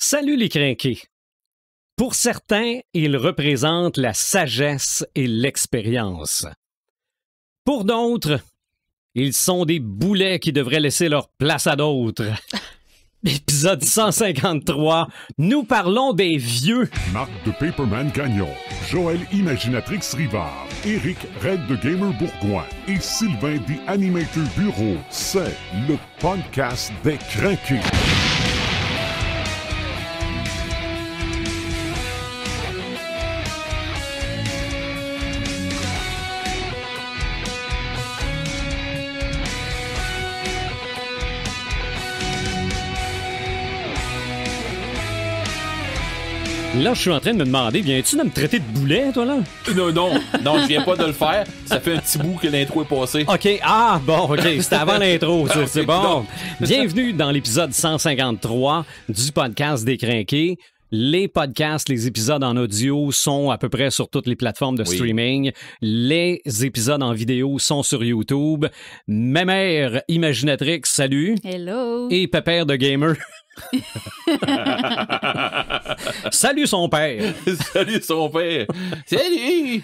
Salut les crinqués. Pour certains, ils représentent la sagesse et l'expérience. Pour d'autres, ils sont des boulets qui devraient laisser leur place à d'autres. Épisode 153, nous parlons des vieux. Marc de Paperman Gagnon, Joël Imaginatrix Rivard, Éric Red de Gamer Bourgoin et Sylvain des Animator Bureau. C'est le podcast des crinqués. Là, je suis en train de me demander, viens-tu de me traiter de boulet, toi, là? Non, je viens pas de le faire. Ça fait un petit bout que l'intro est passée. OK, OK, c'était avant l'intro, c'est bon. Bienvenue dans l'épisode 153 du podcast des crinqués. Les podcasts, les épisodes en audio sont à peu près sur toutes les plateformes de streaming. Les épisodes en vidéo sont sur YouTube. Ma mère Imaginatrix, salut. Hello. Et Pépère de Gamer. Salut son père. Salut son père. Salut.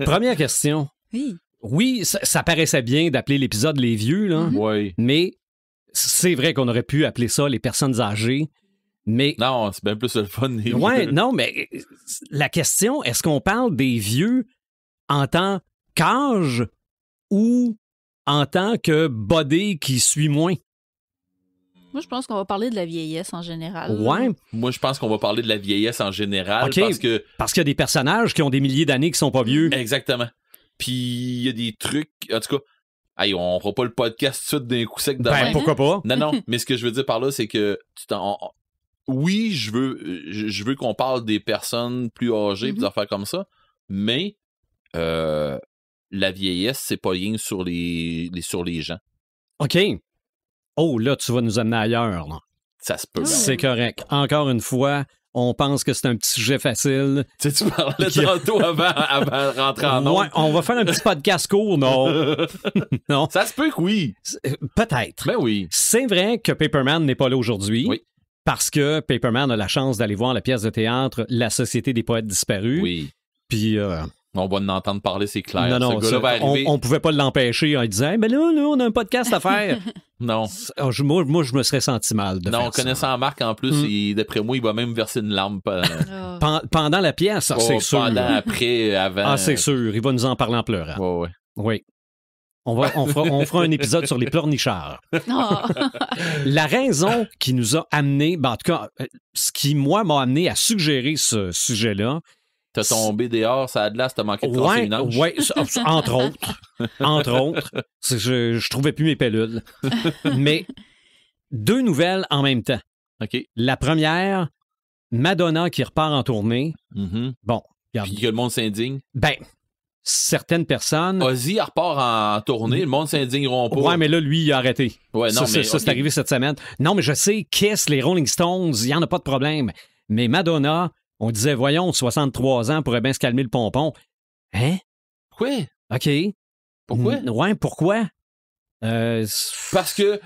Première question. Oui, ça paraissait bien d'appeler l'épisode Les Vieux, là. Oui. Mais c'est vrai qu'on aurait pu appeler ça Les Personnes Âgées. Mais... Non, c'est bien plus le fun. Ouais, non, mais la question, est-ce qu'on parle des vieux en tant qu'âge ou en tant que body qui suit moins? Moi, je pense qu'on va parler de la vieillesse en général. Ouais. Moi, je pense qu'on va parler de la vieillesse en général. OK, parce qu'il y a des personnages qui ont des milliers d'années qui sont pas vieux. Exactement. Puis, il y a des trucs... En tout cas, hey, on fera pas le podcast tout de suite d'un coup sec de même. Pourquoi pas? Non, mais ce que je veux dire par là, c'est que... Oui, je veux qu'on parle des personnes plus âgées et des affaires comme ça, mais la vieillesse, c'est pas rien sur les gens. OK. Oh, là, tu vas nous amener ailleurs, là. Ça se peut. C'est correct. Encore une fois, on pense que c'est un petit sujet facile. Tu sais, tu parlais tantôt avant de rentrer en ondes. Ouais, on va faire un petit podcast court, non? Non. Ça se peut que oui. Peut-être. Ben oui. C'est vrai que Paperman n'est pas là aujourd'hui. Oui. Parce que Paperman a la chance d'aller voir la pièce de théâtre La Société des poètes disparus. Oui. Puis... on va en entendre parler, c'est clair. Non, ce gars-là va arriver. On pouvait pas l'empêcher en disant hey, « Ben là, on a un podcast à faire. » Non. Moi, je me serais senti mal de faire ça. Connaissant Marc, en plus, d'après moi, il va même verser une larme. Pendant la pièce, c'est sûr. Pendant, après, avant. Ah, c'est sûr. Il va nous en parler en pleurant. Ouais. Oui. On fera un épisode sur les pleurnichards. Oh. La raison qui nous a amené, en tout cas, ce qui, moi, m'a amené à suggérer ce sujet-là. T'as tombé dehors, ça a de l'as, t'as manqué de crosser une hanche. Oui, entre autres. Entre autres. Je trouvais plus mes pellules. Mais deux nouvelles en même temps. OK. La première, Madonna qui repart en tournée. Mm-hmm. Bon, regarde. Puis que le monde s'indigne. Ben, certaines personnes... Ozzy, elle repart en tournée, le monde s'indigneront pas. Ouais, mais là, lui, il a arrêté. Ouais, non, ça, c'est arrivé cette semaine. Non, mais je sais, Kiss, les Rolling Stones, il n'y en a pas de problème. Mais Madonna, on disait, voyons, 63 ans pourrait bien se calmer le pompon. Hein? Pourquoi? OK. Pourquoi? Ouais, pourquoi? Parce que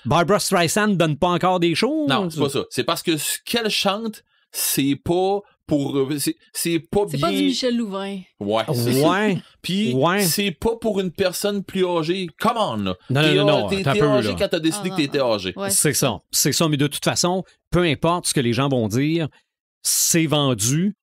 Barbra Streisand ne donne pas encore des shows? Non, c'est pas ça. C'est parce que ce qu'elle chante, c'est pas pour... C'est pas bien... C'est pas du Michel Louvain. Ouais. Puis c'est pas pour une personne plus âgée. Come on, là. Non. T'es âgé quand t'as décidé que t'étais âgé. Ouais. C'est ça. Mais de toute façon, peu importe ce que les gens vont dire, c'est vendu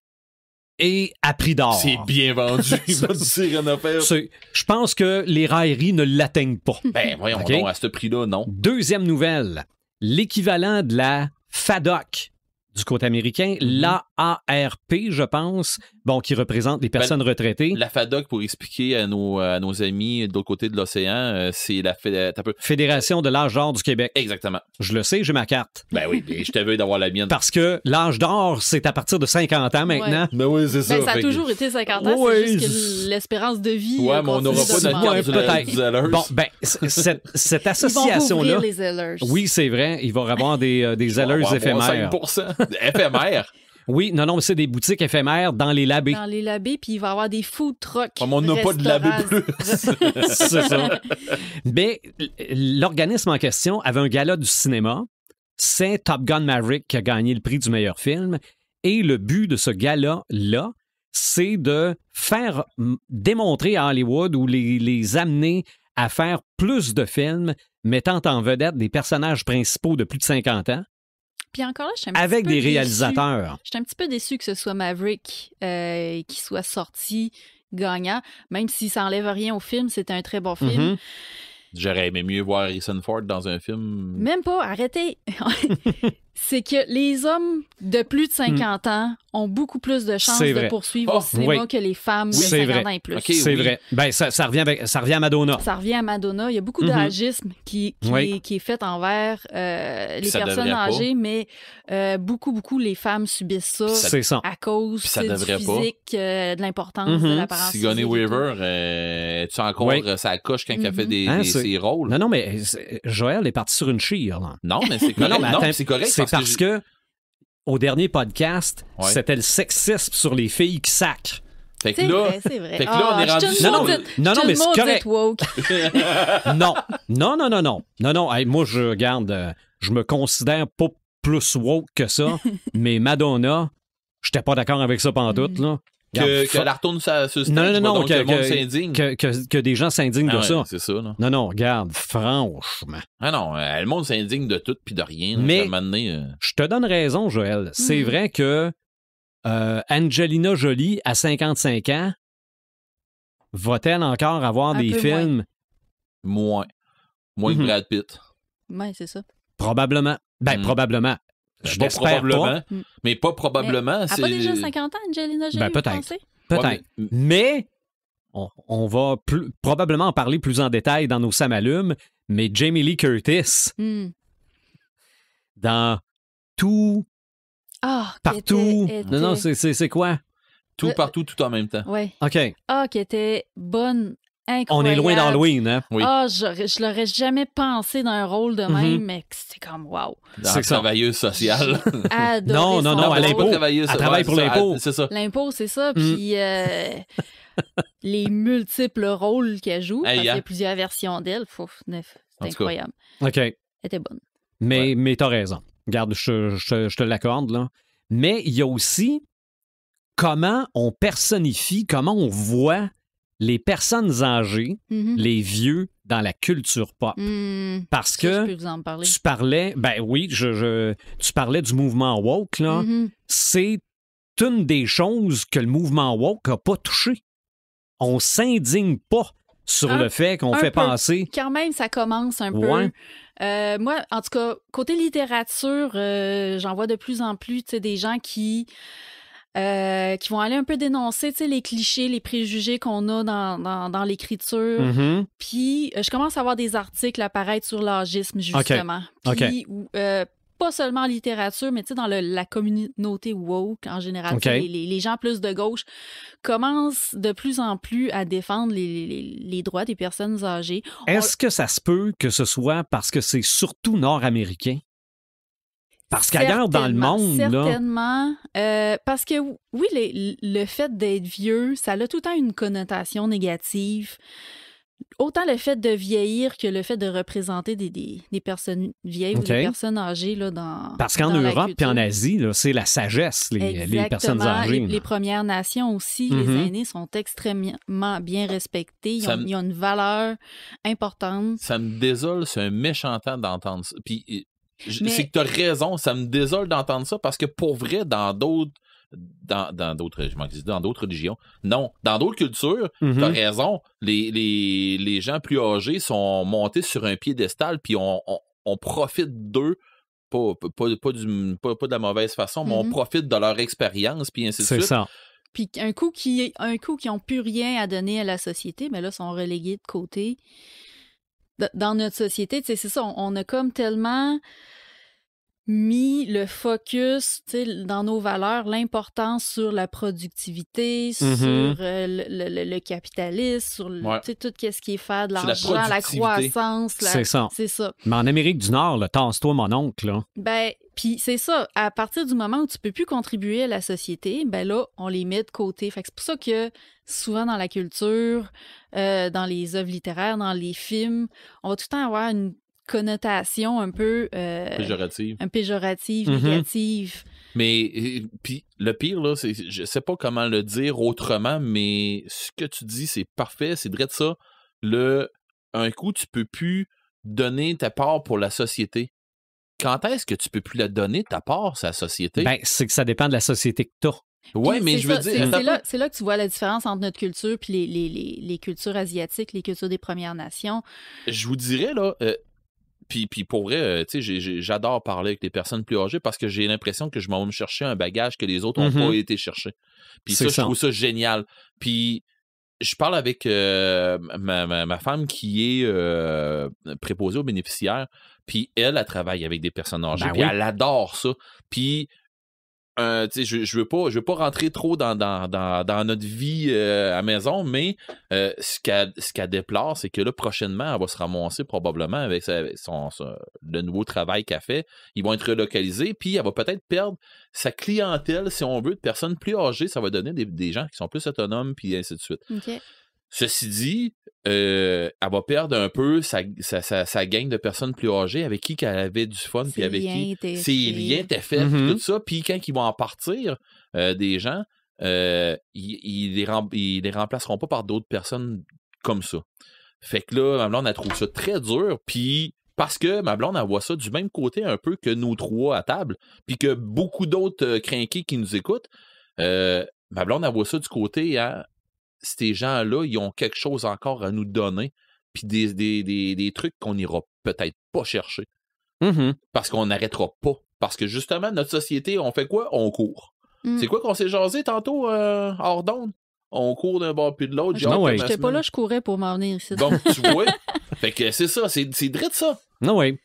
et à prix d'or. C'est bien vendu. Il va dire une affaire. Je pense que les railleries ne l'atteignent pas. Ben, voyons donc, à ce prix-là, non. Deuxième nouvelle, l'équivalent de la FADOC du côté américain, l'AARP, je pense, qui représente les personnes retraitées. La FADOC, pour expliquer à nos amis de l'autre côté de l'océan, c'est la Fédération de l'âge d'or du Québec. Exactement. Je le sais, j'ai ma carte. Ben oui, je t'avais d'avoir la mienne. Parce que l'âge d'or, c'est à partir de 50 ans maintenant. Ouais. Ben oui, c'est ça. Ça a toujours été 50 ans, c'est juste que l'espérance de vie... Ouais, mais on n'aura pas notre carte du Zellers. Bon, cette association-là... Ils vont rouvrir les Zellers. Oui, c'est vrai. Il va y avoir des Zellers éphémères. 5% éphémères. Oui, non, mais c'est des boutiques éphémères dans les labés. Dans les labés, puis il va y avoir des food trucks. Comme on n'a pas de labé plus. C'est ça. Mais l'organisme en question avait un gala du cinéma. c'est Top Gun Maverick qui a gagné le prix du meilleur film. Et le but de ce gala-là, c'est de faire démontrer à Hollywood ou les amener à faire plus de films mettant en vedette des personnages principaux de plus de 50 ans. Puis encore là, je suis un petit avec peu des déçue. réalisateurs. Je suis un petit peu déçue que ce soit Maverick qui soit sorti gagnant, même si ça enlève rien au film, c'était un très bon film. Mhm. J'aurais aimé mieux voir Harrison Ford dans un film. Même pas, arrêtez. C'est que les hommes de plus de 50 ans ont beaucoup plus de chances C'est de vrai. poursuivre Oh, au cinéma oui. que les femmes de C'est 50 vrai. ans et plus. Ok, C'est oui. vrai. Ben, ça revient à Madonna. Ça revient à Madonna. Il y a beaucoup Mhm. d'agisme qui Oui. est fait envers les ça personnes devrait pas. âgées, mais beaucoup les femmes subissent ça C'est ça. à cause Puis ça du devrait pas. physique, de l'importance Mhm. de l'apparence Sigourney physique et tout. Weaver, tu encore Oui. ça coche quand elle fait Hein, ses rôles? Non, mais Joël est parti sur une chire. Là. Non, mais c'est correct. mais Non, attends, c'est correct. C'est parce que au dernier podcast, Ouais. c'était le sexisme sur les filles qui sacrent. Fait que C'est là, vrai, c'est vrai. fait que là, on est je rendu te sur- Non, maudite- non, je te mais c'est maudite correct. woke. Non. Hey, moi, je regarde, je me considère pas plus woke que ça, mais Madonna, j'étais pas d'accord avec ça pantoute, là. Regarde, que la retourne sur le stage, Non, donc que, le monde que- s'indigne. que des gens s'indignent Ah de ouais, ça. c'est ça, là. Non, regarde, franchement. Ah non, le monde s'indigne de tout puis de rien. là. Mais- À un moment donné, Je te donne raison, Joël. C'est vrai que Angelina Jolie, à 55 ans, va-t-elle encore avoir Un des peu films? moins que Mhm. Brad Pitt. Ouais, c'est ça. Probablement. Ben, Hmm. probablement. Je Pas l'espère pas. probablement, Mm. mais pas probablement. Elle n'a c'est... pas déjà 50 ans, Angelina Jolie, Ben, vous peut-être. pensez? Peut-être. Ouais, Mais on va probablement en parler plus en détail dans nos Samalumes, mais Jamie Lee Curtis, Hmm. dans tout, Ah, qui partout. était- Non, c'est quoi? tout partout, tout en même temps. Ouais. OK. Ah, qui était bonne, On incroyable. est loin d'Halloween, hein? Oui. Ah, je l'aurais jamais pensé d'un rôle de même, mais c'était comme wow. Dans C'est ça. travailleuse sociale. Adoré Non, son à rôle. l'impôt. Elle travaille pour l'impôt. C'est ça. L'impôt, c'est ça. Puis les multiples rôles qu'elle joue, parce qu'il y a plusieurs versions d'elle, c'est En tout cas. incroyable. OK. Elle était bonne. Mais t'as raison. Regarde, je te l'accorde, là. Mais il y a aussi comment on personnifie, comment on voit les personnes âgées, Mhm. les vieux, dans la culture pop. Hmm. Parce Ça, que je peux vous en parler. tu parlais, ben oui, tu parlais du mouvement woke, là. Mhm. C'est une des choses que le mouvement woke n'a pas touché. On s'indigne pas sur Un- le fait qu'on un fait peu. penser. Quand même, ça commence un Ouais. peu. Moi, en tout cas, côté littérature, j'en vois de plus en plus des gens qui vont aller un peu dénoncer les clichés, les préjugés qu'on a dans l'écriture. Mhm. Puis, je commence à voir des articles apparaître sur l'âgisme, justement. OK. Puis, pas seulement en littérature, mais dans la communauté woke en général. OK. Les gens plus de gauche commencent de plus en plus à défendre les droits des personnes âgées. Est-ce que ça se peut que ce soit parce que c'est surtout nord-américain? Parce qu'ailleurs dans le monde, là. Certainement. Parce que oui, le fait d'être vieux, ça a tout le temps une connotation négative. Autant le fait de vieillir que le fait de représenter des personnes vieilles OK. ou des personnes âgées là, dans Parce qu'en dans la Europe et en culture. Asie, là, c'est la sagesse, les personnes Exactement. âgées. Les Premières Nations aussi, Mhm. les aînés sont extrêmement bien respectés. Ils Ça ont une valeur importante. Ça me désole, c'est un méchant temps d'entendre ça. Puis, Mais- c'est que t'as raison, ça me désole d'entendre ça parce que pour vrai, dans d'autres religions, non, dans d'autres cultures, Mhm. t'as raison, les gens plus âgés sont montés sur un piédestal puis on profite d'eux, pas de la mauvaise façon, mais on Mhm. profite de leur expérience puis ainsi de C'est suite. ça. Puis un coup qui n'ont plus rien à donner à la société, mais là, sont relégués de côté. Dans notre société, c'est ça, on a comme tellement mis le focus dans nos valeurs, l'importance sur la productivité, sur le capitalisme, sur Ouais. tout ce qui est faire de Sur la l'argent, la productivité. croissance. C'est ça. C'est ça. Mais en Amérique du Nord, là, tasse-toi, mon oncle, là. Ben, puis c'est ça, à partir du moment où tu peux plus contribuer à la société, ben là, on les met de côté. Fait que c'est pour ça que souvent dans la culture, dans les œuvres littéraires, dans les films, on va tout le temps avoir une connotation un peu péjorative, négative. Mais puis le pire, là, c'est je sais pas comment le dire autrement, mais ce que tu dis, c'est parfait, c'est vrai de ça. Un coup, tu peux plus donner ta part pour la société. Quand est-ce que tu peux plus la donner, ta part, c'est la société? Ben, c'est que ça dépend de la société que t'as. Oui, mais je veux dire... C'est là que tu vois la différence entre notre culture et les cultures asiatiques, les cultures des Premières Nations. Je vous dirais, là... Puis pour vrai, tu sais, j'adore parler avec les personnes plus âgées parce que j'ai l'impression que je m'en vais me chercher un bagage que les autres n'ont pas été chercher. Puis ça, je trouve ça génial. Puis je parle avec ma femme qui est préposée aux bénéficiaires. Puis elle travaille avec des personnes âgées. Puis elle adore ça. Puis je veux pas rentrer trop dans notre vie à maison, mais ce qu'elle déplore, c'est que là, prochainement, elle va se ramasser probablement avec le nouveau travail qu'elle fait. Ils vont être relocalisés, puis elle va peut-être perdre sa clientèle, si on veut, de personnes plus âgées. Ça va donner des gens qui sont plus autonomes, puis ainsi de suite. Okay. Ceci dit, elle va perdre un peu sa gang de personnes plus âgées avec qui elle avait du fun, puis avec qui ses liens étaient faits, puis tout ça. Puis quand ils vont en partir, des gens, ils les remplaceront pas par d'autres personnes comme ça. Fait que là, ma blonde, elle trouve ça très dur, puis parce que ma blonde, elle voit ça du même côté un peu que nous trois à table, puis que beaucoup d'autres crinqués qui nous écoutent, ma blonde, elle voit ça du côté à... Ces gens-là, ils ont quelque chose encore à nous donner, puis des trucs qu'on n'ira peut-être pas chercher. Parce qu'on n'arrêtera pas. Parce que justement, notre société, on fait quoi? On court. C'est quoi qu'on s'est jasé tantôt hors d'onde? On court d'un bord puis de l'autre. J'étais pas là, je courais pour m'en venir ici. Donc, tu vois? Fait que c'est ça, c'est drôle ça. Non, oui.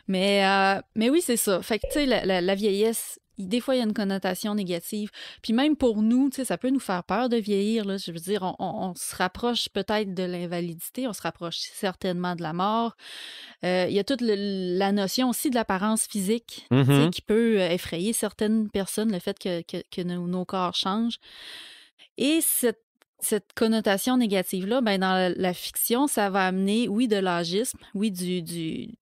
Mais oui, c'est ça. Fait que, tu sais, la vieillesse, des fois, il y a une connotation négative. Puis même pour nous, tu sais, ça peut nous faire peur de vieillir, là. Je veux dire, on se rapproche peut-être de l'invalidité, on se rapproche certainement de la mort. Il y a toute la notion aussi de l'apparence physique, tu sais, qui peut effrayer certaines personnes, le fait que nos corps changent. Et cette connotation négative-là, ben, dans la fiction, ça va amener, oui, de l'âgisme, oui, des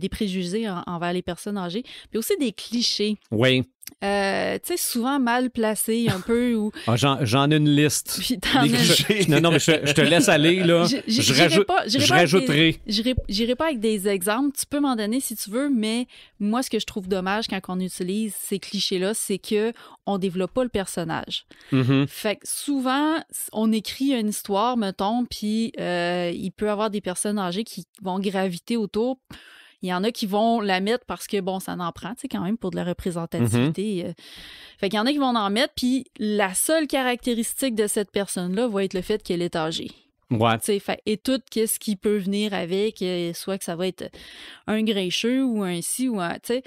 préjugés envers les personnes âgées, puis aussi des clichés. Oui. Tu sais, souvent mal placés un peu. Ou... J'en ai une liste. Des clichés. Non, mais je te laisse aller, là. Je rajouterai. J'irai pas avec des exemples. Tu peux m'en donner si tu veux, mais moi, ce que je trouve dommage quand on utilise ces clichés-là, c'est qu'on développe pas le personnage. Fait que souvent, on écrit une histoire, mettons, puis il peut y avoir des personnes âgées qui vont graviter autour. Il y en a qui vont la mettre parce que, bon, ça en prend, tu sais, quand même, pour de la représentativité. Fait qu'il y en a qui vont en mettre, puis la seule caractéristique de cette personne-là va être le fait qu'elle est âgée. Ouais. Tu sais, et tout, qu'est-ce qui peut venir avec, soit que ça va être un grincheux ou un ci ou un, tu sais.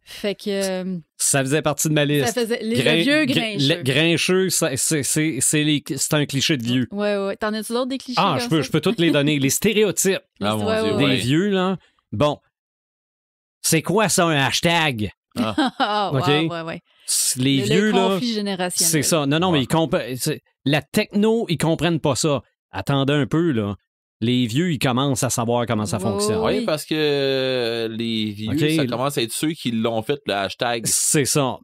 Fait que... Ça faisait partie de ma liste. Ça faisait le vieux grincheux. Grincheux, c'est un cliché de vieux. Ouais. T'en as-tu d'autres des clichés? Ah, je peux toutes les donner. Les stéréotypes. Ah, mon Dieu, des vieux, là. Bon. C'est quoi ça, un hashtag? OK? Ouais. Les vieux, là. Le conflit générationnel. C'est ça. Non, mais la techno, ils comprennent pas ça. Attendez un peu, là. Les vieux, ils commencent à savoir comment ça fonctionne. Oui, parce que les vieux, ça commence à être ceux qui l'ont fait, le hashtag. C'est ça.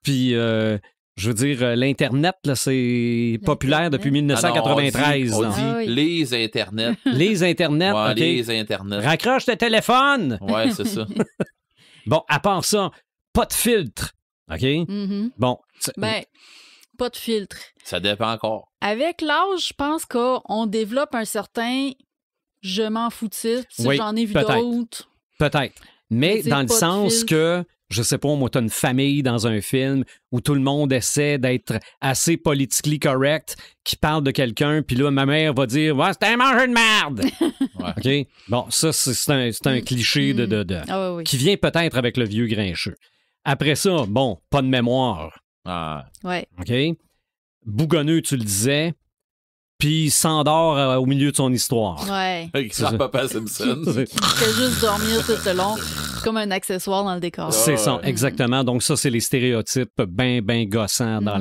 Puis, je veux dire, l'Internet, là, c'est populaire depuis 1993. On dit les Internets. Les Internets, ouais, OK. Les Internets. Raccroche ton téléphone! Ouais, c'est ça. Bon, à part ça, pas de filtre, OK? Bon. Ben, pas de filtre. Ça dépend encore. Avec l'âge, je pense qu'on développe un certain « je m'en foutis », oui, j'en ai vu d'autres. Peut-être. Mais dans le sens que, je sais pas, moi, t'as une famille dans un film où tout le monde essaie d'être assez politically correct, qui parle de quelqu'un, puis là, ma mère va dire « ouais, c'est un mangeur de merde! » OK? Bon, ça, c'est un cliché qui vient peut-être avec le vieux grincheux. Après ça, bon, pas de mémoire. Ouais. OK? Bougonneux, tu le disais, puis il s'endort au milieu de son histoire. Ouais. Grand Papa Simpson. Qui fait juste dormir tout le long. C'est comme un accessoire dans le décor. C'est ça, exactement. Donc ça, c'est les stéréotypes bien gossants dans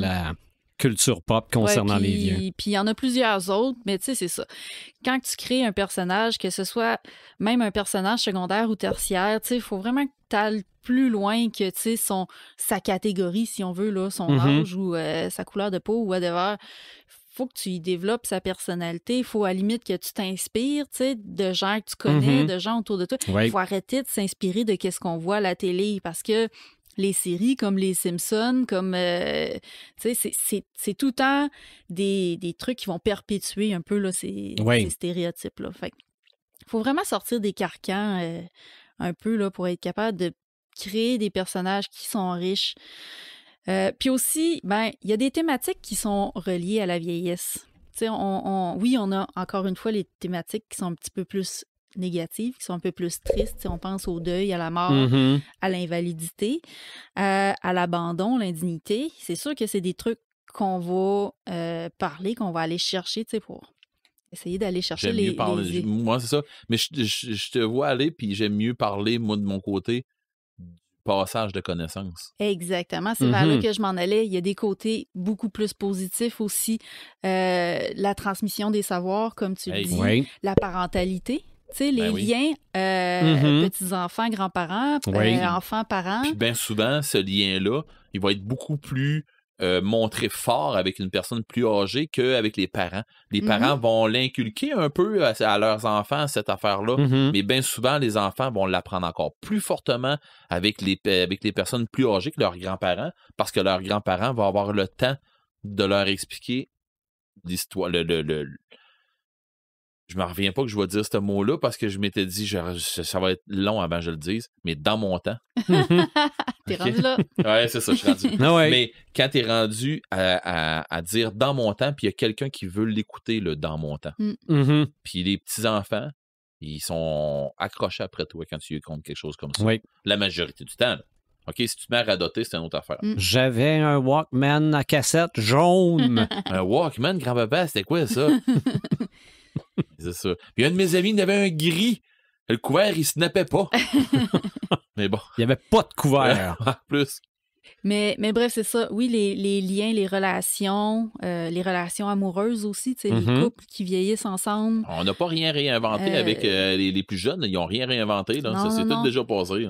culture pop concernant les liens. Puis il y en a plusieurs autres, mais tu sais, c'est ça. Quand tu crées un personnage, que ce soit même un personnage secondaire ou tertiaire, tu sais, il faut vraiment que tu ailles plus loin que, tu sais, sa catégorie, si on veut, là, son âge ou sa couleur de peau ou whatever. Faut que tu y développes sa personnalité. Il faut à la limite que tu t'inspires, tu sais, de gens que tu connais, de gens autour de toi. Il faut arrêter de s'inspirer de ce qu'on voit à la télé parce que les séries comme les Simpsons, comme tu sais, c'est tout le temps des trucs qui vont perpétuer un peu là, ces stéréotypes-là. Fait il faut vraiment sortir des carcans un peu là, pour être capable de créer des personnages qui sont riches. Puis aussi, ben, il y a des thématiques qui sont reliées à la vieillesse. Tu sais, oui, on a encore une fois les thématiques qui sont un petit peu plus négatives, qui sont un peu plus tristes. Tu sais, on pense au deuil, à la mort, à l'invalidité, à l'abandon, l'indignité. C'est sûr que c'est des trucs qu'on va parler, qu'on va aller chercher, tu sais, pour essayer d'aller chercher les... Moi, c'est ça. Mais je te vois aller, puis j'aime mieux parler, moi, de mon côté, passage de connaissances. Exactement, c'est vers là que je m'en allais. Il y a des côtés beaucoup plus positifs aussi. La transmission des savoirs, comme tu le dis, la parentalité. Tu sais, les liens petits-enfants, grands-parents, enfants-parents. Puis bien souvent, ce lien-là, il va être beaucoup plus montré fort avec une personne plus âgée qu'avec les parents. Les parents vont l'inculquer un peu à leurs enfants, cette affaire-là, mais bien souvent, les enfants vont l'apprendre encore plus fortement avec les personnes plus âgées que leurs grands-parents, parce que leurs grands-parents vont avoir le temps de leur expliquer l'histoire, je me reviens pas que je vais dire ce mot-là parce que je m'étais dit ça va être long avant que je le dise, mais dans mon temps. T'es rendu là. Ouais, c'est ça, je suis rendu. Mais quand t'es rendu à dire dans mon temps, puis il y a quelqu'un qui veut l'écouter, le dans mon temps. Puis les petits-enfants, ils sont accrochés après toi quand tu lui comptes quelque chose comme ça. La majorité du temps, là. OK, si tu te mets à radoter, c'est une autre affaire. J'avais un Walkman à cassette jaune. Un Walkman, grand-papa, c'était quoi ça? C'est ça. Puis un de mes amis, il avait un gris. Le couvert, il snappait pas. Mais bon. Il n'y avait pas de couvert. Plus. Mais bref, c'est ça. Oui, les liens, les relations amoureuses aussi, tu sais, les couples qui vieillissent ensemble. On n'a pas rien réinventé avec les plus jeunes. Ils n'ont rien réinventé. Là. Ça, c'est tout déjà passé.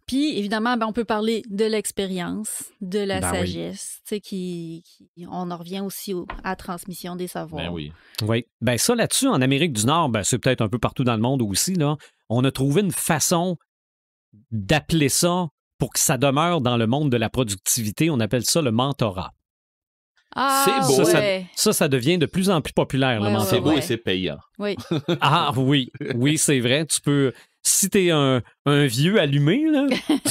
Puis, évidemment, ben, on peut parler de l'expérience, de la sagesse, tu sais, on en revient aussi à la transmission des savoirs. Ben oui. Oui. Ben ça, là-dessus, en Amérique du Nord, ben, c'est peut-être un peu partout dans le monde aussi, là, on a trouvé une façon d'appeler ça pour que ça demeure dans le monde de la productivité. On appelle ça le mentorat. Ah, c'est beau. Ça devient de plus en plus populaire, le mentorat. C'est beau et c'est payant. Oui. Ah oui, c'est vrai. Tu peux, si t'es un vieux allumé, là,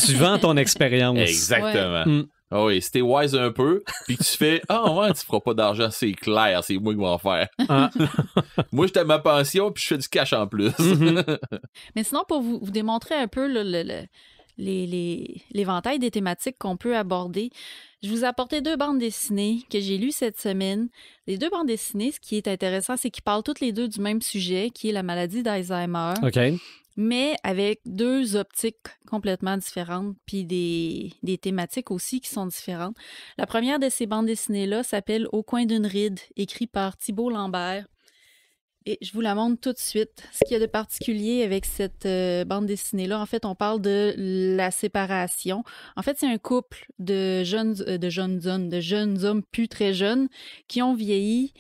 tu vends ton expérience. Exactement. Ah oui, si t'es wise un peu, puis que tu fais « Ah ouais, tu feras pas d'argent, c'est clair, c'est moi qui vais en faire. Moi, j'étais à ma pension, puis je fais du cash en plus. Mais sinon, pour vous démontrer un peu l'éventail des thématiques qu'on peut aborder, je vous ai apporté 2 bandes dessinées que j'ai lues cette semaine. Les 2 bandes dessinées, ce qui est intéressant, c'est qu'ils parlent toutes les deux du même sujet, qui est la maladie d'Alzheimer. OK. Mais avec 2 optiques complètement différentes, puis des thématiques aussi qui sont différentes. La première de ces bandes dessinées-là s'appelle « Au coin d'une ride », écrit par Thibault Lambert. Et je vous la montre tout de suite. Ce qu'il y a de particulier avec cette bande dessinée-là, en fait, on parle de la séparation. En fait, c'est un couple de jeunes hommes plus très jeunes qui ont vieilli.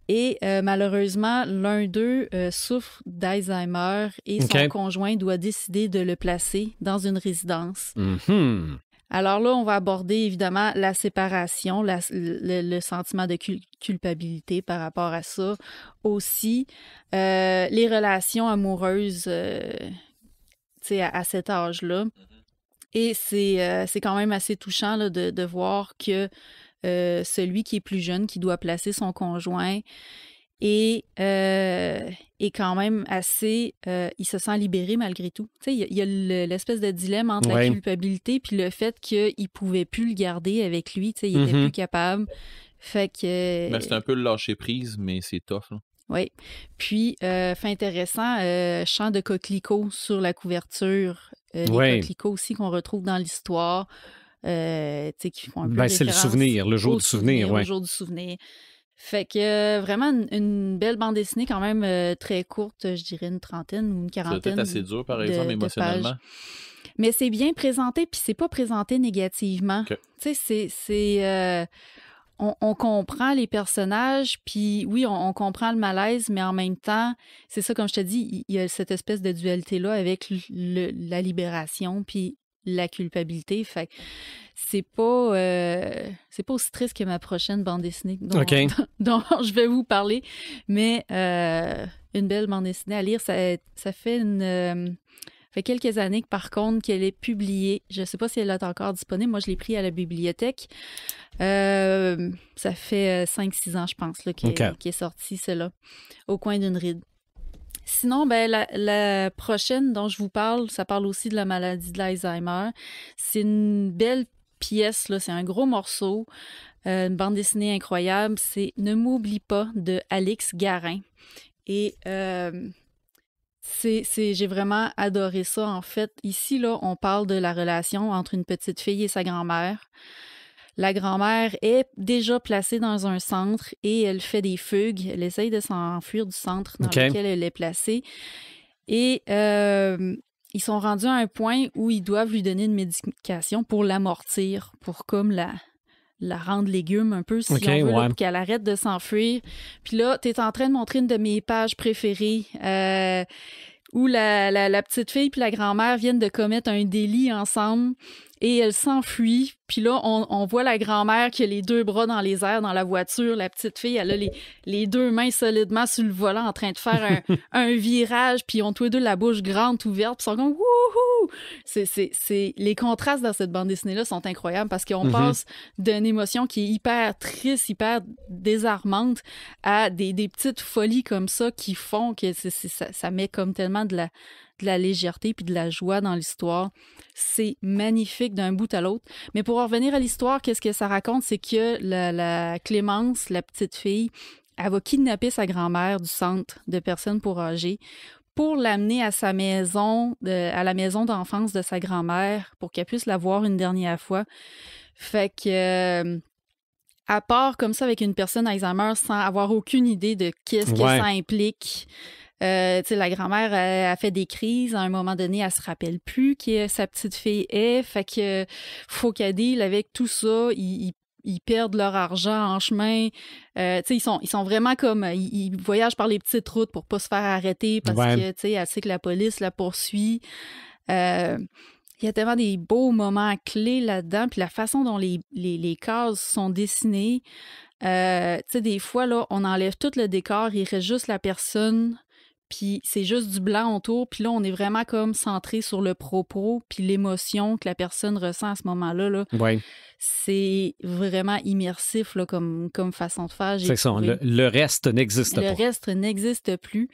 Et malheureusement, l'un d'eux souffre d'Alzheimer et son conjoint doit décider de le placer dans une résidence. Alors là, on va aborder évidemment la séparation, le sentiment de culpabilité par rapport à ça. Aussi, les relations amoureuses à cet âge-là. Et c'est quand même assez touchant là, de voir que celui qui est plus jeune, qui doit placer son conjoint, est quand même assez... il se sent libéré malgré tout. Tu sais, il y a l'espèce de dilemme entre la culpabilité puis le fait qu'il ne pouvait plus le garder avec lui. Tu sais, il n'était plus capable. Fait que... Ben, c'est un peu le lâcher-prise, mais c'est tough. Là. Oui. Puis, fait intéressant, chant de coquelicots sur la couverture. Les coquelicots aussi qu'on retrouve dans l'histoire. qui font un peu c'est le souvenir, le jour du souvenir, Le jour du souvenir. Fait que vraiment une belle bande dessinée quand même très courte, je dirais une trentaine ou une quarantaine. C'est peut-être assez dur, par exemple, émotionnellement. Mais c'est bien présenté, puis c'est pas présenté négativement. Okay. Tu sais, on comprend les personnages, puis oui, on comprend le malaise, mais en même temps, c'est ça, comme je te dis, il y a cette espèce de dualité-là avec la libération, puis la culpabilité. Fait que c'est pas aussi triste que ma prochaine bande dessinée dont je vais vous parler, mais une belle bande dessinée à lire. Ça fait quelques années que, par contre, qu'elle est publiée. Je ne sais pas si elle est encore disponible. Moi, je l'ai pris à la bibliothèque. Ça fait 5-6 ans, je pense, qui est sorti, celle-là, au coin d'une ride. Sinon, la prochaine dont je vous parle, ça parle aussi de la maladie de l'Alzheimer. C'est une belle pièce, là, c'est un gros morceau, une bande dessinée incroyable. C'est « Ne m'oublie pas » de Alix Garin. Et j'ai vraiment adoré ça, en fait. Ici, là, on parle de la relation entre une petite fille et sa grand-mère. La grand-mère est déjà placée dans un centre et elle fait des fugues. Elle essaye de s'enfuir du centre dans lequel elle est placée. Et ils sont rendus à un point où ils doivent lui donner une médication pour l'amortir, pour comme la rendre légume un peu, si on veut, là, pour qu'elle arrête de s'enfuir. Puis là, tu es en train de montrer une de mes pages préférées où la petite fille puis la grand-mère viennent de commettre un délit ensemble et elle s'enfuit. Puis là, on voit la grand-mère qui a les deux bras dans les airs dans la voiture. La petite fille, elle a les deux mains solidement sur le volant en train de faire un virage. Puis ils ont tous les deux la bouche grande ouverte. Puis ils sont comme « wouhou ». Les contrastes dans cette bande dessinée-là sont incroyables parce qu'on passe d'une émotion qui est hyper triste, hyper désarmante à des petites folies comme ça qui font que ça met comme tellement de la légèreté puis de la joie dans l'histoire. C'est magnifique d'un bout à l'autre. Mais pour en revenir à l'histoire, qu'est-ce que ça raconte? C'est que la Clémence, la petite fille, elle va kidnapper sa grand-mère du centre de personnes pour âgés pour l'amener à sa maison, à la maison d'enfance de sa grand-mère, pour qu'elle puisse la voir une dernière fois. Fait que... à part comme ça avec une personne Alzheimer sans avoir aucune idée de qu'est-ce que ça implique... la grand-mère a fait des crises. À un moment donné, elle se rappelle plus qui sa petite fille est. Fait que faut qu'elle deal avec tout ça. Ils perdent leur argent en chemin. Ils sont vraiment comme... Ils voyagent par les petites routes pour pas se faire arrêter parce que elle sait que la police la poursuit. Il y a tellement des beaux moments clés là-dedans. Puis la façon dont les cases sont dessinées. Des fois, là, on enlève tout le décor. Il reste juste la personne... Puis c'est juste du blanc autour. Puis là, on est vraiment comme centré sur le propos puis l'émotion que la personne ressent à ce moment-là. Là. Ouais. C'est vraiment immersif là, comme façon de faire. C'est ça. Le reste n'existe pas. Le reste n'existe plus.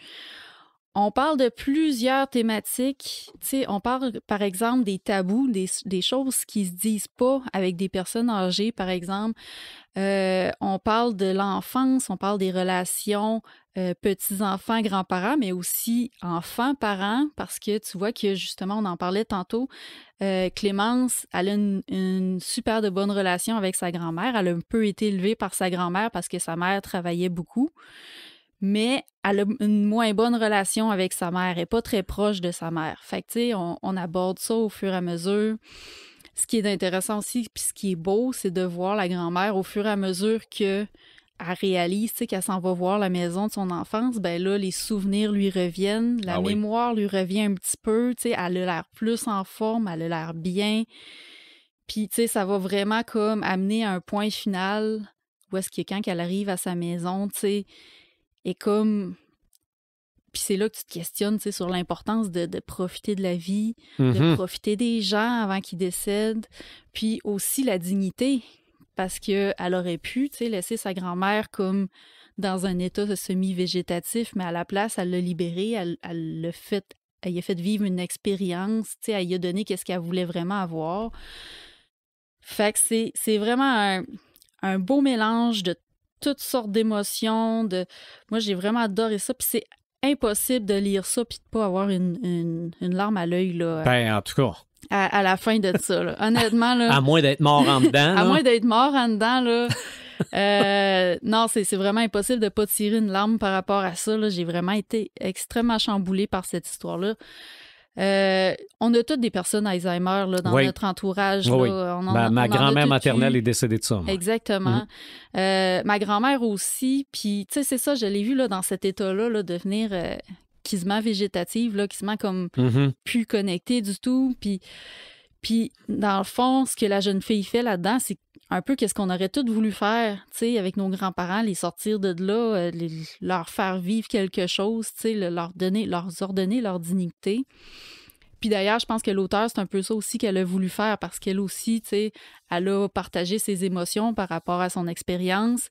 On parle de plusieurs thématiques. On parle, par exemple, des tabous, des choses qui se disent pas avec des personnes âgées, par exemple. On parle de l'enfance, on parle des relations petits-enfants, grands-parents, mais aussi enfants-parents, parce que tu vois que, justement, on en parlait tantôt, Clémence, elle a une super de bonne relation avec sa grand-mère. Elle a un peu été élevée par sa grand-mère parce que sa mère travaillait beaucoup. Mais elle a une moins bonne relation avec sa mère. Elle n'est pas très proche de sa mère. Fait que, tu sais, on aborde ça au fur et à mesure. Ce qui est intéressant aussi, puis ce qui est beau, c'est de voir la grand-mère au fur et à mesure qu'elle réalise, tu sais, qu'elle s'en va voir la maison de son enfance. Ben là, les souvenirs lui reviennent. La mémoire lui revient un petit peu. Tu sais, elle a l'air plus en forme, elle a l'air bien. Puis, tu sais, ça va vraiment comme amener à un point final où est-ce que quand elle arrive à sa maison, tu sais, et comme... Puis c'est là que tu te questionnes, tu sais, sur l'importance de profiter de la vie, de profiter des gens avant qu'ils décèdent, puis aussi la dignité, parce qu'elle aurait pu, tu sais, laisser sa grand-mère comme dans un état semi-végétatif, mais à la place, elle l'a libérée, elle y a fait vivre une expérience, tu sais, elle y a donné qu'est-ce qu'elle voulait vraiment avoir. Fait que c'est vraiment un beau mélange de toutes sortes d'émotions. Moi, j'ai vraiment adoré ça. Puis c'est impossible de lire ça puis de pas avoir une larme à l'œil. Là. Ben, en tout cas. à la fin de ça. Là. Honnêtement, là, À moins d'être mort en dedans. à moins d'être mort en dedans, là. Non, c'est vraiment impossible de pas tirer une larme par rapport à ça. Là. J'ai vraiment été extrêmement chamboulée par cette histoire-là. On a toutes des personnes Alzheimer là, dans notre entourage. Oui. Là. Ma grand-mère maternelle est décédée de ça. Moi. Exactement. Ma grand-mère aussi. Puis, tu sais, c'est ça, je l'ai vu là, dans cet état-là, là, devenir quasiment végétative, là, quasiment comme plus connectée du tout. Puis, dans le fond, ce que la jeune fille fait là-dedans, c'est un peu qu'est-ce qu'on aurait tous voulu faire, tu sais, avec nos grands-parents, les sortir de là, leur faire vivre quelque chose, tu sais, leur ordonner leur dignité. Puis d'ailleurs, je pense que l'auteur, c'est un peu ça aussi qu'elle a voulu faire parce qu'elle aussi, tu sais, elle a partagé ses émotions par rapport à son expérience.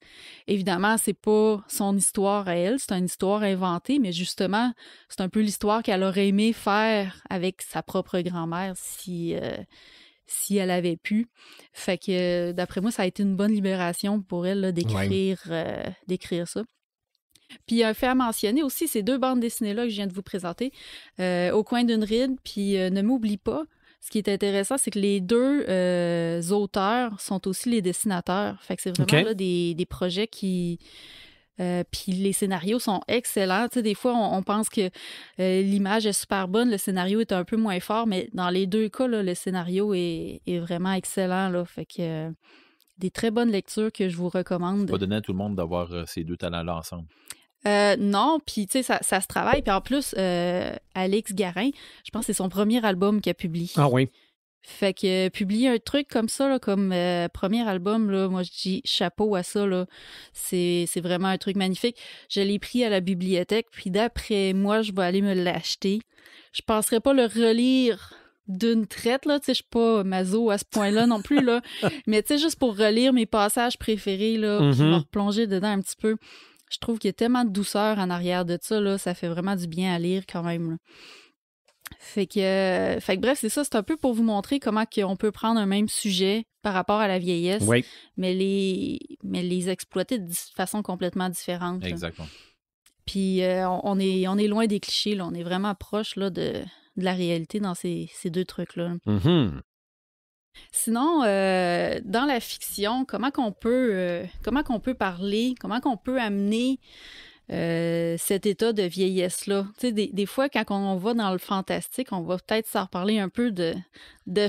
Évidemment, c'est pas son histoire à elle, c'est une histoire inventée, mais justement, c'est un peu l'histoire qu'elle aurait aimé faire avec sa propre grand-mère si elle avait pu. Fait que, d'après moi, ça a été une bonne libération pour elle là, d'écrire ça. Puis un fait à mentionner aussi, ces 2 bandes dessinées-là que je viens de vous présenter, Au coin d'une ride, puis Ne m'oublie pas. Ce qui est intéressant, c'est que les 2 auteurs sont aussi les dessinateurs. Fait que c'est vraiment là, des projets qui... puis les scénarios sont excellents. Tu sais, des fois, on pense que l'image est super bonne, le scénario est un peu moins fort, mais dans les 2 cas, là, le scénario est vraiment excellent. Là. Fait que des très bonnes lectures que je vous recommande. Pas donné à tout le monde d'avoir ces 2 talents-là ensemble. Non, puis tu sais, ça se travaille. Puis en plus, Alex Garin, je pense que c'est son premier album qu'il a publié. Ah oui. Fait que publier un truc comme ça, là, comme premier album, là, moi je dis chapeau à ça. Là. C'est vraiment un truc magnifique. Je l'ai pris à la bibliothèque, puis d'après moi, je vais aller me l'acheter. Je penserais pas le relire d'une traite, là, tu sais, je suis pas maso à ce point-là non plus, là. Mais tu sais, juste pour relire mes passages préférés, là, puis me replonger dedans un petit peu. Je trouve qu'il y a tellement de douceur en arrière de ça, là, ça fait vraiment du bien à lire quand même. Là. Fait que bref, c'est ça, c'est un peu pour vous montrer comment on peut prendre un même sujet par rapport à la vieillesse, mais les exploiter de façon complètement différente. Exactement. Puis on est loin des clichés, là, on est vraiment proche là, de la réalité dans ces 2 trucs-là. Sinon, dans la fiction, comment qu'on peut parler, comment qu'on peut amener cet état de vieillesse-là? Tu sais, des fois, quand on va dans le fantastique, on va peut-être s'en reparler un peu de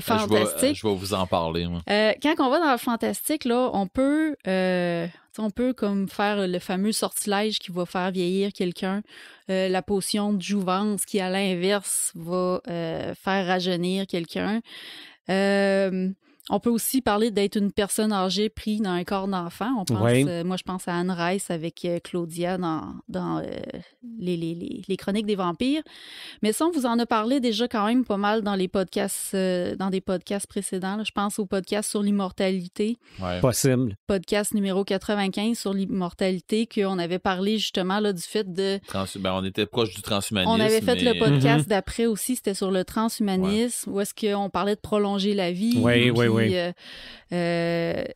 fantastique. Je vais vous en parler, moi. Quand on va dans le fantastique, là, on peut comme faire le fameux sortilège qui va faire vieillir quelqu'un, la potion de jouvence qui, à l'inverse, va faire rajeunir quelqu'un. On peut aussi parler d'être une personne âgée prise dans un corps d'enfant. On pense, moi, je pense à Anne Rice avec Claudia dans les Chroniques des vampires. Mais ça, on vous en a parlé déjà quand même pas mal dans les podcasts, dans des podcasts précédents. Là. Je pense au podcast sur l'immortalité. Ouais. Possible. Podcast numéro 95 sur l'immortalité, qu'on avait parlé justement là, du fait de... on était proche du transhumanisme. On avait fait le podcast d'après aussi, c'était sur le transhumanisme, où est-ce qu'on parlait de prolonger la vie. Oui.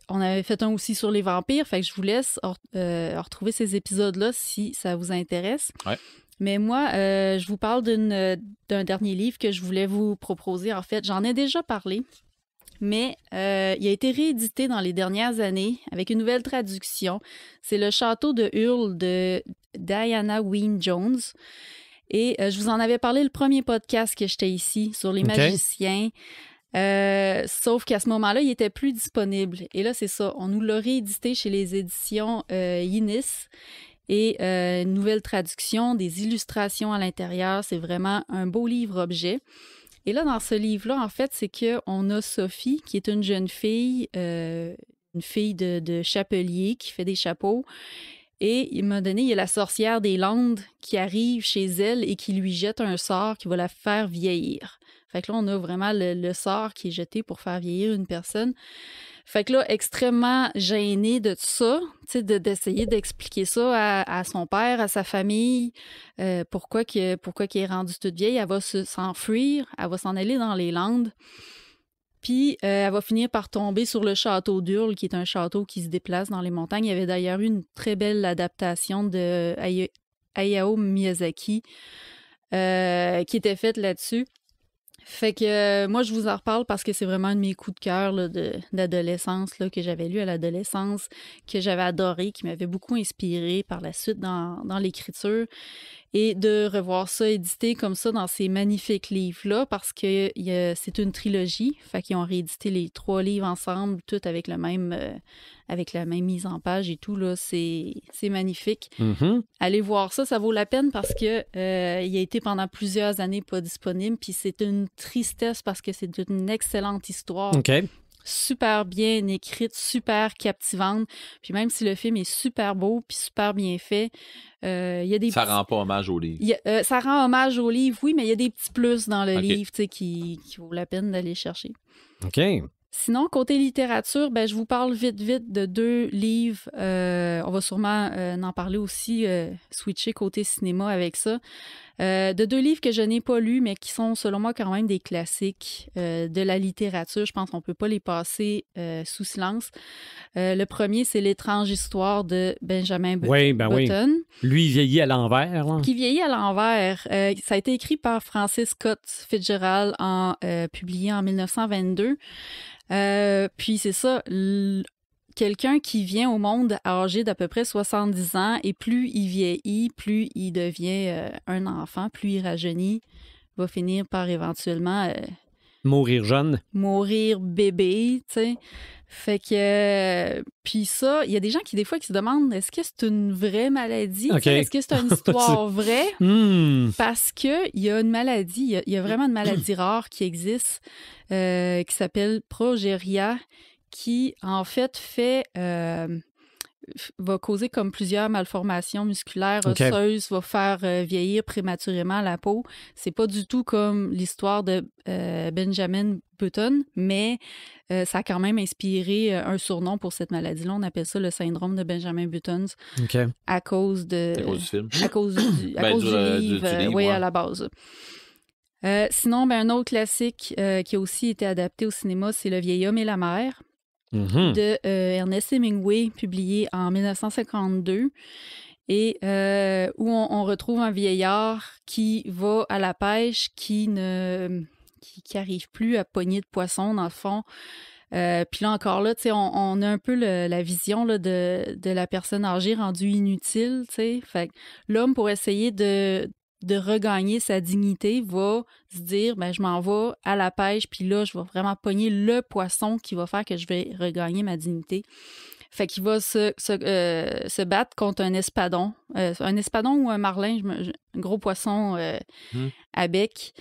On avait fait un aussi sur les vampires, fait que je vous laisse retrouver ces épisodes-là si ça vous intéresse. Ouais. Mais moi, je vous parle d'un dernier livre que je voulais vous proposer. En fait, j'en ai déjà parlé, mais il a été réédité dans les dernières années avec une nouvelle traduction. C'est Le Château de Hurle de Diana Wynne Jones. Et je vous en avais parlé le premier podcast que j'étais ici sur les magiciens. Sauf qu'à ce moment-là, il était plus disponible. Et là, c'est ça. On nous l'a réédité chez les éditions Inis. Et une nouvelle traduction, des illustrations à l'intérieur. C'est vraiment un beau livre-objet. Et là, dans ce livre-là, en fait, c'est qu'on a Sophie, qui est une jeune fille, une fille de chapelier qui fait des chapeaux. Et il m'a donné, il y a la sorcière des Landes qui arrive chez elle et qui lui jette un sort qui va la faire vieillir. Fait que là, on a vraiment le sort qui est jeté pour faire vieillir une personne. Fait que là, extrêmement gênée de tout ça, tu sais, d'essayer d'expliquer ça à son père, à sa famille, pourquoi qu'il est rendu toute vieille. Elle va s'enfuir, elle va s'en aller dans les Landes. Puis, elle va finir par tomber sur le château d'Hurle, qui est un château qui se déplace dans les montagnes. Il y avait d'ailleurs eu une très belle adaptation de Hayao Miyazaki qui était faite là-dessus. Fait que moi, je vous en reparle parce que c'est vraiment un de mes coups de cœur là, d'adolescence là, que j'avais lu à l'adolescence, que j'avais adoré, qui m'avait beaucoup inspiré par la suite dans l'écriture. Et de revoir ça édité comme ça dans ces magnifiques livres-là, parce que c'est une trilogie. Fait qu'ils ont réédité les 3 livres ensemble, tout avec la même mise en page et tout. Là, c'est magnifique. Mm-hmm. Allez voir ça, ça vaut la peine parce que il a été pendant plusieurs années pas disponible. Puis c'est une tristesse parce que c'est une excellente histoire. OK. Super bien écrite, super captivante. Puis même si le film est super beau puis super bien fait, il y a des ça rend pas hommage au livre. Ça rend hommage au livre, oui, mais il y a des petits plus dans le livre qui vaut la peine d'aller chercher. OK. Sinon, côté littérature, je vous parle vite de 2 livres. On va sûrement en parler aussi, switcher côté cinéma avec ça. De 2 livres que je n'ai pas lus, mais qui sont, selon moi, quand même des classiques de la littérature. Je pense qu'on ne peut pas les passer sous silence. Le premier, c'est L'étrange histoire de Benjamin Button. Oui. Lui, il vieillit à l'envers. Là. Qui vieillit à l'envers. Ça a été écrit par Francis Scott Fitzgerald, publié en 1922. Puis c'est ça, quelqu'un qui vient au monde âgé d'à peu près 70 ans, et plus il vieillit, plus il devient un enfant, plus il rajeunit, va finir par éventuellement mourir jeune. Mourir bébé, tu sais. Fait que... puis ça, il y a des gens qui, des fois, qui se demandent, est-ce que c'est une vraie maladie? Okay. Est-ce que c'est une histoire vraie? Parce qu'il y a une maladie, il y a vraiment une maladie rare qui existe, qui s'appelle progeria, qui, en fait, va causer comme plusieurs malformations musculaires osseuses, va faire vieillir prématurément la peau. C'est pas du tout comme l'histoire de Benjamin Button, mais ça a quand même inspiré un surnom pour cette maladie-là. On appelle ça le syndrome de Benjamin Button à cause du film. À cause du livre, oui, à la base. Sinon, un autre classique qui a aussi été adapté au cinéma, c'est Le vieil homme et la mer. De Ernest Hemingway, publié en 1952, et où on retrouve un vieillard qui va à la pêche, qui arrive plus à pogner de poissons, dans le fond. Puis là, encore là, on a un peu la vision là, de la personne âgée rendue inutile, t'sais. Fait que l'homme, pour essayer de regagner sa dignité, va se dire, je m'en vais à la pêche, puis là, je vais vraiment pogner le poisson qui va faire que je vais regagner ma dignité. Fait qu'il va se battre contre un espadon. Un espadon ou un marlin, un gros poisson à bec.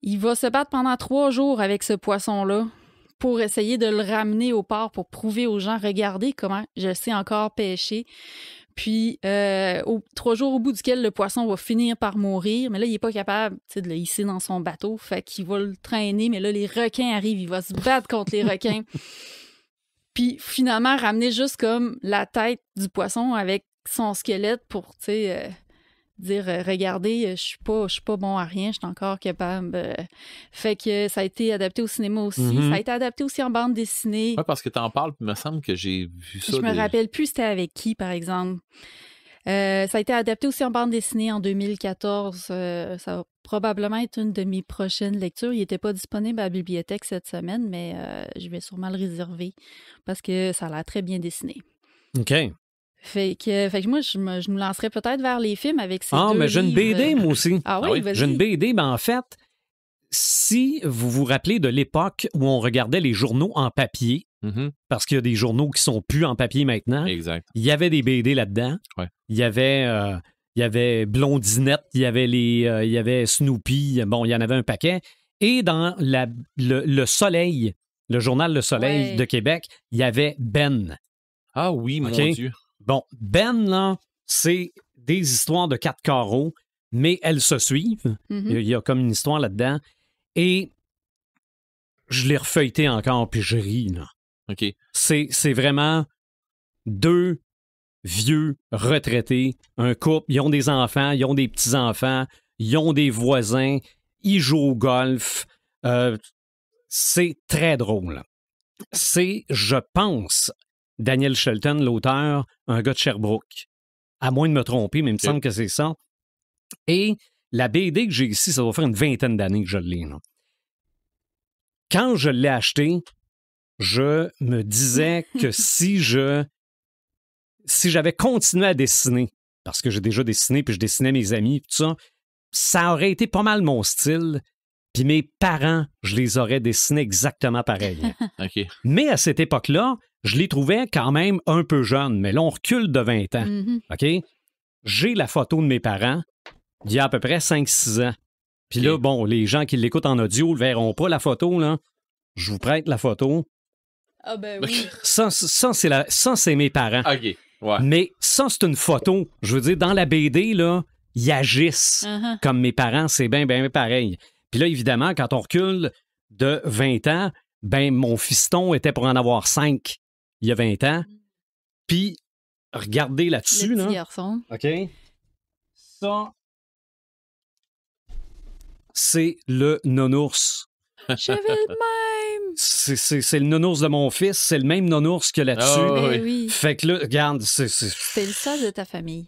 Il va se battre pendant 3 jours avec ce poisson-là pour essayer de le ramener au port, pour prouver aux gens, regardez comment je sais encore pêcher. Puis, 3 jours au bout duquel le poisson va finir par mourir, mais là, il n'est pas capable de le hisser dans son bateau, fait qu'il va le traîner, mais là, les requins arrivent, il va se battre contre les requins. Puis, finalement, ramener juste comme la tête du poisson avec son squelette pour, dire, regardez, je suis pas bon à rien, je suis encore capable. Fait que ça a été adapté au cinéma aussi. Ça a été adapté aussi en bande dessinée. Oui, parce que t'en parles, il me semble que j'ai vu ça. Je me rappelle plus c'était avec qui, par exemple. Ça a été adapté aussi en bande dessinée en 2014. Ça va probablement être une de mes prochaines lectures. Il n'était pas disponible à la bibliothèque cette semaine, mais je vais sûrement le réserver parce que ça a l'air très bien dessiné. OK. Fait que moi, je me lancerais peut-être vers les films avec ces 2 livres. Mais j'ai une BD, moi aussi. Ah oui, vas-y. J'ai une BD, en fait, si vous vous rappelez de l'époque où on regardait les journaux en papier, parce qu'il y a des journaux qui sont plus en papier maintenant, exact. Il y avait des BD là-dedans. Ouais. Il y avait Blondinette, il y avait Snoopy, bon, il y en avait un paquet. Et dans le Soleil, le journal Le Soleil de Québec, il y avait Ben. Ah oui, mon Dieu. Bon, Ben, là, c'est des histoires de 4 carreaux, mais elles se suivent. Il y a comme une histoire là-dedans. Et je l'ai refeuilleté encore, puis je ris, là. OK. C'est vraiment 2 vieux retraités, un couple, ils ont des enfants, ils ont des petits-enfants, ils ont des voisins, ils jouent au golf. C'est très drôle. C'est, je pense, Daniel Shelton, l'auteur, un gars de Sherbrooke. À moins de me tromper, mais il me semble que c'est ça. Et la BD que j'ai ici, ça doit faire une 20aine d'années que je l'ai. Là. quand je l'ai acheté, je me disais que si j'avais continué à dessiner, parce que j'ai déjà dessiné, puis je dessinais mes amis, tout ça, ça aurait été pas mal mon style. Puis mes parents, je les aurais dessinés exactement pareil. OK. Mais à cette époque-là, je les trouvais quand même un peu jeunes. Mais là, on recule de 20 ans. Mhm. OK? J'ai la photo de mes parents d'il y a à peu près 5-6 ans. Puis là, bon, les gens qui l'écoutent en audio ne verront pas la photo, là. Je vous prête la photo. Ah ben oui. Ça, c'est mes parents. OK. Ouais. Mais ça, c'est une photo. Je veux dire, dans la BD, là, ils agissent Uh-huh. comme mes parents. C'est bien pareil. Puis là, évidemment, quand on recule de 20 ans, ben mon fiston était pour en avoir 5 il y a 20 ans. Puis, regardez là-dessus. Le Là. petit garçon. OK? Ça, c'est le nounours. J'avais le même. C'est le nounours de mon fils. C'est le même nounours que là-dessus. Ah, Ben oui. oui. Fait que là, regarde, C'était le seul de ta famille.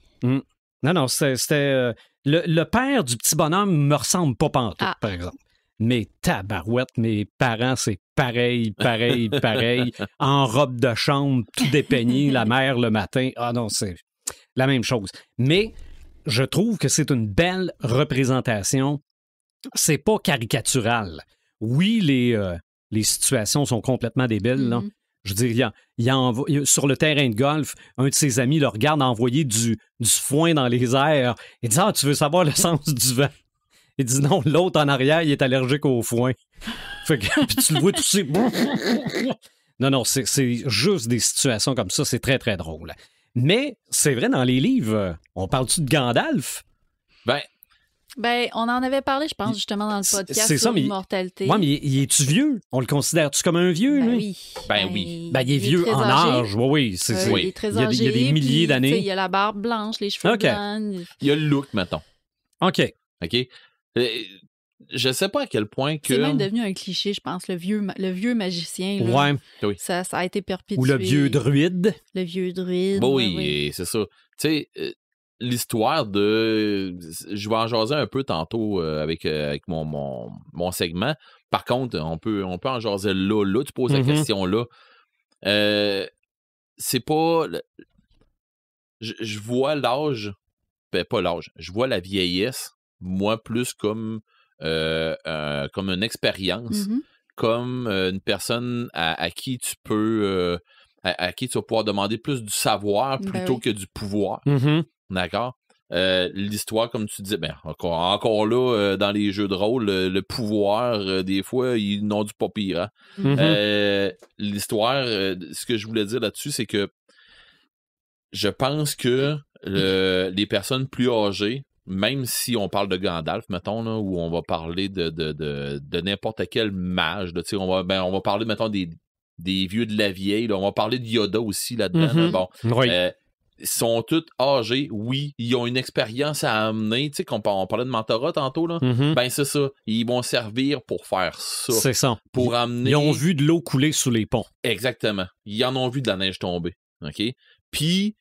Non, c'était... le père du petit bonhomme me ressemble pas pantoute, Ah. par exemple. Mais tabarouette, mes parents, c'est pareil. En robe de chambre, tout dépeigné, la mère le matin. Ah non, c'est la même chose. Mais je trouve que c'est une belle représentation. C'est pas caricatural. Oui, les situations sont complètement débiles, là. Mhm. Je veux dire, sur le terrain de golf, un de ses amis le regarde envoyer du foin dans les airs. Il dit « Ah, tu veux savoir le sens du vent? » Il dit « Non, l'autre en arrière, il est allergique au foin. » Fait que, puis tu le vois tousser. Non, c'est juste des situations comme ça. C'est très, très drôle. Mais c'est vrai, dans les livres, on parle-tu de Gandalf? Ben, on en avait parlé, je pense, justement, dans le podcast c'est ça, sur mais- l'immortalité. Ouais, mais il est-tu vieux? On le considère-tu comme un vieux, Ben lui? oui. Ben oui. Ben, il est vieux très en âgé. âge. Oui. Il C'est- est très il y a âgé. des milliers puis, d'années. tu sais, il a la barbe blanche, les cheveux OK. blancs. Il y a le look, mettons. OK. OK? Je sais pas à quel point que... C'est même devenu un cliché, je pense, le vieux magicien. Là. Ouais. Ça a été perpétué. Ou le vieux druide. Le vieux druide. Bon, ouais, oui, ouais. et c'est ça. Tu sais, l'histoire de... Je vais en jaser un peu tantôt avec mon segment. Par contre, on peut en jaser là. Là, tu poses la question là. C'est pas... Je vois l'âge... Ben, pas l'âge. Je vois la vieillesse, moi, plus comme une expérience. Mhm. Comme une personne à qui tu peux... à qui tu vas pouvoir demander plus du savoir Ben plutôt oui. que du pouvoir. Mhm. D'accord? L'histoire, comme tu disais, ben, encore là, dans les jeux de rôle, le pouvoir, des fois, ils n'ont du pas pire. Hein? Mhm. L'histoire, ce que je voulais dire là-dessus, c'est que je pense que les personnes plus âgées, même si on parle de Gandalf, mettons, là, où on va parler de n'importe quel mage, là, on va parler, mettons, des vieux de la vieille, là, on va parler de Yoda aussi là-dedans. Mhm. Là, bon, Oui. ils sont tous âgés, oui, ils ont une expérience à amener, tu sais, on parlait de mentorat tantôt, là, Mhm. ben c'est ça, ils vont servir pour faire ça, C'est ça. pour amener... Ils ont vu de l'eau couler sous les ponts. Exactement, ils en ont vu de la neige tomber, OK? Puis,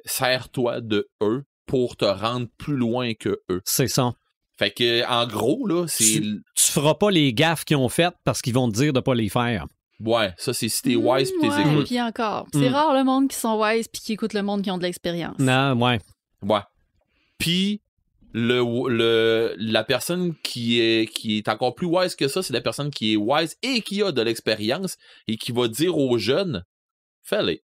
sers-toi de eux pour te rendre plus loin que eux. C'est ça. Fait que, en gros, là, c'est... Tu feras pas les gaffes qu'ils ont faites parce qu'ils vont te dire de pas les faire. Ouais, ça, c'est si t'es wise pis t'es Ouais, écoutes. puis encore. C'est rare le monde qui sont wise puis qui écoutent le monde qui ont de l'expérience. Non, ouais. Ouais. Puis, la personne qui est encore plus wise que ça, c'est la personne qui est wise et qui a de l'expérience et qui va dire aux jeunes, fais-les.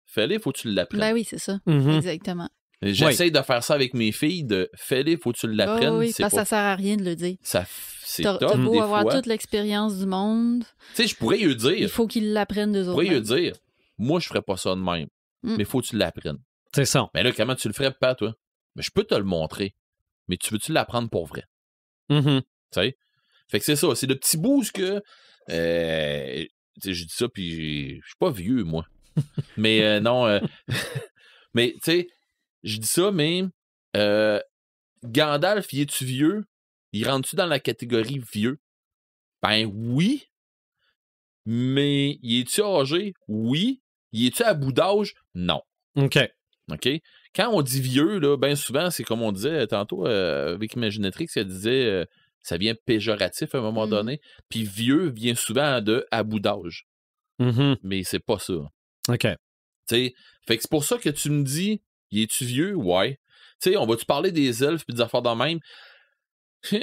Fais-les, faut que tu l'apprennes. Ben oui, c'est ça. Mhm. Exactement. J'essaie de faire ça avec mes filles, de fais-les, faut que tu l'apprennes. oui, C'est parce que pas... ça sert à rien de le dire. C'est T'as top, beau des avoir fois. toute l'expérience du monde, Tu sais, je pourrais lui il dire, faut qu'ils l'apprennent d'eux je autres. pourrais lui mêmes. dire, moi, je ferais pas ça de même. Mais faut que tu l'apprennes. C'est ça. Mais là, comment tu le ferais pas, toi? Mais je peux te le montrer. Mais tu veux-tu l'apprendre pour vrai? Mhm. Tu sais? Fait que c'est ça. C'est le petit boost que... tu sais, j'ai dit ça, puis je suis pas vieux, moi. Mais non... mais, tu sais, je dis ça, mais... Gandalf, y es-tu vieux? Il rentre-tu dans la catégorie vieux? Ben oui. Mais y es-tu âgé? Oui. Y es-tu à bout d'âge? Non. OK. OK? Quand on dit vieux, là, bien souvent, c'est comme on disait tantôt avec Imaginatrix, elle disait ça vient péjoratif à un moment donné. Puis vieux vient souvent de à bout d'âge. Mais c'est pas ça. OK. T'sais, fait que c'est pour ça que tu me dis, es-tu vieux? Ouais. Tu sais, on va-tu parler des elfes puis des affaires de même? Tu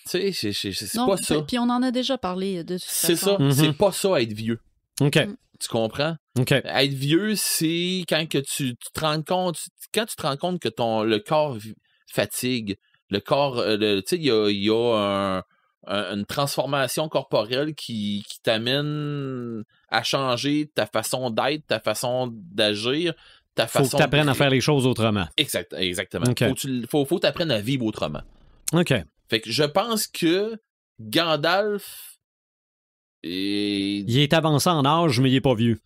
sais, c'est pas ça. Puis on en a déjà parlé de toute façon. C'est ça. C'est pas ça, être vieux. OK. Tu comprends? OK. Être vieux, c'est quand que tu te rends compte, que le corps fatigue, le corps, tu sais, il y a une transformation corporelle qui t'amène à changer ta façon d'être, ta façon d'agir, ta façon... Faut que tu apprennes à faire les choses autrement. Exactement. Okay. Faut que tu apprennes à vivre autrement. OK. Fait que je pense que Gandalf... Il est avancé en âge, mais il est pas vieux.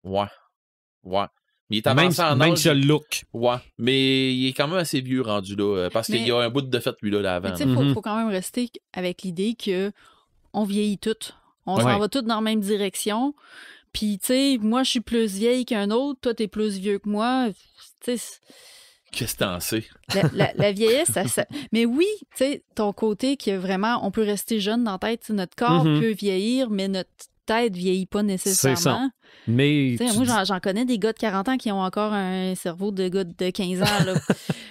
Ouais. Il est avancé en âge. Même si il a le look. Ouais. Mais il est quand même assez vieux rendu là. Parce qu'il y a un bout de fête, lui, là avant. Tu sais, faut quand même rester avec l'idée que on vieillit toutes. On s'en va toutes dans la même direction. Puis, tu sais, moi, je suis plus vieille qu'un autre. Toi, t'es plus vieux que moi. Tu sais... Qu'est-ce que t'en sais? La vieillesse, ça... Mais oui, tu sais, ton côté qui est vraiment... On peut rester jeune dans la tête. T'sais, notre corps peut vieillir, mais notre tête vieillit pas nécessairement. C'est ça. Mais... Moi, j'en connais des gars de 40 ans qui ont encore un cerveau de gars de 15 ans. Là.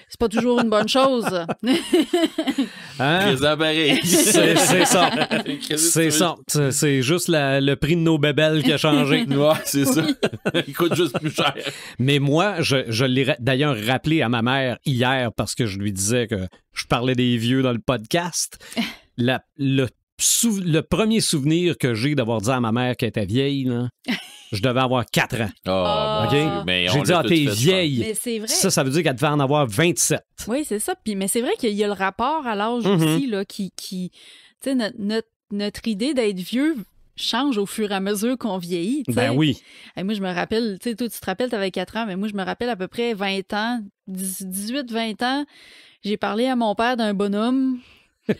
C'est pas toujours une bonne chose. Présent pareil. C'est ça. C'est ça. C'est juste le prix de nos bébelles qui a changé. Ouais, c'est ça. Il coûte juste plus cher. Mais moi, je l'ai d'ailleurs rappelé à ma mère hier parce que je lui disais que je parlais des vieux dans le podcast. Le premier souvenir que j'ai d'avoir dit à ma mère qu'elle était vieille, là, je devais avoir 4 ans. OK? Mais j'ai dit, t'es vieille. Mais c'est vrai. Ça veut dire qu'elle devait en avoir 27. Oui, c'est ça. Mais c'est vrai qu'il y a le rapport à l'âge aussi, là, qui tu sais, notre idée d'être vieux change au fur et à mesure qu'on vieillit. T'sais. Ben oui. Et moi, je me rappelle, tu sais, toi, tu te rappelles, tu avais 4 ans, mais moi, je me rappelle à peu près 20 ans, 18-20 ans, j'ai parlé à mon père d'un bonhomme.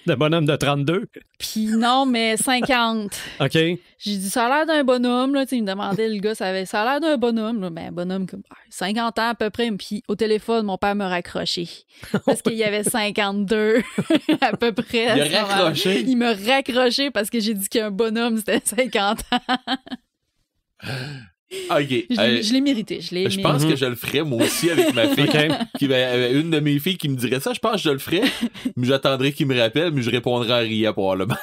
De bonhomme de 32. Puis non, mais 50. OK. J'ai dit, ça a l'air d'un bonhomme, là. Tu sais, il me demandait, le gars, ça a l'air d'un bonhomme, là. Ben, un bonhomme comme 50 ans à peu près. Puis au téléphone, mon père me raccroché. Parce qu'il y avait 52 à peu près. Il a raccroché? Il m'a raccroché parce que j'ai dit qu'un bonhomme, c'était 50 ans. OK. Je l'ai mérité. Je pense que je le ferais, moi aussi, avec ma fille. Une de mes filles qui me dirait ça, je pense que je le ferais, mais j'attendrais qu'il me rappelle, mais je répondrais en riant probablement.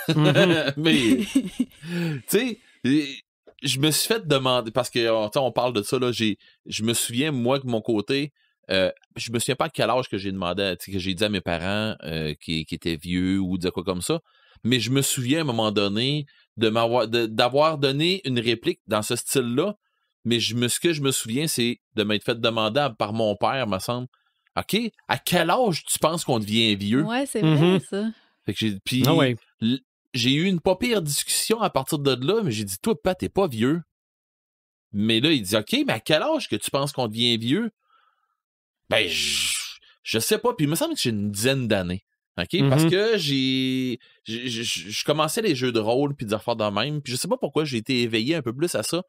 Mais, tu sais, je me suis fait demander, parce que, on parle de ça, là, je me souviens, moi, de mon côté, je me souviens pas à quel âge que j'ai demandé, que j'ai dit à mes parents qui étaient vieux ou de quoi comme ça, mais je me souviens à un moment donné d'avoir donné une réplique dans ce style-là. Mais ce que je me souviens, c'est de m'être fait demander par mon père, me semble. OK, à quel âge tu penses qu'on devient vieux? Ouais, c'est vrai, ça. Fait que j'ai eu une pas pire discussion à partir de là, mais j'ai dit, toi, Pat, t'es pas vieux. Mais là, il dit, OK, mais à quel âge que tu penses qu'on devient vieux? Ben, je sais pas. Puis il me semble que j'ai une dizaine d'années. OK? Parce que je commençais les jeux de rôle puis des affaires de même. Puis je sais pas pourquoi j'ai été éveillé un peu plus à ça.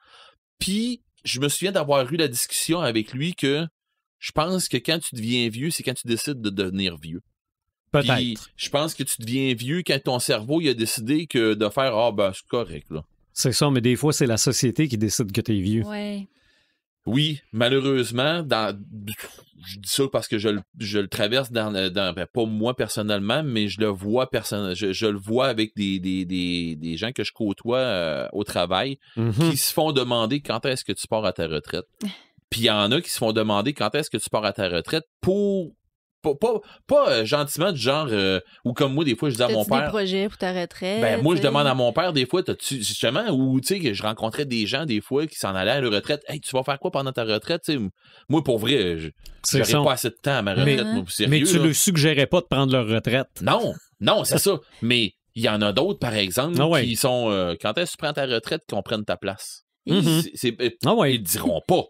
Puis, je me souviens d'avoir eu la discussion avec lui que je pense que quand tu deviens vieux, c'est quand tu décides de devenir vieux. Peut-être. Puis, je pense que tu deviens vieux quand ton cerveau il a décidé que de faire « Ah, ben, c'est correct, là. » C'est ça, mais des fois, c'est la société qui décide que t'es vieux. Ouais. Oui, malheureusement, je dis ça parce que je le traverse ben, pas moi personnellement, mais je le vois je le vois avec des gens que je côtoie au travail qui se font demander quand est-ce que tu pars à ta retraite. Puis il y en a qui se font demander quand est-ce que tu pars à ta retraite pour pas gentiment du genre ou comme moi des fois je dis à mon père des projets pour ta retraite. Ben moi je demande à mon père des fois t'as-tu justement ou tu sais que je rencontrais des gens des fois qui s'en allaient à la retraite. Hey, tu vas faire quoi pendant ta retraite? T'sais, moi pour vrai j'aurais pas assez de temps à ma retraite. Mais tu le suggérais pas de prendre leur retraite. Non, c'est ça. Mais il y en a d'autres par exemple qui sont quand est-ce que tu prends ta retraite qu'on prenne ta place? Ils diront pas.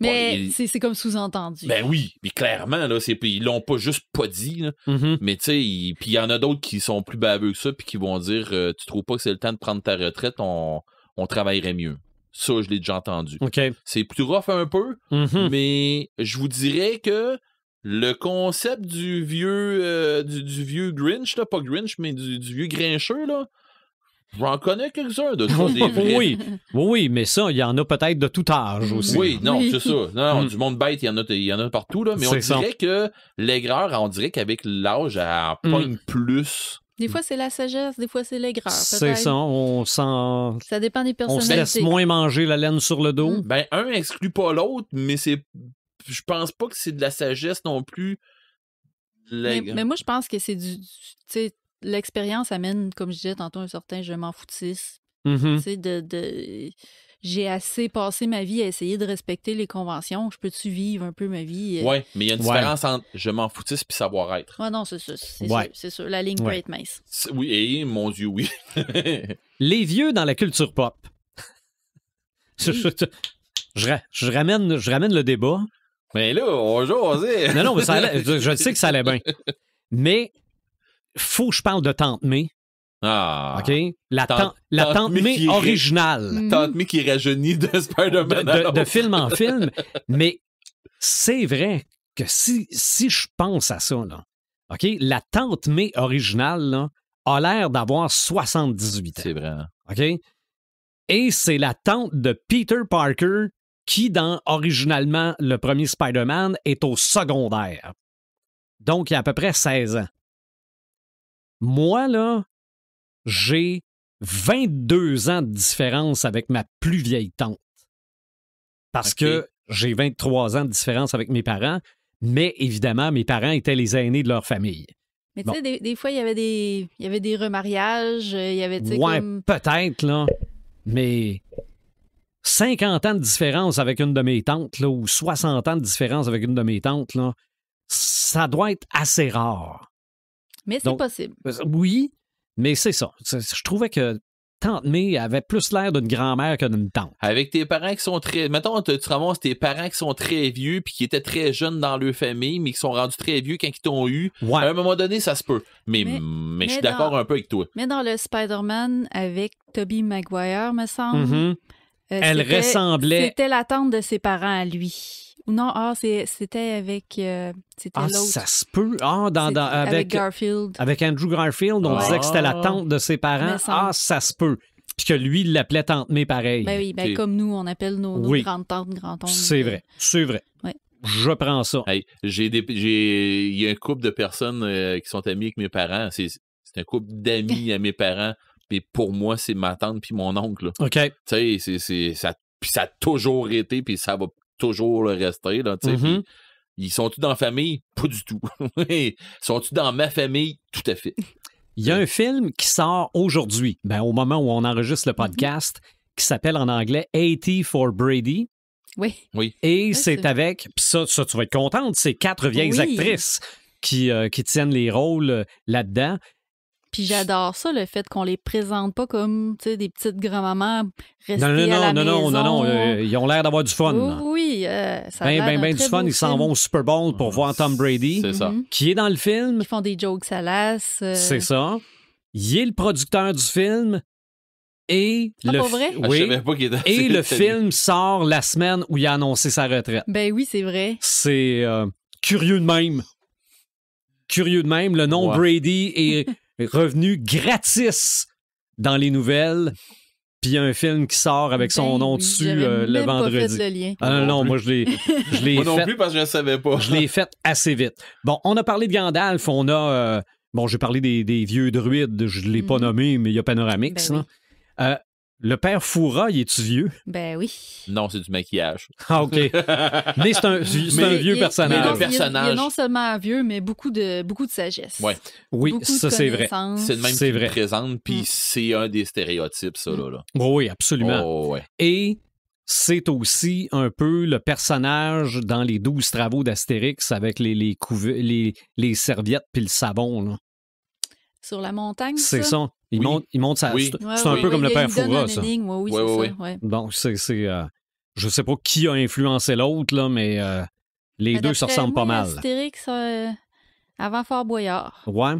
Mais c'est comme sous-entendu. Ben oui, puis clairement, là, ils l'ont pas juste pas dit, là, mais tu sais, puis il y en a d'autres qui sont plus baveux que ça, puis qui vont dire tu trouves pas que c'est le temps de prendre ta retraite, on travaillerait mieux. Ça, je l'ai déjà entendu. Okay. C'est plus rough un peu, mais je vous dirais que le concept du vieux du vieux Grinch, là, pas Grinch, mais du vieux grincheux, là, j'en connais quelques-uns de ça, des vrais. Oui, mais ça, il y en a peut-être de tout âge aussi. Oui, non, c'est ça. Non, du monde bête, il y en a partout, là, mais on C'est dirait que l'aigreur, on dirait qu'avec l'âge, elle pogne plus. Des fois, c'est la sagesse, des fois, c'est l'aigreur. C'est ça, on sent... Ça dépend des On personnalités. se laisse moins manger la laine sur le dos. Ben, un exclut pas l'autre, mais je pense pas que c'est de la sagesse non plus. Mais moi, je pense que c'est du... Tu sais, l'expérience amène, comme je disais tantôt, un certain je m'en foutisse. Mhm. Tu sais, j'ai assez passé ma vie à essayer de respecter les conventions. Je peux-tu vivre un peu ma vie? Ouais, mais il y a une différence entre je m'en foutisse puis savoir-être. Ouais, non, c'est ça. Ouais. C'est sûr. La ligne peut être mince. Oui, et mon Dieu, oui. Les vieux dans la culture pop. Je ramène le débat. Mais là, on joue, osé. Non, mais je sais que ça allait bien. Mais faut que je parle de Tante May. Ah. OK? La Tante May originale. Tante May qui rajeunit de Spider-Man. De film en film. Mais c'est vrai que si je pense à ça, là, OK? La Tante May originale là, a l'air d'avoir 78 ans. C'est vrai. Hein? OK? Et c'est la tante de Peter Parker qui, dans originalement le premier Spider-Man, est au secondaire. Donc, il y a à peu près 16 ans. Moi, là, j'ai 22 ans de différence avec ma plus vieille tante. Parce que j'ai 23 ans de différence avec mes parents, mais évidemment, mes parents étaient les aînés de leur famille. Mais tu sais, des fois, il y avait des remariages, il y avait, tu sais, ouais, comme... peut-être, là. Mais 50 ans de différence avec une de mes tantes, là, ou 60 ans de différence avec une de mes tantes, là, ça doit être assez rare. Mais c'est possible. Oui, mais c'est ça. Je trouvais que Tante May avait plus l'air d'une grand-mère que d'une tante. Avec tes parents qui sont très... Mettons, tu ramasses tes parents qui sont très vieux puis qui étaient très jeunes dans leur famille, mais qui sont rendus très vieux quand ils t'ont eu. Ouais. À un moment donné, ça se peut. Mais je suis d'accord un peu avec toi. Mais dans le Spider-Man avec Tobey Maguire, me semble, Mm-hmm. Elle ressemblait... C'était la tante de ses parents à lui. Non, c'était avec... c'était l'autre. Ça se peut. avec Garfield. Avec Andrew Garfield, on disait que c'était la tante de ses parents. Ça se peut. Puis que lui, il l'appelait Tante May pareil. Ben oui, comme nous, on appelle nos grandes-tantes, grands-oncles. C'est vrai. Ouais. Je prends ça. Hey, il y a un couple de personnes qui sont amis avec mes parents. C'est un couple d'amis à mes parents. Puis pour moi, c'est ma tante puis mon oncle. Là. OK. Tu sais, ça a toujours été, puis ça va toujours le rester. Là, Mm-hmm. Ils sont-ils dans la famille? Pas du tout. Sont-ils dans ma famille? Tout à fait. Il y a un film qui sort aujourd'hui, au moment où on enregistre le podcast, qui s'appelle en anglais 80 for Brady. Oui. Et c'est avec, puis ça, tu vas être contente, c'est 4 vieilles actrices qui tiennent les rôles là-dedans. Puis j'adore ça, le fait qu'on les présente pas comme des petites grand-mamans restées à la maison. Non, ils ont l'air d'avoir du fun. Oui, ça a l'air ben du fun. Ils s'en vont au Super Bowl pour voir Tom Brady, c'est ça. Qui est dans le film. Ils font des jokes salaces. C'est ça. Il est le producteur du film. Et pas vrai? Oui. Je savais pas qu'il était et le film sort la semaine où il a annoncé sa retraite. Ben oui, c'est vrai. C'est curieux de même. Le nom Brady est revenu gratis dans les nouvelles. Puis il y a un film qui sort avec son nom dessus le vendredi. Pas fait le lien. Non, moi je l'ai moi non plus parce que je ne savais pas. Je l'ai fait assez vite. Bon, on a parlé de Gandalf, on a... j'ai parlé des vieux druides, je ne l'ai pas nommé, mais il y a Panoramix. Ben oui. Le père Foura, il est-tu vieux? Ben oui. Non, c'est du maquillage. Ah, OK. Mais c'est un vieux personnage. Mais le personnage... Il est non seulement vieux, mais beaucoup de sagesse. Ouais. Oui, beaucoup ça, c'est vrai. C'est le même qui le présente, puis c'est un des stéréotypes, ça, là. Oui, absolument. Oh, ouais. Et c'est aussi un peu le personnage dans les 12 travaux d'Astérix avec les serviettes puis le savon, là. Sur la montagne, c'est ça. Il monte ça. Oui. C'est un peu comme le père Foura, ça. Oui, c'est ça. Ouais. Donc, je sais pas qui a influencé l'autre, là, mais les deux se ressemblent pas mal. Astérix avant Fort Boyard. Ouais.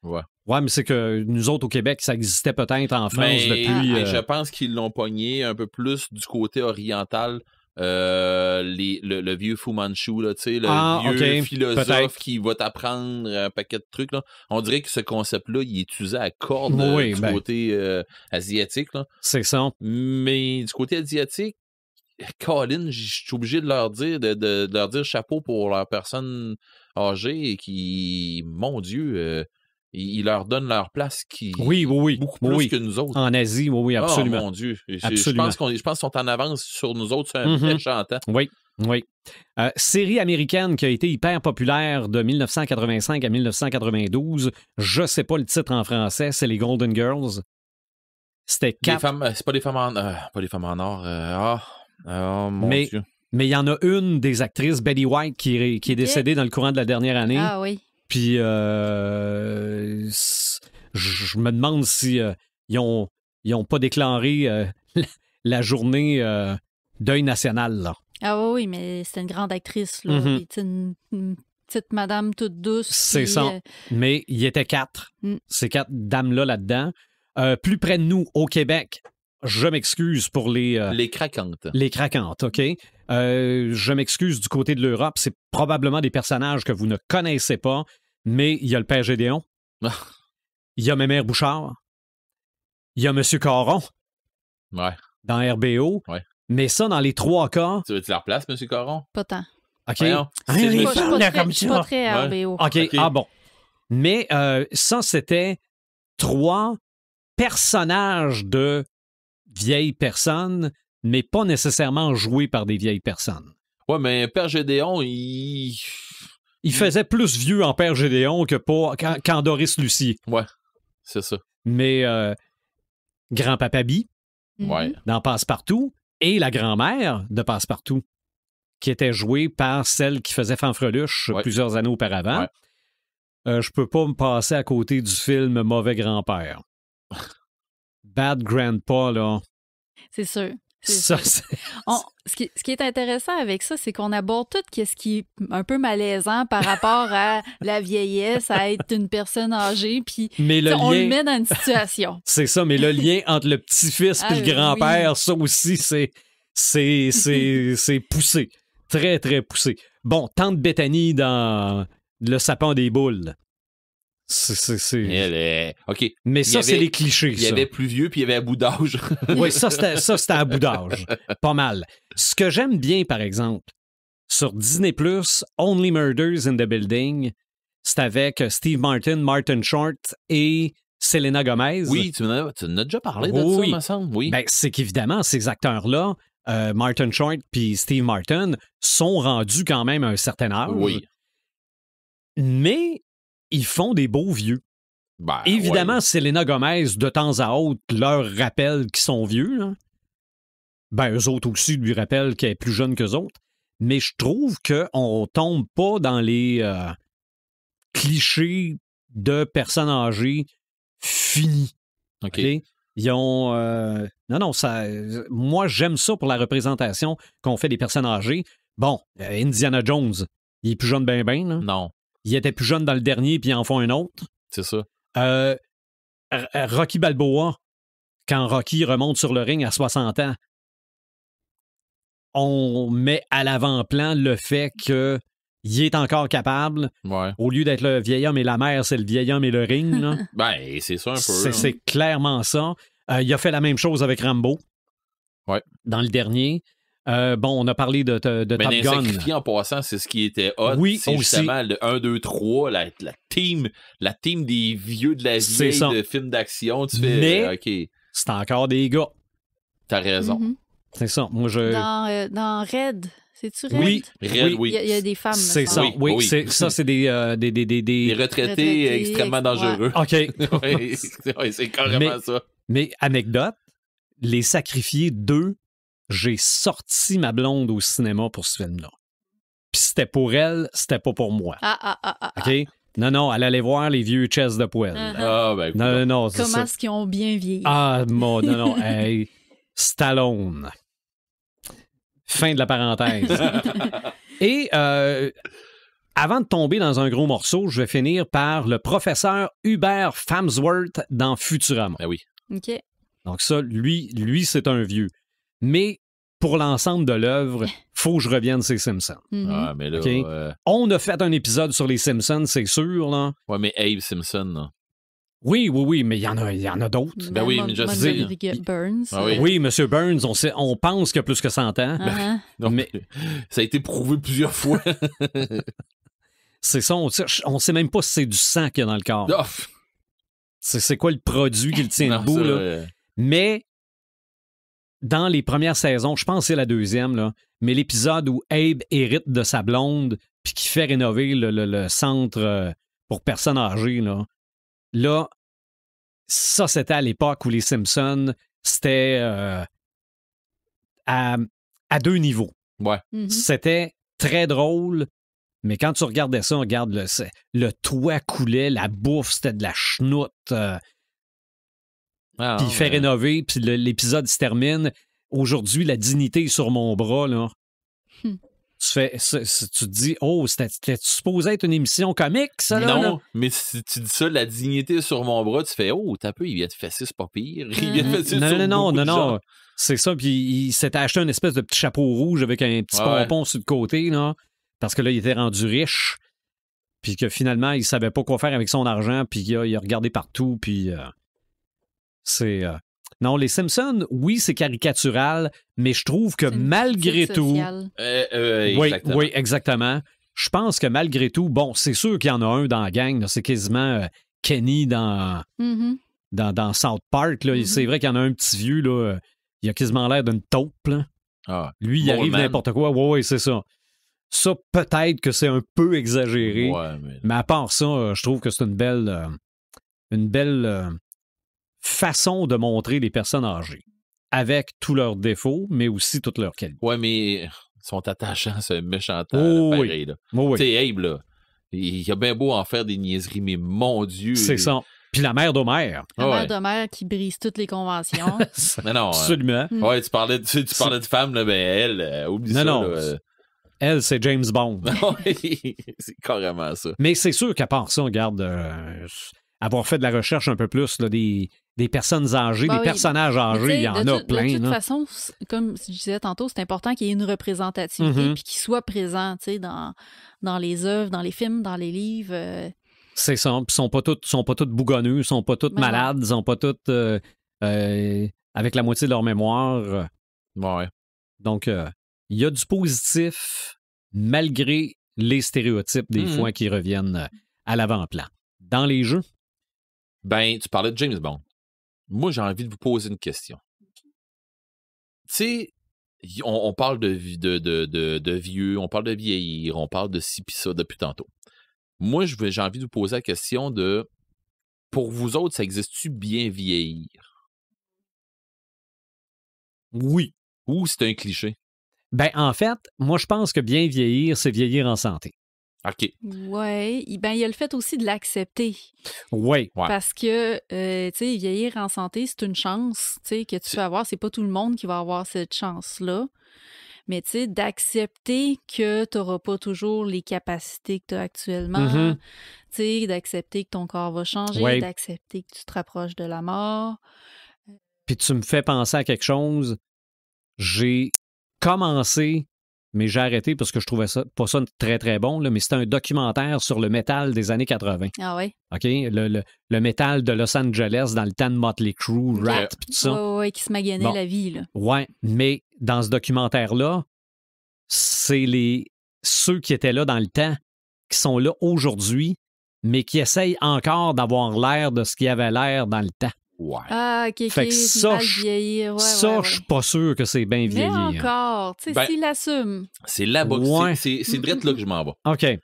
Ouais, mais c'est que nous autres au Québec, ça existait peut-être en France depuis... Je pense qu'ils l'ont pogné un peu plus du côté oriental le vieux Fu Manchu, là, le vieux philosophe peut-être. qui va t'apprendre un paquet de trucs. Là. On dirait que ce concept-là, il est utilisé à corde du côté asiatique. Là. C'est ça. Mais du côté asiatique, Colin, je suis obligé de leur dire de leur dire chapeau pour leur personne âgée et qui, mon Dieu, ils leur donnent leur place qui beaucoup plus que nous autres. En Asie, oui, absolument. Oh mon Dieu. Je pense qu'ils sont en avance sur nous autres, c'est un méchant temps. Oui. Série américaine qui a été hyper populaire de 1985 à 1992. Je sais pas le titre en français, c'est les Golden Girls. C'était 4... C'est pas des femmes en or. Mon Dieu. Mais il y en a une des actrices, Betty White, qui est décédée dans le courant de la dernière année. Ah oui. Puis je me demande si ils ont pas déclaré la journée deuil national, là. Ah oui, mais c'était une grande actrice, là. Mm-hmm. Une petite madame toute douce. C'est ça. Mais il y était 4. Ces 4 dames-là là-dedans. Plus près de nous, au Québec, je m'excuse pour les craquantes. Les craquantes, OK. Je m'excuse du côté de l'Europe. C'est probablement des personnages que vous ne connaissez pas, mais il y a le Père Gédéon. Il y a Mémère Bouchard. Il y a Monsieur Caron. Ouais. Dans RBO. Ouais. Mais ça, dans les 3 cas... Tu veux-tu la replace, M. Caron? Pas tant. OK. Je suis pas très RBO. OK, ah bon. Mais ça, c'était 3 personnages de vieilles personnes, mais pas nécessairement joués par des vieilles personnes. Ouais, mais Père Gédéon, il faisait plus vieux en Père Gédéon qu'en Doris Lucier. Ouais, c'est ça. Mais Grand-Papa Bi, dans Passe-Partout, et la grand-mère de Passe-Partout, qui était jouée par celle qui faisait Fanfreluche plusieurs années auparavant. Je peux pas me passer à côté du film Mauvais grand-père. Bad Grandpa, là. C'est sûr. Ça, ce qui est intéressant avec ça, c'est qu'on aborde tout ce qui est un peu malaisant par rapport à la vieillesse, à être une personne âgée, puis on le met dans une situation. C'est ça, mais le lien entre le petit-fils et le grand-père, ça aussi, c'est poussé. Très, très poussé. Bon, Tante Bethany dans Le sapin des boules. OK. Mais ça, c'est les clichés. Il y avait plus vieux, puis il y avait à bout d'âge. Oui, ça, c'était à bout d'âge. Pas mal. Ce que j'aime bien, par exemple, sur Disney+, Only Murders in the Building, c'est avec Steve Martin, Martin Short et Selena Gomez. Oui, tu en as déjà parlé de ça, me semble. Oui. Ben, c'est qu'évidemment, ces acteurs-là, Martin Short puis Steve Martin, sont rendus quand même à un certain âge. Oui. Mais ils font des beaux vieux. Ben, évidemment, Selena Gomez, de temps à autre, leur rappelle qu'ils sont vieux. Là. Ben, eux autres aussi lui rappellent qu'elle est plus jeune qu'eux autres. Mais je trouve qu'on tombe pas dans les clichés de personnes âgées finies. OK. Ils ont... Non, ça... Moi, j'aime ça pour la représentation qu'on fait des personnes âgées. Bon, Indiana Jones, il est plus jeune ben. Non. Il était plus jeune dans le dernier, puis ils en font un autre. C'est ça. Rocky Balboa, quand Rocky remonte sur le ring à 60 ans, on met à l'avant-plan le fait qu'il est encore capable. Ouais. Au lieu d'être le vieil homme et la mère, c'est le vieil homme et le ring. Là. Ben, c'est ça un peu. C'est clairement ça. Il a fait la même chose avec Rambo. Ouais. Dans le dernier. On a parlé de Top Gun. Sacrifié en passant, c'est ce qui était hot. Oui, c'est aussi. Justement le 1, 2, 3, la team des vieux de la vieille de films d'action. Tu fais, mais OK. C'est encore des gars. T'as raison. Mm-hmm. C'est ça. Moi, dans Red, c'est-tu Red? Oui, Red, oui. Il y a des femmes. C'est ça. Oui. Ça, c'est des retraités extrêmement dangereux. OK. Oui, c'est carrément ça. Mais anecdote, Les Sacrifiés 2, j'ai sorti ma blonde au cinéma pour ce film-là. Puis c'était pour elle, c'était pas pour moi. OK? Non, elle allait voir les vieux chess de poêle. Ah, ben, non, c'est comment est-ce qu'ils ont bien vieilli? Ah, non. Hey, Stallone. Fin de la parenthèse. Et avant de tomber dans un gros morceau, je vais finir par le professeur Hubert Farnsworth dans Futurama. Ben oui. OK. Donc ça, lui c'est un vieux. Mais pour l'ensemble de l'œuvre, faut que je revienne sur les Simpsons. Ah, mais là... OK. On a fait un épisode sur les Simpsons, c'est sûr, là. Ouais, mais Abe Simpson, là. Oui, mais il y en a d'autres. Ben oui, mais je sais. Burns. Ah oui. Oui, M. Burns, on pense qu'il y a plus que 100 ans. Non, Mais- ça a été prouvé plusieurs fois. C'est ça, on sait même pas si c'est du sang qu'il y a dans le corps. Ah, C'est quoi le produit qui le tient non, debout, ça, là. Mais dans les premières saisons, je pense que c'est la deuxième, là, mais l'épisode où Abe hérite de sa blonde puis qui fait rénover le centre pour personnes âgées, là, ça, c'était à l'époque où les Simpsons, c'était à 2 niveaux. Ouais. C'était très drôle, mais quand tu regardais ça, regarde, le toit coulait, la bouffe, c'était de la chenoute. Ah, Puis il fait rénover, puis l'épisode se termine. Aujourd'hui, la dignité est sur mon bras, là. Tu te dis, oh, c'était supposé être une émission comique, ça, là? Non, là? mais si tu dis ça, la dignité est sur mon bras, tu fais, oh, t'as peu, il vient de fesser, c'est pas pire. Il vient de fesser sur beaucoup de gens. Non. C'est ça, puis il s'était acheté une espèce de petit chapeau rouge avec un petit pompon sur le côté, là, parce que là, il était rendu riche, puis que finalement, il savait pas quoi faire avec son argent, puis il a regardé partout, puis c'est... Non, les Simpsons, oui, c'est caricatural, mais je trouve que malgré tout... Oui, exactement. Je pense que malgré tout, bon, c'est sûr qu'il y en a un dans la gang, là, c'est quasiment Kenny dans South Park. Là. C'est vrai qu'il y en a un petit vieux, là, il a quasiment l'air d'une taupe. Là. Ah, lui, il arrive n'importe quoi. Oui, c'est ça. Ça, peut-être que c'est un peu exagéré, mais à part ça, je trouve que c'est une belle façon de montrer les personnes âgées, avec tous leurs défauts, mais aussi toutes leurs qualités. Ouais, mais ils sont attachants, ce méchant Oui. pareil. Là. Oui. Tu sais, Abe, là, il a bien beau en faire des niaiseries, mais mon Dieu... C'est ça. Puis la mère d'Homer. La mère d'Homer qui brise toutes les conventions. Mais non. Absolument. Ouais, tu parlais de femme, là, ben elle, oublie ça. Non. Là, Elle, c'est James Bond. C'est carrément ça. Mais c'est sûr qu'à part ça, regarde, avoir fait de la recherche un peu plus, là, des personnes âgées, des personnages âgés, il y en a plein. De toute façon, comme je disais tantôt, c'est important qu'il y ait une représentativité puis qu'il soit présent dans les œuvres, dans les films, dans les livres. C'est ça. Puis ils sont pas toutes bougonneux, ils sont pas toutes malades, ils sont pas toutes avec la moitié de leur mémoire. Ouais. Donc, il y a du positif malgré les stéréotypes des fois qui reviennent à l'avant-plan. Dans les jeux? Ben, tu parlais de James Bond. Moi, j'ai envie de vous poser une question. Tu sais, on parle de vieux, on parle de vieillir, on parle de ci pis ça depuis tantôt. Moi, j'ai envie de vous poser la question de, pour vous autres, ça existe-tu bien vieillir? Oui. Ou c'est un cliché? Ben, en fait, moi, je pense que bien vieillir, c'est vieillir en santé. OK. Oui. Ben, il y a le fait aussi de l'accepter. Oui. Parce que, tu sais, vieillir en santé, c'est une chance, tu sais, que tu peux avoir. C'est pas tout le monde qui va avoir cette chance-là. Mais, tu sais, d'accepter que tu n'auras pas toujours les capacités que tu as actuellement. Tu sais, d'accepter que ton corps va changer, d'accepter que tu te rapproches de la mort. Puis tu me fais penser à quelque chose. J'ai commencé, mais j'ai arrêté parce que je trouvais ça pas ça très, très bon, là, mais c'était un documentaire sur le métal des années 80. Ah oui? OK? Le métal de Los Angeles dans le temps de Motley Crue, Rat, pis tout ça. Oui, qui se maganait la vie, là. Ouais, mais dans ce documentaire-là, c'est ceux qui étaient là dans le temps qui sont là aujourd'hui, mais qui essayent encore d'avoir l'air de ce qu'il y avait l'air dans le temps. Ouais. Ah, OK, fait que ça, vieillir. je suis pas sûr que c'est bien vieillir. Mais encore, tu sais, s'il assume. C'est là-bas, c'est direct là que je m'en vais. OK.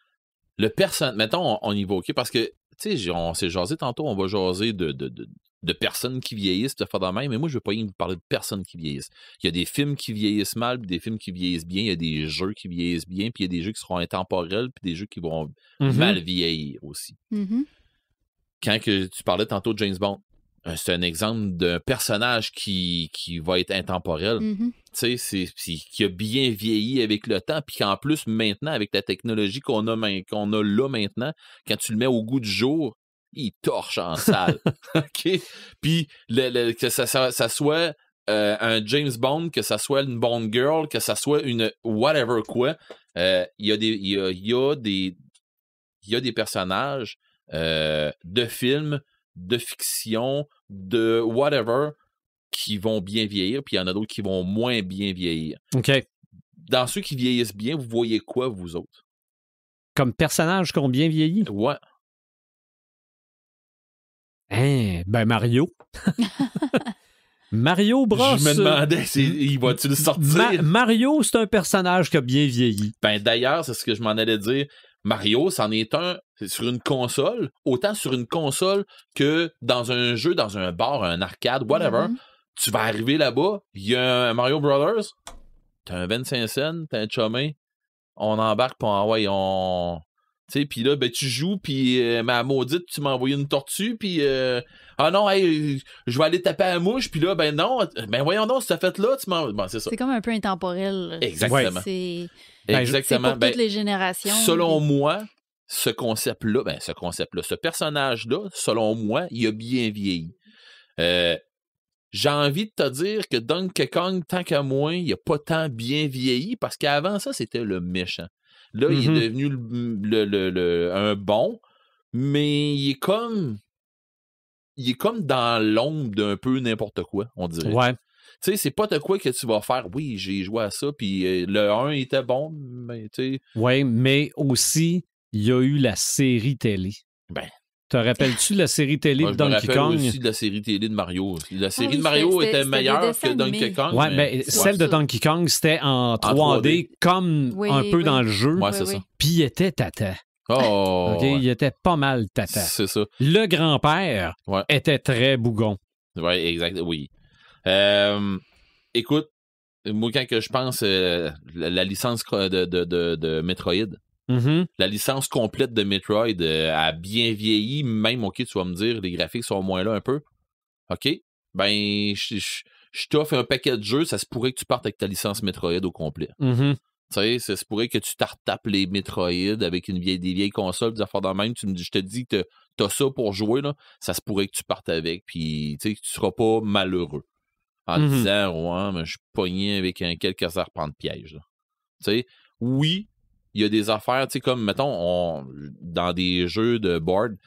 Le personne, mettons, on y va, OK, parce que, tu sais, on s'est jasé tantôt, on va jaser de personnes qui vieillissent, de faire de même, mais moi, je veux pas vous parler de personnes qui vieillissent. Il y a des films qui vieillissent mal, puis des films qui vieillissent bien, il y a des jeux qui vieillissent bien, puis il y a des jeux qui seront intemporels, puis des jeux qui vont mal vieillir aussi. Quand tu parlais tantôt de James Bond, c'est un exemple d'un personnage qui va être intemporel. Tu sais, qui a bien vieilli avec le temps, puis qu'en plus, maintenant, avec la technologie qu'on a là maintenant, quand tu le mets au goût du jour, il torche en salle. OK? Puis, que ça soit un James Bond, que ça soit une Bond Girl, que ça soit une whatever quoi, il y a des personnages de films, de fiction, de whatever, qui vont bien vieillir, puis il y en a d'autres qui vont moins bien vieillir. OK. Dans ceux qui vieillissent bien, vous voyez quoi, vous autres? Comme personnages qui ont bien vieilli? Ouais. Hein, ben Mario. Mario Bros. Je me demandais, il va-tu le sortir? Mario, c'est un personnage qui a bien vieilli. Ben d'ailleurs, c'est ce que je m'en allais dire. Mario, c'en est un sur une console, autant sur une console que dans un jeu, dans un bar, un arcade, whatever. Tu vas arriver là-bas, il y a un Mario Brothers, t'as un 25 cents, t'as un chumé, on embarque, puis on... Tu sais, puis là, ben, tu joues, puis ma maudite, tu m'as envoyé une tortue, puis ah non, hey, je vais aller taper à la mouche, puis là, ben non, ben voyons donc, cette fête-là, tu m'en... Bon, c'est ça. C'est comme un peu intemporel. Exactement. C'est Exactement. pour toutes les générations. Selon moi, ce personnage-là, selon moi, il a bien vieilli. J'ai envie de te dire que Donkey Kong, tant qu'à moi, il a pas tant bien vieilli, parce qu'avant ça, c'était le méchant. Là, il est devenu un bon, mais il est comme dans l'ombre d'un peu n'importe quoi, on dirait. Ouais. Tu sais, c'est pas de quoi que tu vas faire. Oui, j'ai joué à ça, puis le 1 était bon, mais tu sais... Oui, mais aussi, il y a eu la série télé. Ben... Te rappelles-tu la série télé de Donkey Kong? Je me rappelle aussi de la série télé de Mario. La série de Mario était meilleure que Donkey Kong. Oui, mais celle de Donkey Kong, c'était en 3D, comme un peu dans le jeu. Oui, c'est ça. Puis il était tata. Oh! OK, il était pas mal tata. C'est ça. Le grand-père était très bougon. Oui, exact, oui. Écoute, moi, quand que je pense la licence de Metroid, la licence complète de Metroid a bien vieilli, même, OK, tu vas me dire, les graphiques sont moins là un peu. OK, ben, je t'offre un paquet de jeux, ça se pourrait que tu partes avec ta licence Metroid au complet. Tu sais, ça se pourrait que tu tapes les Metroid avec des vieilles consoles, des affaires dans le même, je te dis que t'as ça pour jouer, là, ça se pourrait que tu partes avec, puis tu sais, tu seras pas malheureux en te disant, ouais, mais je suis pogné avec quelques serpents de piège. Tu sais, oui, il y a des affaires, tu sais, comme, mettons, dans des jeux de board,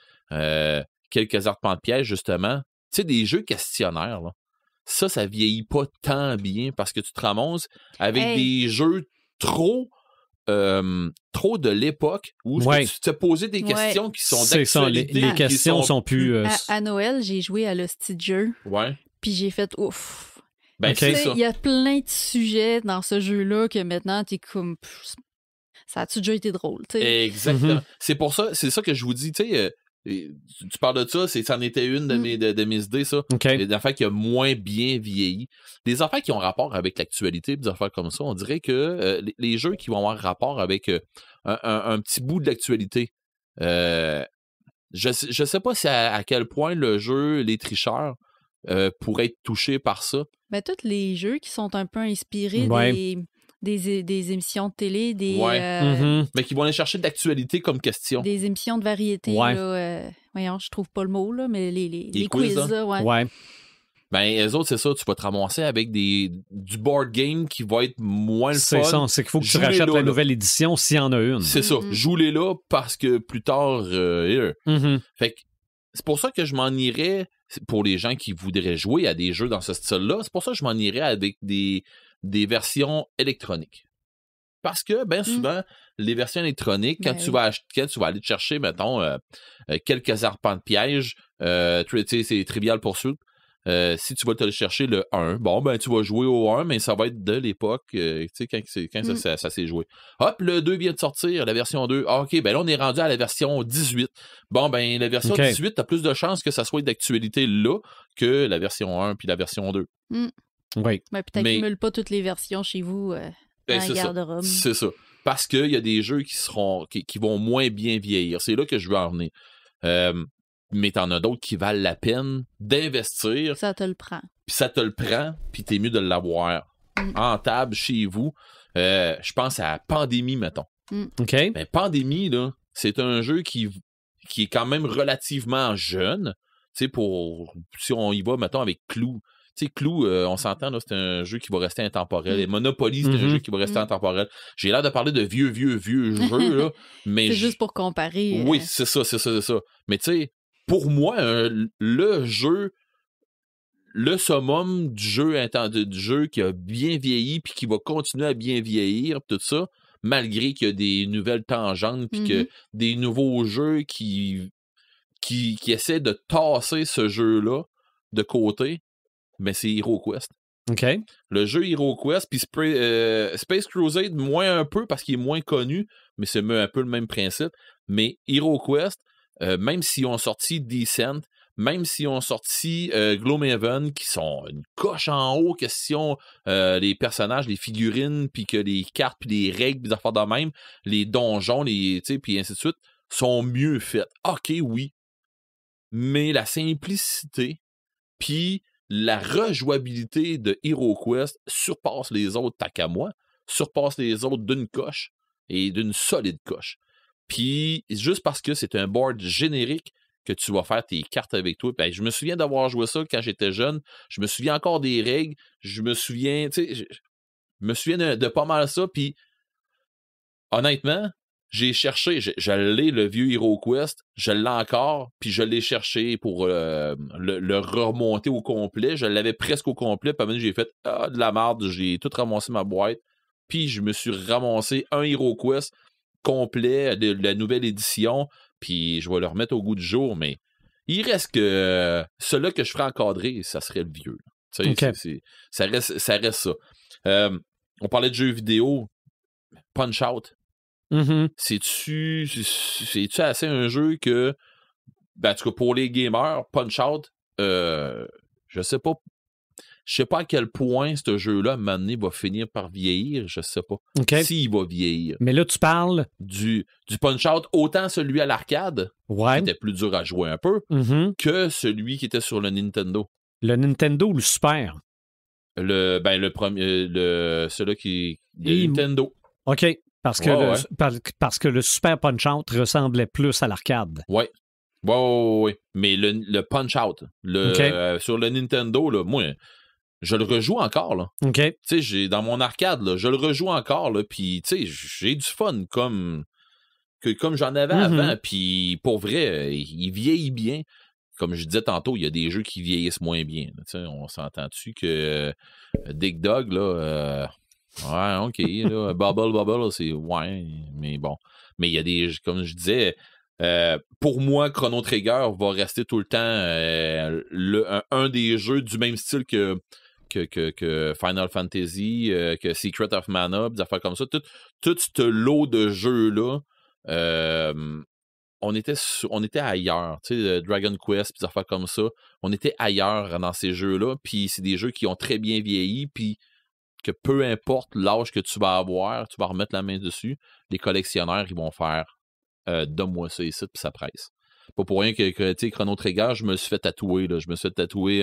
quelques serpents de piège, justement, tu sais, des jeux questionnaires, là, ça vieillit pas tant bien parce que tu te ramasses avec des jeux trop de l'époque où tu te posais des questions qui sont d'actualité. Les questions sont plus... À Noël, j'ai joué à l'hostie de jeu. Ouais. Puis j'ai fait ouf. Ben, c'est ça. Il y a plein de sujets dans ce jeu-là que maintenant, t'es comme... Ça a-tu déjà été drôle, tu sais? Exactement. C'est pour ça, c'est ça que je vous dis, tu sais, tu parles de ça, c'en était une de mes idées, ça. Des affaires qui ont moins bien vieilli. Des affaires qui ont rapport avec l'actualité, des affaires comme ça, on dirait que les jeux qui vont avoir rapport avec un petit bout de l'actualité, je sais pas à quel point le jeu, les tricheurs, pourraient être touchés par ça. Ben, tous les jeux qui sont un peu inspirés des émissions de télé, mais qui vont aller chercher de l'actualité comme question. Des émissions de variété, là, voyons, je trouve pas le mot, là, mais les quiz, là, ouais. Ben, eux autres, c'est ça, tu vas te ramasser avec du board game qui va être moins le fun. C'est ça, c'est qu'il faut que tu rachètes la nouvelle édition s'il y en a une. C'est ça, joue-les là parce que plus tard... Fait que c'est pour ça que je m'en irais, pour les gens qui voudraient jouer à des jeux dans ce style-là, c'est pour ça que je m'en irais avec des versions électroniques. Parce que, bien souvent, les versions électroniques, quand tu vas aller te chercher, mettons, quelques arpents de piège, tu sais, c'est Trivial Pursuit, si tu vas te le chercher le 1, bon, ben, tu vas jouer au 1, mais ça va être de l'époque, tu sais, quand ça s'est joué. Hop, le 2 vient de sortir, la version 2. Ah, OK, ben là, on est rendu à la version 18. Bon, ben, la version 18, t'as plus de chances que ça soit d'actualité là que la version 1 puis la version 2. Oui. Ben, puis t'accumules pas toutes les versions chez vous dans la garde-robe. C'est ça. Parce qu'il y a des jeux qui vont moins bien vieillir. C'est là que je veux en venir. Mais t'en as d'autres qui valent la peine d'investir. Ça te le prend. Puis ça te le prend, puis t'es mieux de l'avoir en table chez vous. Je pense à Pandémie, mettons. OK. Mais Pandémie, là, c'est un jeu qui est quand même relativement jeune. Tu sais, si on y va, mettons, avec Clou, Tu sais, Clou, on s'entend, là, c'est un jeu qui va rester intemporel. Et Monopoly, c'est un jeu qui va rester intemporel. J'ai l'air de parler de vieux jeux, là, mais... C'est juste pour comparer. Oui, c'est ça. Mais tu sais, pour moi, le jeu... Le summum du jeu qui a bien vieilli puis qui va continuer à bien vieillir, tout ça, malgré qu'il y a des nouvelles tangentes puis que des nouveaux jeux qui essaient de tasser ce jeu-là de côté, mais c'est HeroQuest. OK. Le jeu HeroQuest, puis Space Crusade, moins un peu parce qu'il est moins connu, mais c'est un peu le même principe. Mais HeroQuest, même s'ils ont sorti Descent, même s'ils ont sorti Gloomhaven, qui sont une coche en haut, question les personnages, les figurines, puis que les cartes, puis les règles, puis les affaires de même, les donjons, puis ainsi de suite, sont mieux faites. OK, oui. Mais la simplicité, puis la rejouabilité de HeroQuest surpasse les autres, tant qu'à moi, surpasse les autres d'une coche, et d'une solide coche. Puis, juste parce que c'est un board générique, que tu vas faire tes cartes avec toi. Ben, je me souviens d'avoir joué ça quand j'étais jeune. Je me souviens encore des règles. Je me souviens, de pas mal ça. Puis, honnêtement, j'ai cherché. Je l'ai, le vieux HeroQuest. Je l'ai encore. Puis, je l'ai cherché pour le remonter au complet. Je l'avais presque au complet. Puis, j'ai fait de la merde. J'ai tout ramassé ma boîte. Puis, je me suis ramassé un HeroQuest complet de la nouvelle édition. Puis je vais le remettre au goût du jour, mais il reste que celui-là que je ferais encadrer, ça serait le vieux. Okay. Ça reste ça. On parlait de jeux vidéo. Punch-Out. C'est-tu assez un jeu que, ben, en tout cas, pour les gamers, Punch-Out, je sais pas. Je sais pas à quel point ce jeu-là, à un moment donné, va finir par vieillir. Je sais pas. Okay. S'il va vieillir. Mais là, tu parles... Du Punch-Out, autant celui à l'arcade, qui était plus dur à jouer un peu, que celui qui était sur le Nintendo. Le Nintendo ou le Super? Le premier... celui qui... Le Nintendo. OK. Parce que le Super Punch-Out ressemblait plus à l'arcade. Oui. Oui. Mais le Punch-Out, sur le Nintendo, là, moi... Je le rejoue encore, là. OK. Tu sais, dans mon arcade, là, je le rejoue encore, là, puis, tu sais, j'ai du fun comme j'en avais avant, puis pour vrai, il vieillit bien. Comme je disais tantôt, il y a des jeux qui vieillissent moins bien. Tu sais, on s'entend-tu que Dig Dug, là, ouais, OK, là, Bubble, c'est, ouais, mais bon. Mais il y a des, comme je disais... pour moi, Chrono Trigger va rester tout le temps un des jeux du même style que Final Fantasy, que Secret of Mana, des affaires comme ça. Tout ce lot de jeux-là, on était ailleurs. Tu sais, Dragon Quest, des affaires comme ça. On était ailleurs dans ces jeux-là. Puis c'est des jeux qui ont très bien vieilli. Puis que peu importe l'âge que tu vas avoir, tu vas remettre la main dessus. Les collectionneurs, ils vont faire donne-moi ça ici, puis ça presse. Pas pour rien que tu sais, Chrono Trigger, je me suis fait tatouer. Là. Je me suis fait tatouer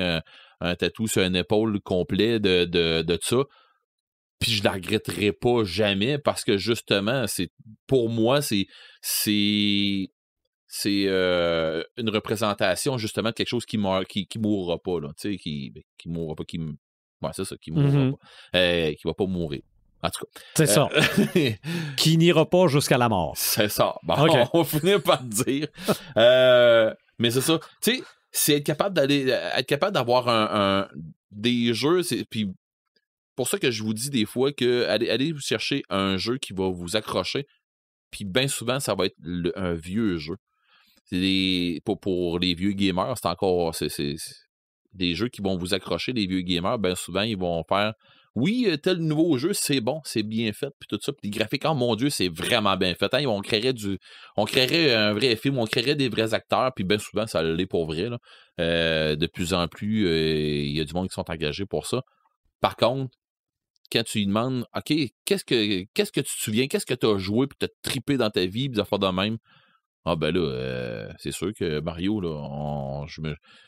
un tatou sur une épaule complet de ça. Puis je la regretterai pas jamais parce que justement, pour moi, c'est une représentation justement de quelque chose qui mourra pas. Là. Tu sais, qui mourra pas. Ouais, c'est ça, qui mourra pas. Qui va pas mourir. En tout cas. C'est ça. Qui n'ira pas jusqu'à la mort. C'est ça. Bon, okay. On va finir par le dire. Mais c'est ça. Tu sais, c'est être capable d'avoir des jeux. Puis pour ça que je vous dis des fois que allez vous chercher un jeu qui va vous accrocher. Puis bien souvent, ça va être un vieux jeu. Pour les vieux gamers, c'est encore. C'est des jeux qui vont vous accrocher, les vieux gamers. Bien souvent, ils vont faire. Oui, tel nouveau jeu, c'est bon, c'est bien fait, puis tout ça. Puis les graphiques, oh mon Dieu, c'est vraiment bien fait. Hein? On créerait un vrai film, on créerait des vrais acteurs, puis bien souvent, ça l'est pour vrai. Là. De plus en plus, il y a du monde qui sont engagés pour ça. Par contre, quand tu lui demandes, OK, qu'est-ce que tu te souviens, qu'est-ce que tu as joué, puis tu as trippé dans ta vie, puis des affaires de même. Ah ben là, c'est sûr que Mario, là,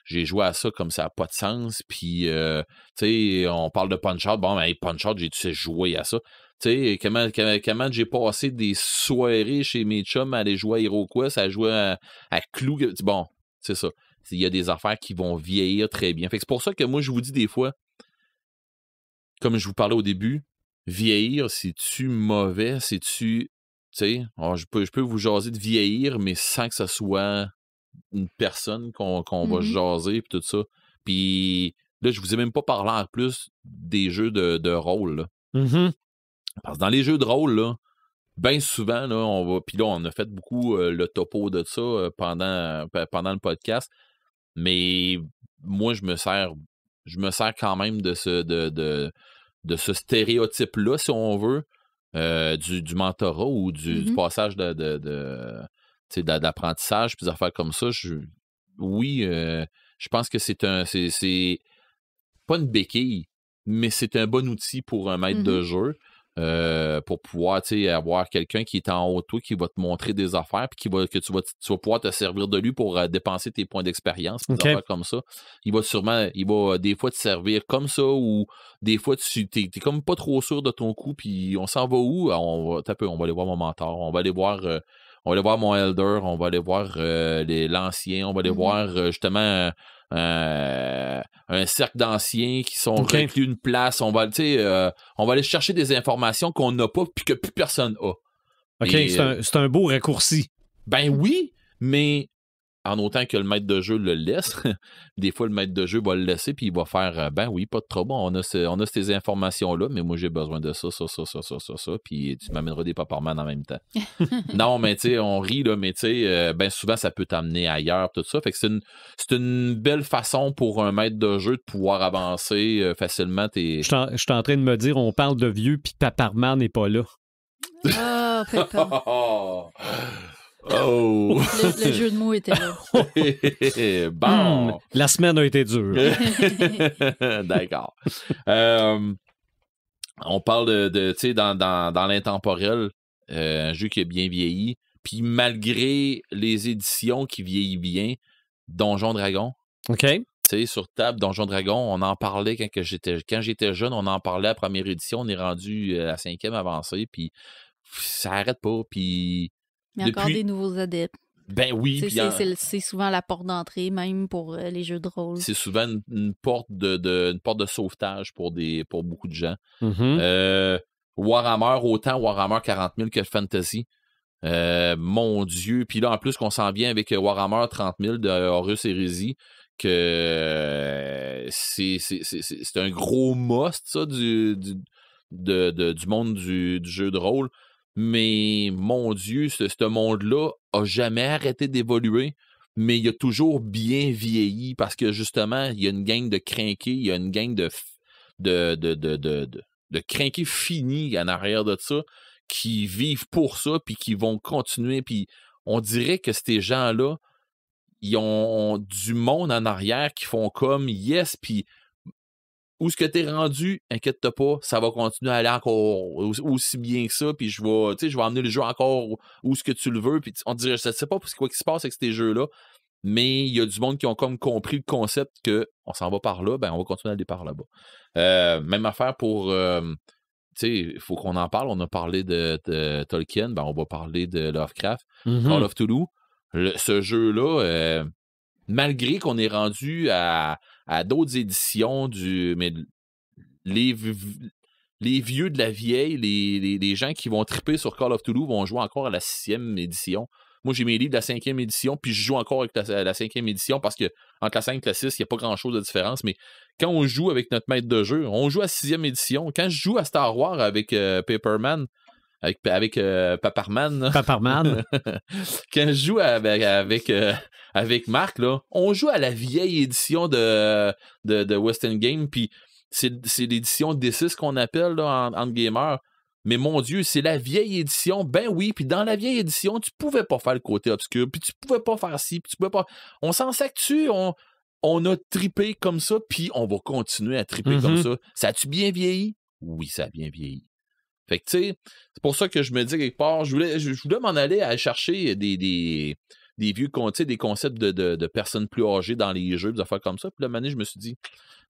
j'ai joué à ça comme ça n'a pas de sens. Puis, tu sais, on parle de Punch-Out. Bon, ben, Punch-Out, j'ai joué à ça. Tu sais, comment j'ai passé des soirées chez mes chums à aller jouer à HeroQuest, à jouer à Clou. Bon, c'est ça. il y a des affaires qui vont vieillir très bien. Fait que c'est pour ça que moi, je vous dis des fois, comme je vous parlais au début, vieillir, c'est-tu mauvais? C'est-tu... Tu sais, je peux vous jaser de vieillir, mais sans que ce soit une personne qu'on va jaser et tout ça. Puis là, je vous ai même pas parlé en plus des jeux de rôle. Là. Mm-hmm. Parce que dans les jeux de rôle, là, bien souvent, là, puis là, on a fait beaucoup le topo de ça pendant le podcast. Mais moi, je me sers quand même de ce stéréotype-là, si on veut, du mentorat ou du passage d'apprentissage, puis des affaires comme ça. Je pense que c'est pas une béquille, mais c'est un bon outil pour un maître de jeu. Pour pouvoir avoir quelqu'un qui est en haut de toi, qui va te montrer des affaires, puis que tu vas pouvoir te servir de lui pour dépenser tes points d'expérience, des affaires comme ça. Il va des fois te servir comme ça, ou des fois t'es comme pas trop sûr de ton coup, puis on s'en va où? On va aller voir mon mentor, on va aller voir mon elder, on va aller voir l'ancien, on va aller voir justement un cercle d'anciens qui sont reclus une place. On va aller chercher des informations qu'on n'a pas puis que plus personne a. OK, c'est un beau raccourci. Ben oui, mais en autant que le maître de jeu le laisse, des fois le maître de jeu va le laisser puis il va faire ben oui, pas de trouble, on a ces informations-là, mais moi j'ai besoin de ça, puis tu m'amèneras des Paparman en même temps. Non, mais tu sais, on rit, là, mais tu sais, ben souvent ça peut t'amener ailleurs, tout ça. Fait que c'est une belle façon pour un maître de jeu de pouvoir avancer facilement. Je suis en train de me dire, on parle de vieux puis Paparman n'est pas là. Ah, Peppa. Oh! Le jeu de mots était là. Bon! La semaine a été dure. D'accord. On parle de tu sais, dans l'intemporel, un jeu qui a bien vieilli. Puis malgré les éditions qui vieillissent bien, Donjon Dragon. OK. Tu sais, sur table, Donjon Dragon, on en parlait quand j'étais jeune, on en parlait à la première édition, on est rendu à la 5e avancée, puis ça arrête pas, puis... Il y a encore des nouveaux adeptes. Ben oui. C'est souvent la porte d'entrée, même pour les jeux de rôle. C'est souvent une porte une porte de sauvetage pour beaucoup de gens. Warhammer, autant Warhammer 40 000 que Fantasy. Mon Dieu. Puis là, en plus, qu'on s'en vient avec Warhammer 30 000 de Horus Heresy, que c'est un gros must, ça, du monde du jeu de rôle. Mais mon Dieu, ce monde-là a jamais arrêté d'évoluer, mais il a toujours bien vieilli parce que justement, il y a une gang de crinqués, il y a une gang de crinqués finis en arrière de ça qui vivent pour ça puis qui vont continuer. Puis on dirait que ces gens-là, ils ont du monde en arrière qui font comme yes, puis où est-ce que t'es rendu, inquiète-toi pas, ça va continuer à aller encore aussi bien que ça, puis je vais emmener le jeu encore où est-ce que tu le veux, puis on dirait, je sais pas quoi qui se passe avec ces jeux-là, mais il y a du monde qui ont comme compris le concept que on s'en va par là, ben on va continuer à aller par là-bas. Même affaire pour, tu sais, il faut qu'on en parle, on a parlé de Tolkien, ben on va parler de Lovecraft, Call of Cthulhu, ce jeu-là, malgré qu'on est rendu à d'autres éditions mais les vieux de la vieille, les gens qui vont triper sur Call of Cthulhu vont jouer encore à la 6e édition. Moi, j'ai mes livres de la 5e édition, puis je joue encore avec la 5e édition parce que entre la 5 et la 6, il n'y a pas grand-chose de différence. Mais quand on joue avec notre maître de jeu, on joue à 6e édition. Quand je joue à Star Wars avec Paperman, avec Paparman. Paparman. Quand je joue avec Marc, là, on joue à la vieille édition de Western Game, puis c'est l'édition D6 qu'on appelle là, en gamer. Mais mon Dieu, c'est la vieille édition. Ben oui, puis dans la vieille édition, tu pouvais pas faire le côté obscur, puis tu pouvais pas faire ci, puis tu pouvais pas... On s'en s'actue, on a trippé comme ça, puis on va continuer à tripper comme ça. Ça a-tu bien vieilli? Oui, ça a bien vieilli. Fait que, tu sais, c'est pour ça que je me dis quelque part, je voulais m'en aller à chercher des vieux concepts, des concepts de personnes plus âgées dans les jeux, des affaires comme ça. Puis là, je me suis dit,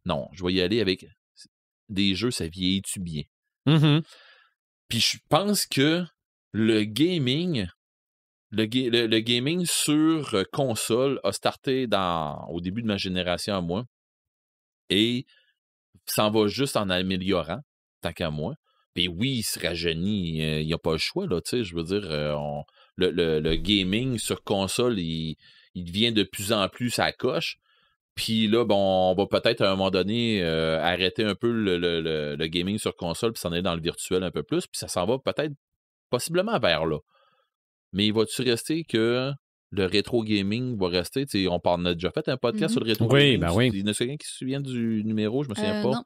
non, je vais y aller avec des jeux, ça vieillit-tu bien? Puis je pense que le gaming le gaming sur console a starté au début de ma génération à moi et s'en va juste en améliorant, tant qu'à moi. Puis oui, il se rajeunit, il n'y a pas le choix, là, tu sais, je veux dire, le gaming sur console, il devient de plus en plus à coche. Puis là, bon, on va peut-être à un moment donné arrêter un peu le gaming sur console puis s'en aller dans le virtuel un peu plus, puis ça s'en va peut-être possiblement vers là. Mais va-tu rester que le rétro gaming va rester? On a déjà fait un podcast sur le rétro gaming. Ben oui. Il y en a quelqu'un qui se souvient du numéro, je me souviens pas. Non.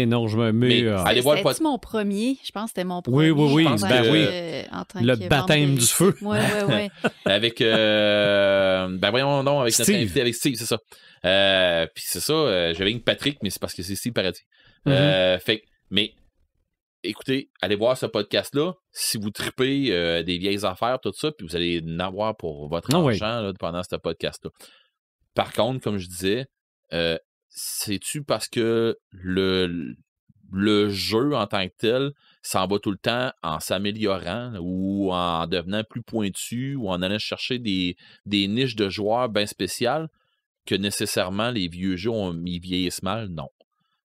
Non, je me mets. Allez voir le C'était mon premier. Je pense que c'était mon premier. Oui. En tant le que baptême du feu. Oui. Avec voyons donc, avec Steve. notre invité, avec Steve, c'est ça. Puis c'est ça, j'avais une Patrick, mais c'est parce que c'est Steve Paradis. Mais écoutez, allez voir ce podcast-là. Si vous tripez des vieilles affaires, tout ça, puis vous allez en avoir pour votre argent là, pendant ce podcast-là. Par contre, comme je disais, c'est-tu parce que le jeu en tant que tel s'en va tout le temps en s'améliorant ou en devenant plus pointu ou en allant chercher des niches de joueurs bien spéciales que nécessairement les vieux jeux ils vieillissent mal? Non.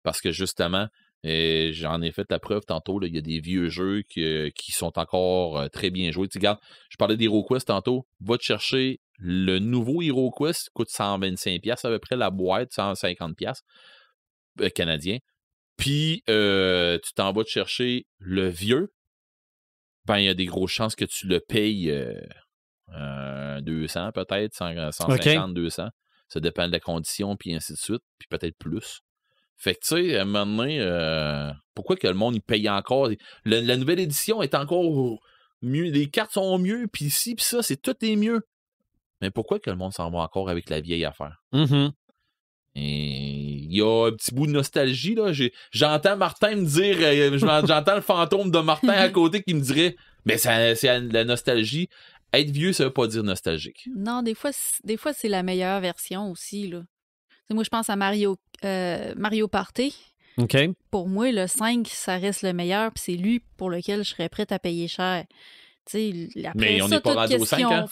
Parce que justement, j'en ai fait la preuve tantôt, il y a des vieux jeux qui sont encore très bien joués. Tu regarde, je parlais d'HeroQuest tantôt. Va te chercher le nouveau HeroQuest, coûte 125$ à peu près la boîte, 150$ canadien. Puis tu t'en vas te chercher le vieux. Ben, il y a des grosses chances que tu le payes 200 peut-être, 150, 200. Ça dépend de la condition, puis ainsi de suite, puis peut-être plus. Fait que, tu sais, à un moment donné, pourquoi que le monde, il paye encore? La nouvelle édition est encore mieux, les cartes sont mieux, puis ci, puis ça, tout est mieux. Mais pourquoi que le monde s'en va encore avec la vieille affaire? Et il y a un petit bout de nostalgie, là. J'entends Martin me dire, j'entends le fantôme de Martin à côté qui me dirait, mais c'est la nostalgie. Être vieux, ça veut pas dire nostalgique. Non, des fois c'est la meilleure version aussi, là. T'sais, moi, je pense à Mario Party. OK. Pour moi, le 5, ça reste le meilleur, puis c'est lui pour lequel je serais prête à payer cher. Après mais on ça, n'est pas rendu au 5, hein?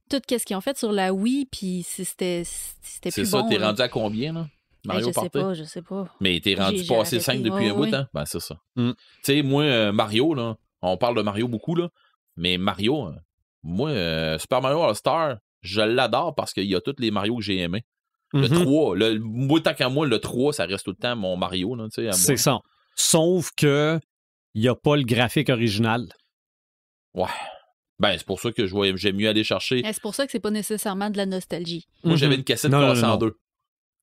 Tout ce qu'ils ont fait sur la Wii, puis c'était plus c'est ça, bon. T'es rendu à combien, là? Mario Party? Je sais pas. Mais t'es rendu passé 5 depuis un bout, hein? Ben, c'est ça. Tu sais, moi, Mario, là, on parle de Mario beaucoup, là, mais Mario, moi, Super Mario All-Star, je l'adore parce qu'il y a tous les Mario que j'ai aimés. Le 3, moi, tant qu'à moi, le 3, ça reste tout le temps mon Mario, là, tu sais, à moi. C'est ça. Sauf que il n'y a pas le graphique original. Ouais. Ben, c'est pour ça que j'aime mieux aller chercher. C'est pour ça que c'est pas nécessairement de la nostalgie. Moi, j'avais une cassette cassée en deux.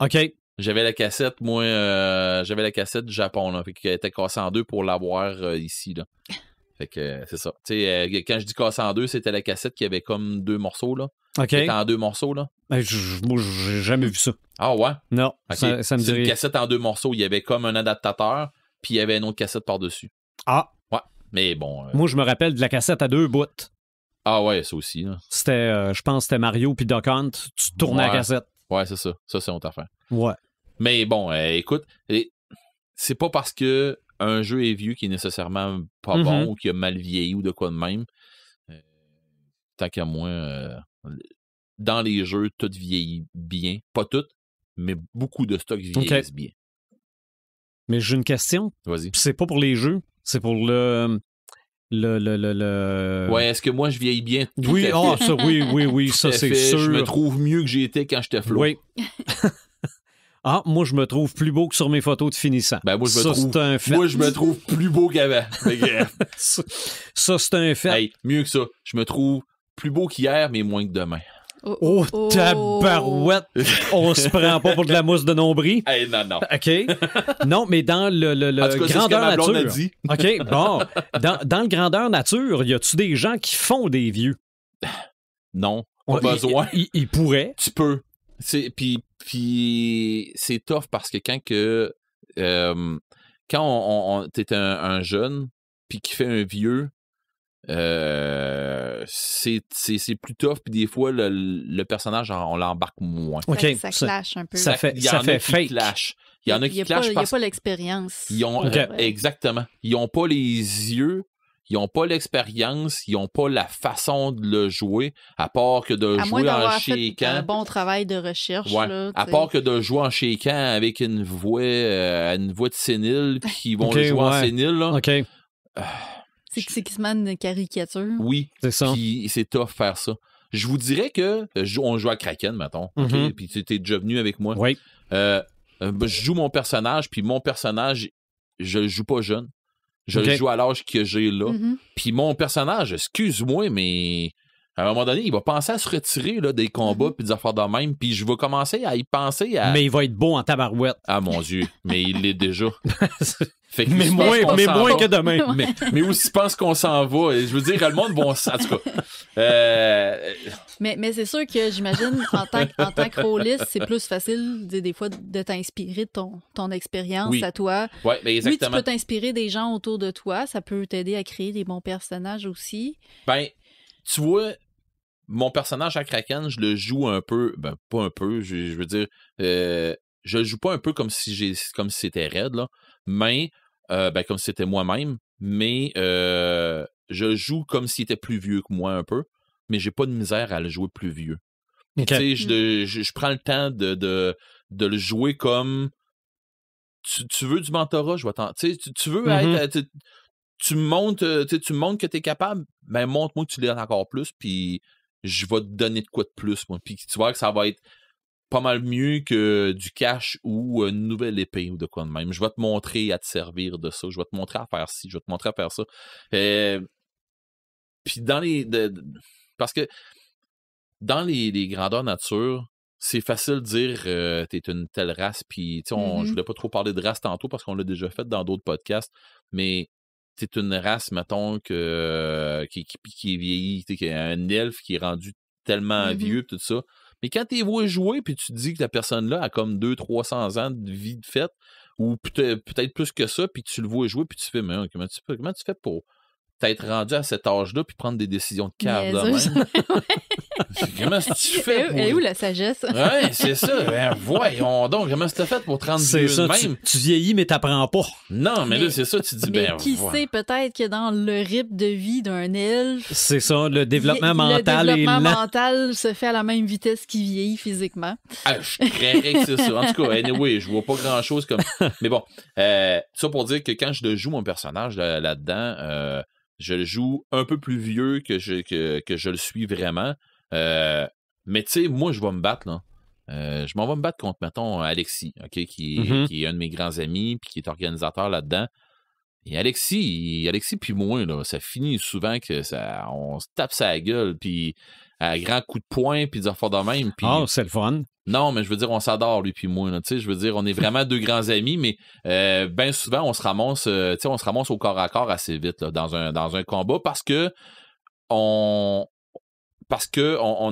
OK. J'avais la cassette, j'avais la cassette du Japon, là. Fait qu'elle était cassée en deux pour l'avoir ici, là. Fait que c'est ça. Tu sais, quand je dis cassée en deux, c'était la cassette qui avait comme 2 morceaux, là. OK. C'était en 2 morceaux, là. Moi, j'ai jamais vu ça. Ah ouais? Non. Okay. Ça me c'est dirait... une cassette en 2 morceaux. Il y avait comme un adaptateur, puis il y avait une autre cassette par-dessus. Ah. Ouais. Mais bon. Moi, je me rappelle de la cassette à 2 bouts. Ah ouais, ça aussi, là. C'était, je pense que c'était Mario puis Duck Hunt. Tu tournais la cassette. Ouais, c'est ça. Ça, c'est une autre affaire. Ouais. Mais bon, écoute, c'est pas parce que un jeu est vieux qui est nécessairement pas bon ou qui a mal vieilli ou de quoi de même. Tant qu'à moi, dans les jeux, tout vieillit bien. Pas tout, mais beaucoup de stocks vieillissent bien. Mais j'ai une question. Vas-y. C'est pas pour les jeux, c'est pour le... Ouais, est-ce que moi je vieillis bien? Oui, ça, oui, ça c'est sûr. Je me trouve mieux que j'étais quand j'étais flou. Oui. Moi je me trouve plus beau que sur mes photos de finissant. Ben moi c'est un fait. Moi je me trouve plus beau qu'avant. Ça c'est un fait. Hey, mieux que ça, je me trouve plus beau qu'hier mais moins que demain. Oh, tabarouette! On se prend pas pour de la mousse de nombril. Hey, non. OK. Non, mais dans le en tout cas, grandeur c'est ce que ma blonde nature. a dit. OK, bon. Dans le grandeur nature, y a-tu des gens qui font des vieux? Non, pas besoin. Ils pourraient. Tu peux. Puis c'est tough parce que quand t'es un jeune puis qui fait un vieux, c'est plus tough, puis des fois le personnage on l'embarque moins. Okay, ça clash un peu. Ça fait fake. Il y en a qui clashent parce qu'il n'y a pas l'expérience. Exactement. Ils n'ont pas les yeux, ils n'ont pas l'expérience, ils n'ont pas la façon de le jouer, à part que de À moins jouer en d'avoir fait shakeant. un bon travail de recherche. Ouais. Là, À part que de jouer en shakeant avec une voix de sénile, puis ils vont Ok, le jouer en ouais. sénile. Là. OK. C'est quasiment une caricature. Oui, C'est ça. puis c'est tough faire ça. Je vous dirais que on joue à Kraken, mettons. OK? Mhm. Puis tu es déjà venu avec moi. Oui. Je joue mon personnage, puis mon personnage, je le joue pas jeune. Je OK. le joue à l'âge que j'ai là. Mhm. Puis mon personnage, excuse-moi, mais à un moment donné, il va penser à se retirer là, des combats puis des affaires de même. Puis je vais commencer à y penser à... Mais il va être beau en tabarouette. Ah mon Dieu, mais il l'est déjà. Fait que mais je pense qu'on s'en moins va. que demain. Mais aussi, je pense qu'on s'en va. Et je veux dire, le monde va... En tout cas... Mais c'est sûr que j'imagine, en tant que rôliste, c'est plus facile des fois de t'inspirer de ton expérience Oui. à toi. ouais, mais Oui, tu exactement. peux t'inspirer des gens autour de toi. Ça peut t'aider à créer des bons personnages aussi. Ben, tu vois, mon personnage à Kraken, je le joue un peu, ben pas un peu, je veux dire, je le joue pas un peu comme si c'était Red, là, mais, ben comme si c'était moi-même, mais je le joue comme s'il était plus vieux que moi un peu, mais j'ai pas de misère à le jouer plus vieux. OK. Tu sais, je prends le temps de le jouer comme tu veux du mentorat, je vais t'en. Tu sais, tu veux être. Tu me montres que tu es capable, ben montre-moi que tu l'es encore plus, puis je vais te donner de quoi de plus, moi. Puis tu vois que ça va être pas mal mieux que du cash ou une nouvelle épée ou de quoi de même. Je vais te montrer à te servir de ça. Je vais te montrer à faire ci, je vais te montrer à faire ça. Puis dans parce que dans les grandeurs nature, c'est facile de dire t'es une telle race, puis je voulais pas trop parler de race tantôt parce qu'on l'a déjà fait dans d'autres podcasts, mais t'es une race, mettons, qui est vieillie, qui est un elfe qui est rendu tellement vieux, tout ça. Mais quand t'es vois jouer, puis tu te dis que la personne-là a comme 200-300 ans de vie de fête, ou peut-être plus que ça, puis tu le vois jouer, puis tu fais, mais comment tu fais pour t'être rendu à cet âge-là, puis prendre des décisions de cave de même? Comment tu fais pour... Et où la sagesse? Ouais, c'est ça. Ben, voyons donc, comment tu fait pour te rendre C'est vieux ça. de même? Tu vieillis, mais t'apprends pas. Non, mais là, c'est ça, tu dis, Mais ben... qui sait, peut-être que dans le rythme de vie d'un elfe, C'est ça. Le développement mental le est développement lent. mental se fait à la même vitesse qu'il vieillit physiquement. Ah, je créerais que c'est ça. En tout cas, anyway, je vois pas grand-chose comme... Mais bon, ça pour dire que quand je le joue, mon personnage là-dedans, je le joue un peu plus vieux que je le suis vraiment. Mais tu sais, moi, je vais me battre, là. Je m'en vais me battre contre, mettons, Alexis, OK, qui est un de mes grands amis, puis qui est organisateur là-dedans. Et Alexis puis moi, là, ça finit souvent que on se tape sa gueule, puis à grands coups de poing, puis des affaires de même. Puis... Ah, c'est le fun. Non, mais je veux dire, on s'adore, lui puis moi. Là, je veux dire, on est vraiment deux grands amis, mais bien souvent, on se ramasse au corps à corps assez vite là, dans un combat parce que on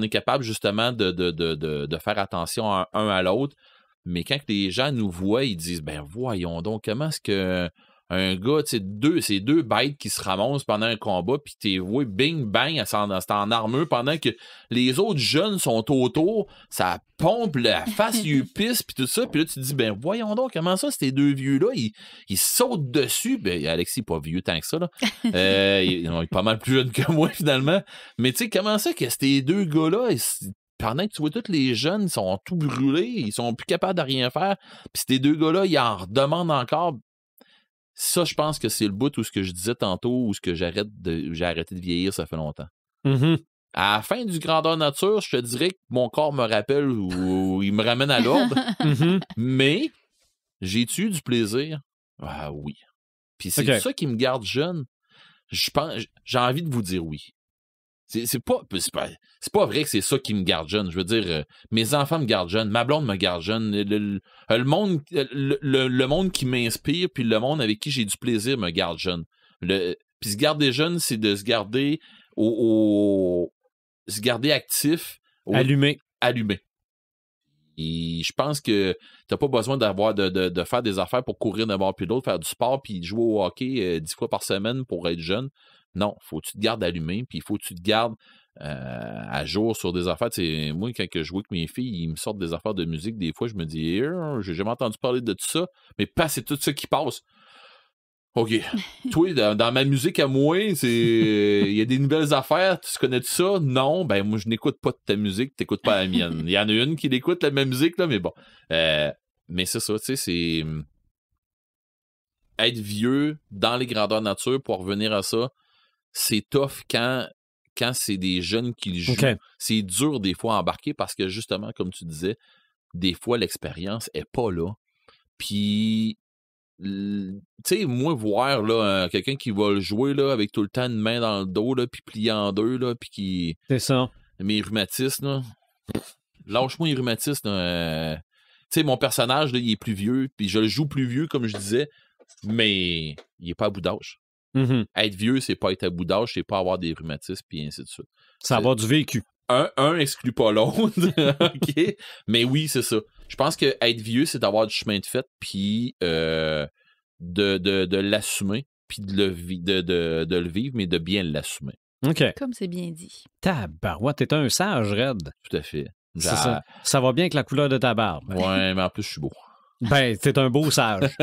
est capable justement de faire attention un à l'autre. Mais quand les gens nous voient, ils disent, ben voyons donc, comment est-ce que un gars, c'est deux bêtes qui se ramassent pendant un combat, puis t'es voué bing bang, c'est en armure, pendant que les autres jeunes sont autour, ça pompe la face, ils pissent, puis tout ça, puis là tu te dis, ben voyons donc, comment ça, ces deux vieux-là, ils sautent dessus, ben Alexis n'est pas vieux tant que ça, là. Il est pas mal plus jeune que moi, finalement, mais tu sais, comment ça que ces deux gars-là, pendant que tu vois tous les jeunes, ils sont tout brûlés, ils sont plus capables de rien faire, puis ces deux gars-là, ils en redemandent encore. Ça, je pense que c'est le bout où ce que je disais tantôt, où ce que j'ai arrêté de vieillir, ça fait longtemps. À la fin du grandeur nature, je te dirais que mon corps me rappelle ou il me ramène à l'ordre. Mais j'ai-tu eu du plaisir? Ah oui. Puis c'est ça qui me garde jeune. Je pense, j'ai envie de vous dire oui. C'est pas vrai que c'est ça qui me garde jeune. Je veux dire, mes enfants me gardent jeune, ma blonde me garde jeune, le monde qui m'inspire, puis le monde avec qui j'ai du plaisir me garde jeune. Puis se garder jeune, c'est de se garder se garder actif. Allumé. Et je pense que t'as pas besoin de faire des affaires pour courir d'un bord puis de l'autre, faire du sport puis jouer au hockey 10 fois par semaine pour être jeune. Non, faut que tu te gardes allumé, puis il faut que tu te gardes à jour sur des affaires. T'sais, moi, quand je joue avec mes filles, ils me sortent des affaires de musique. Des fois, je me dis, j'ai jamais entendu parler de tout ça, mais pas c'est tout ça qui passe. OK. Toi, dans ma musique à moi, il y a des nouvelles affaires. Tu connais ça? Non. Ben, moi, je n'écoute pas de ta musique. T'écoutes pas la mienne. Il y en a une qui l'écoute, la même musique, là, mais bon. Mais c'est ça, tu sais, c'est... Être vieux dans les grandeurs nature, pour revenir à ça, c'est tough quand c'est des jeunes qui le jouent. Okay. C'est dur, des fois, à embarquer parce que, justement, comme tu disais, des fois, l'expérience est pas là. Puis... Tu sais, moi, voir là, quelqu'un qui va le jouer là, avec tout le temps une main dans le dos, là, puis plié en deux, là, puis qui... C'est ça. Mes rhumatismes, là. Lâche-moi les rhumatismes. Tu sais, mon personnage, là, il est plus vieux, puis je le joue plus vieux, comme je disais, mais il est pas à bout d'âge. Mm-hmm. Être vieux, c'est pas être à bout d'âge, c'est pas avoir des rhumatismes, puis ainsi de suite. Ça va avoir du vécu. Un exclut pas l'autre, OK? Mais oui, c'est ça. Je pense que être vieux, c'est d'avoir du chemin de fait, puis de l'assumer, puis de le vivre, mais de bien l'assumer. OK. Comme c'est bien dit. Tabarouette, t'es un sage, Red. Tout à fait. C'est ça. Ça va bien avec la couleur de ta barbe. Ouais, mais en plus, je suis beau. Ben, t'es un beau sage.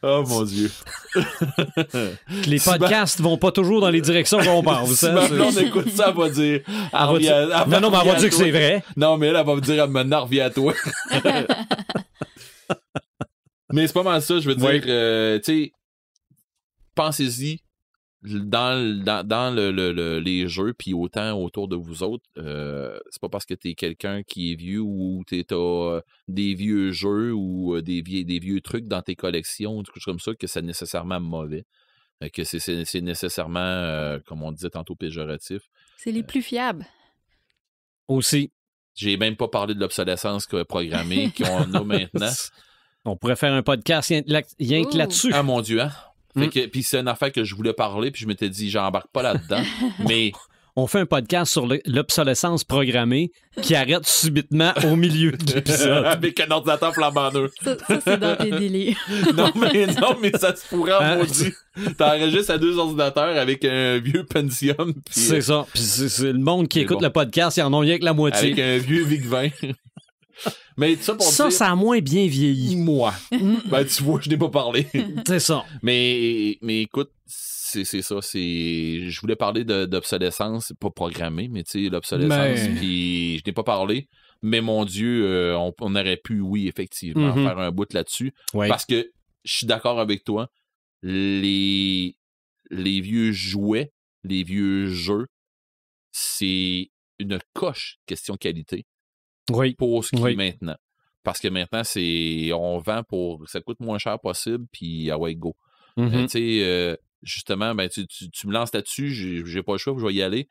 Oh mon Dieu. Les podcasts vont pas toujours dans les directions qu'on pense. Si ma blonde écoute ça, elle va dire... Non, mais elle va dire que c'est vrai. Non, mais elle va me dire, maintenant, reviens à toi. Mais c'est pas mal ça, je veux dire, tu sais, pensez-y, dans les jeux, puis autant autour de vous autres, c'est pas parce que t'es quelqu'un qui est vieux ou t'as des vieux jeux ou des vieux trucs dans tes collections ou des choses comme ça que c'est nécessairement mauvais. Que c'est nécessairement, comme on disait tantôt, péjoratif. C'est les plus fiables. Aussi. J'ai même pas parlé de l'obsolescence programmée qu'on a maintenant. On pourrait faire un podcast rien que là-dessus. Ah mon Dieu, hein? Puis c'est une affaire que je voulais parler, puis je m'étais dit, j'embarque pas là-dedans. Mais on fait un podcast sur l'obsolescence programmée qui arrête subitement au milieu de l'épisode. Avec un ordinateur flambant neuf. Ça, c'est dans tes délires. non, mais ça se pourrait, maudit. T'enregistres à 2 ordinateurs avec un vieux Pentium. C'est ça. Puis c'est le monde qui écoute le podcast, ils en ont rien que la moitié. Avec un vieux VIC-20. Mais ça, pour dire, ça a moins bien vieilli. Moi. Ben, tu vois, je n'ai pas parlé. C'est ça. Mais écoute, c'est ça. Je voulais parler d'obsolescence, pas programmée, mais tu sais, l'obsolescence. Puis je n'ai pas parlé. Mais mon Dieu, on aurait pu, oui, effectivement, faire un bout là-dessus. Ouais. Parce que je suis d'accord avec toi. Les vieux jouets, les vieux jeux, c'est une coche question qualité. Oui. Pour ce qui est maintenant. Parce que maintenant, on vend pour... Ça coûte moins cher possible, puis ah ouais, go. Tu sais, justement, ben, tu me lances là-dessus, j'ai pas le choix, je vais y aller.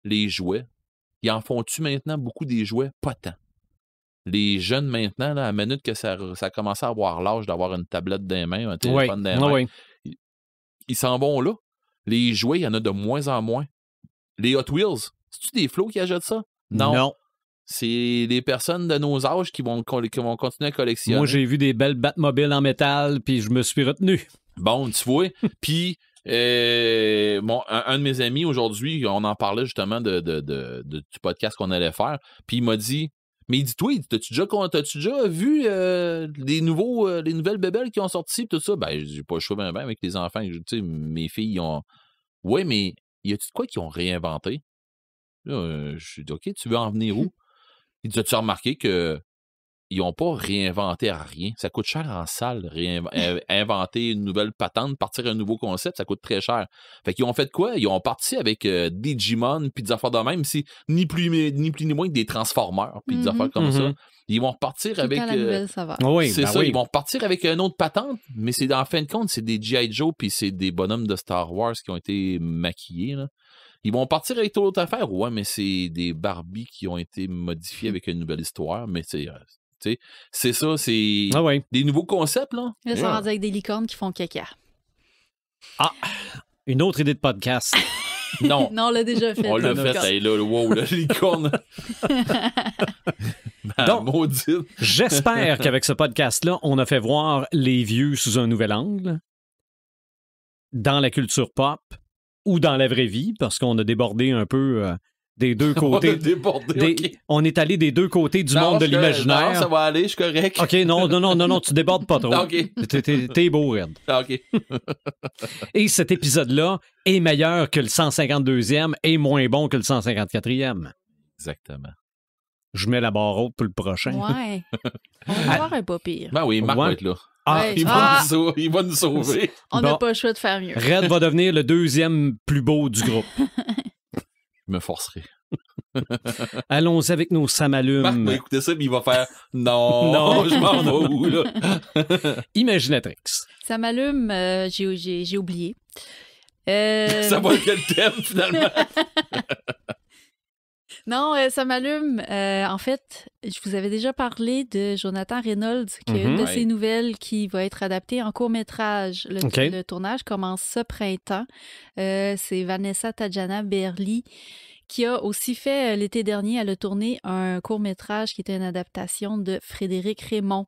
Les jouets, ils en font-tu maintenant beaucoup des jouets? Pas tant. Les jeunes maintenant, là, à la minute que ça a commencé à avoir l'âge d'avoir une tablette dans les mains, un téléphone dans les mains, ils s'en vont là. Les jouets, il y en a de moins en moins. Les Hot Wheels, c'est-tu des flots qui achètent ça? Non. C'est des personnes de nos âges qui vont continuer à collectionner. Moi, j'ai vu des belles Batmobiles en métal, puis je me suis retenu. Bon, tu vois. Puis, un de mes amis aujourd'hui, on en parlait justement du podcast qu'on allait faire. Puis il m'a dit, mais il dit, toi, t'as-tu déjà vu les nouvelles bébelles qui ont sorti, tout ça? Ben, j'ai pas le choix bien avec les enfants. Tu sais, mes filles, ils ont... Ouais, mais y a-tu de quoi qu'ils ont réinventé? Là, je suis dit, OK, tu veux en venir où? Il dit, as-tu remarqué qu'ils n'ont pas réinventé à rien? Ça coûte cher en salle, inventer une nouvelle patente, partir un nouveau concept, ça coûte très cher. Fait qu'ils ont fait quoi? Ils ont parti avec Digimon puis des affaires de même, c'est ni plus ni moins que des Transformers puis des affaires comme ça. Ils vont repartir avec... la nouvelle saveur. Ils vont repartir avec une autre patente, mais c'est en fin de compte, c'est des G.I. Joe puis c'est des bonhommes de Star Wars qui ont été maquillés, là. Ils vont partir avec toute autre affaire. Ouais, mais c'est des Barbie qui ont été modifiés avec une nouvelle histoire. Mais c'est ça, c'est des nouveaux concepts, là. Là, ils sont rendus avec des licornes qui font caca. Ah, une autre idée de podcast. Non. Non, on l'a déjà fait. On l'a fait. Hey, là, wow, la licorne. Donc, maudite. J'espère qu'avec ce podcast-là, on a fait voir les vieux sous un nouvel angle. Dans la culture pop. Ou dans la vraie vie, parce qu'on a débordé un peu des deux côtés. On a débordé, ok. On est allé des deux côtés du monde de l'imaginaire. Non, ça va aller, je suis correct. OK, non, tu débordes pas trop. OK. T'es beau, Red. OK. Et cet épisode-là est meilleur que le 152e et moins bon que le 154e. Exactement. Je mets la barre haute pour le prochain. Ouais. On va avoir un pas pire. Ben oui, Marc Ouais. va être là. Ah, Ouais. Il va nous sauver. On n'a Bon. pas le choix de faire mieux. Red va devenir le deuxième plus beau du groupe. Je me forcerai. Allons avec nos Marc samalumes. va écouter ça, puis il va faire non, Non. je m'en vais où, là? Imaginatrix. Ça m'allume, j'ai oublié. Ça va être quel thème, finalement? Non, ça m'allume. En fait, je vous avais déjà parlé de Jonathan Reynolds, qui a une de Ouais. ses nouvelles qui va être adaptée en court-métrage. OK. Le tournage commence ce printemps. C'est Vanessa Tadjana Berli qui a aussi fait l'été dernier, elle a tourné un court-métrage qui était une adaptation de Frédéric Raymond,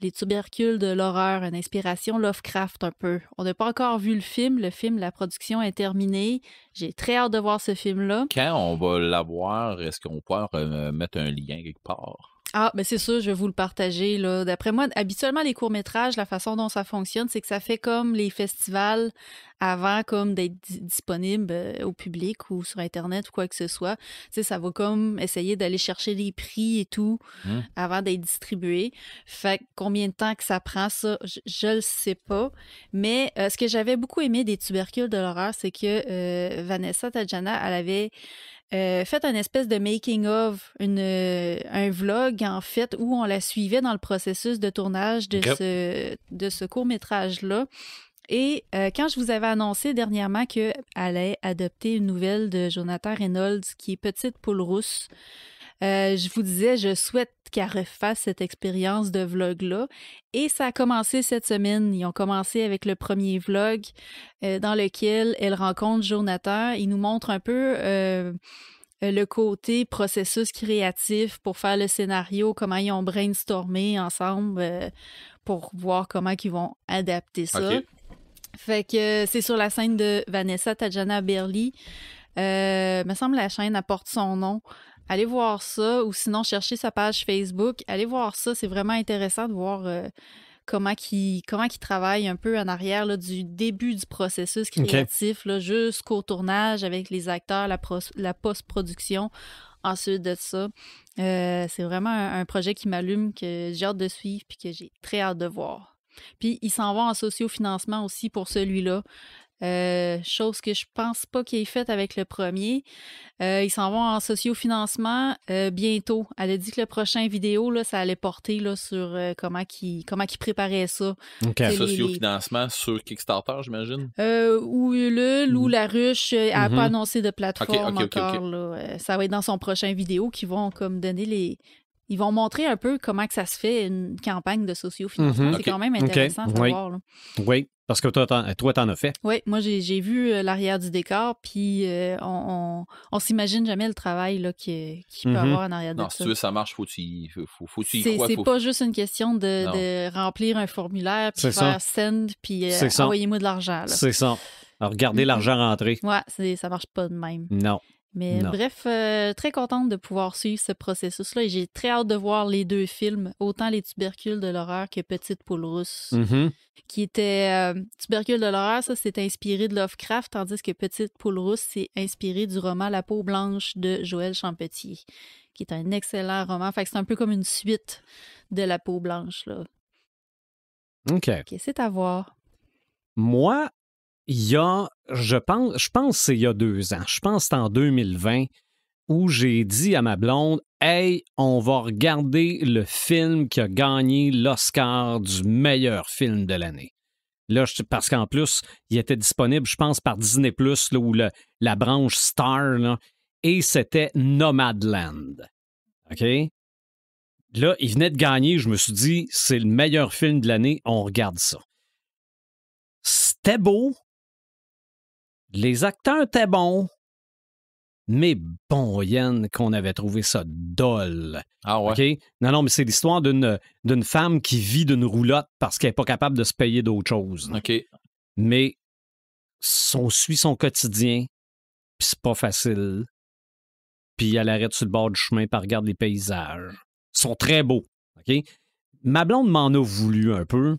Les tubercules de l'horreur, une inspiration Lovecraft un peu. On n'a pas encore vu le film, la production est terminée. J'ai très hâte de voir ce film-là. Quand on va l'avoir, est-ce qu'on peut mettre un lien quelque part? Ah, ben c'est sûr, je vais vous le partager, là. D'après moi, habituellement, les courts-métrages, la façon dont ça fonctionne, c'est que ça fait comme les festivals avant comme d'être disponible au public ou sur Internet ou quoi que ce soit. Tu sais, ça va comme essayer d'aller chercher les prix et tout avant d'être distribué. Fait que combien de temps que ça prend, ça, je le sais pas. Mais ce que j'avais beaucoup aimé des tubercules de l'horreur, c'est que Vanessa Tadjana, elle avait fait une espèce de making-of, un vlog, en fait, où on la suivait dans le processus de tournage de ce court-métrage-là. Et quand je vous avais annoncé dernièrement qu'elle allait adopter une nouvelle de Jonathan Reynolds, qui est Petite poule rousse, je vous disais, je souhaite qu'elle refasse cette expérience de vlog-là. Et ça a commencé cette semaine. Ils ont commencé avec le premier vlog dans lequel elle rencontre Jonathan. Il nous montre un peu le côté processus créatif pour faire le scénario, comment ils ont brainstormé ensemble pour voir comment ils vont adapter ça. Okay. Fait que c'est sur la scène de Vanessa Tadjana Berli. Me semble la chaîne apporte son nom. Allez voir ça, ou sinon cherchez sa page Facebook. Allez voir ça, c'est vraiment intéressant de voir comment il travaille un peu en arrière là, du début du processus créatif là, jusqu'au tournage avec les acteurs, la post-production. Ensuite de ça, c'est vraiment un projet qui m'allume, que j'ai hâte de suivre puis que j'ai très hâte de voir. Puis il s'en va en sociofinancement aussi pour celui-là. Chose que je pense pas qu'il ait faite avec le premier. Ils s'en vont en sociofinancement bientôt. Elle a dit que le prochain vidéo, là, ça allait porter là, sur comment qu'ils préparaient ça. Okay. Sociofinancement sur Kickstarter, j'imagine? Ou Ulule ou La Ruche. Elle n'a pas annoncé de plateforme encore. Okay. Là. Ça va être dans son prochain vidéo qui vont comme donner les... Ils vont montrer un peu comment que ça se fait, une campagne de sociofinancement. C'est quand même intéressant à savoir. Là. Oui, parce que toi, t'en as fait. Oui, moi, j'ai vu l'arrière du décor, puis on s'imagine jamais le travail là, qu'il peut avoir en arrière de ça. Non, si tu veux, ça marche, faut que tu y crois. C'est pas juste une question de remplir un formulaire, puis faire send, puis envoyez-moi de l'argent. Là. C'est ça. Alors, regardez l'argent rentrer. Ouais, ça marche pas de même. Non. Mais bref, très contente de pouvoir suivre ce processus-là et j'ai très hâte de voir les deux films, autant Les tubercules de l'horreur que Petite poule rousse, qui était... Tubercules de l'horreur, ça, c'est inspiré de Lovecraft, tandis que Petite poule rousse, c'est inspiré du roman La peau blanche de Joël Champetier, qui est un excellent roman. Fait que c'est un peu comme une suite de La peau blanche, là. OK. C'est à voir. Moi, je pense que c'est il y a 2 ans. Je pense que c'est en 2020 où j'ai dit à ma blonde, hey, on va regarder le film qui a gagné l'Oscar du meilleur film de l'année. Là, parce qu'en plus, il était disponible, je pense, par Disney+, là, ou la branche Star, là, et c'était Nomadland. OK? Là, il venait de gagner, je me suis dit, c'est le meilleur film de l'année, on regarde ça. C'était beau. Les acteurs étaient bons, mais bon, Yann, qu'on avait trouvé ça dole. Ah ouais? Okay? Non, mais c'est l'histoire d'une femme qui vit d'une roulotte parce qu'elle n'est pas capable de se payer d'autre chose. OK. Mais on suit son quotidien, puis c'est pas facile. puis elle arrête sur le bord du chemin, puis elle regarde les paysages. Ils sont très beaux. OK? Ma blonde m'en a voulu un peu.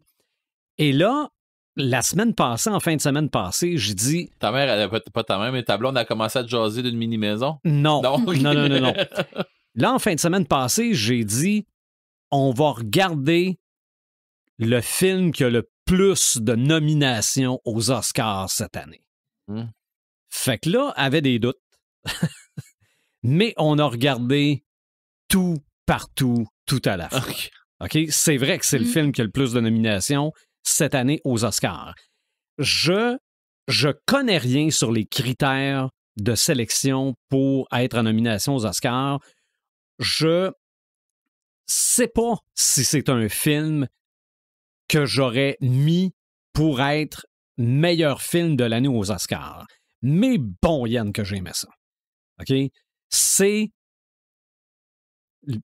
Et là, la semaine passée, en fin de semaine passée, j'ai dit... Ta mère, elle pas ta mère, mais ta blonde a commencé à te jaser d'une mini-maison? Non. Non. Non. Là, en fin de semaine passée, j'ai dit, on va regarder le film qui a le plus de nominations aux Oscars cette année. Fait que là, elle avait des doutes. Mais on a regardé tout, partout, tout à la fois. OK? C'est vrai que c'est le film qui a le plus de nominations cette année aux Oscars. Je connais rien sur les critères de sélection pour être en nomination aux Oscars. Je sais pas si c'est un film que j'aurais mis pour être meilleur film de l'année aux Oscars. Mais bon, Yann, que j'aimais ça. OK?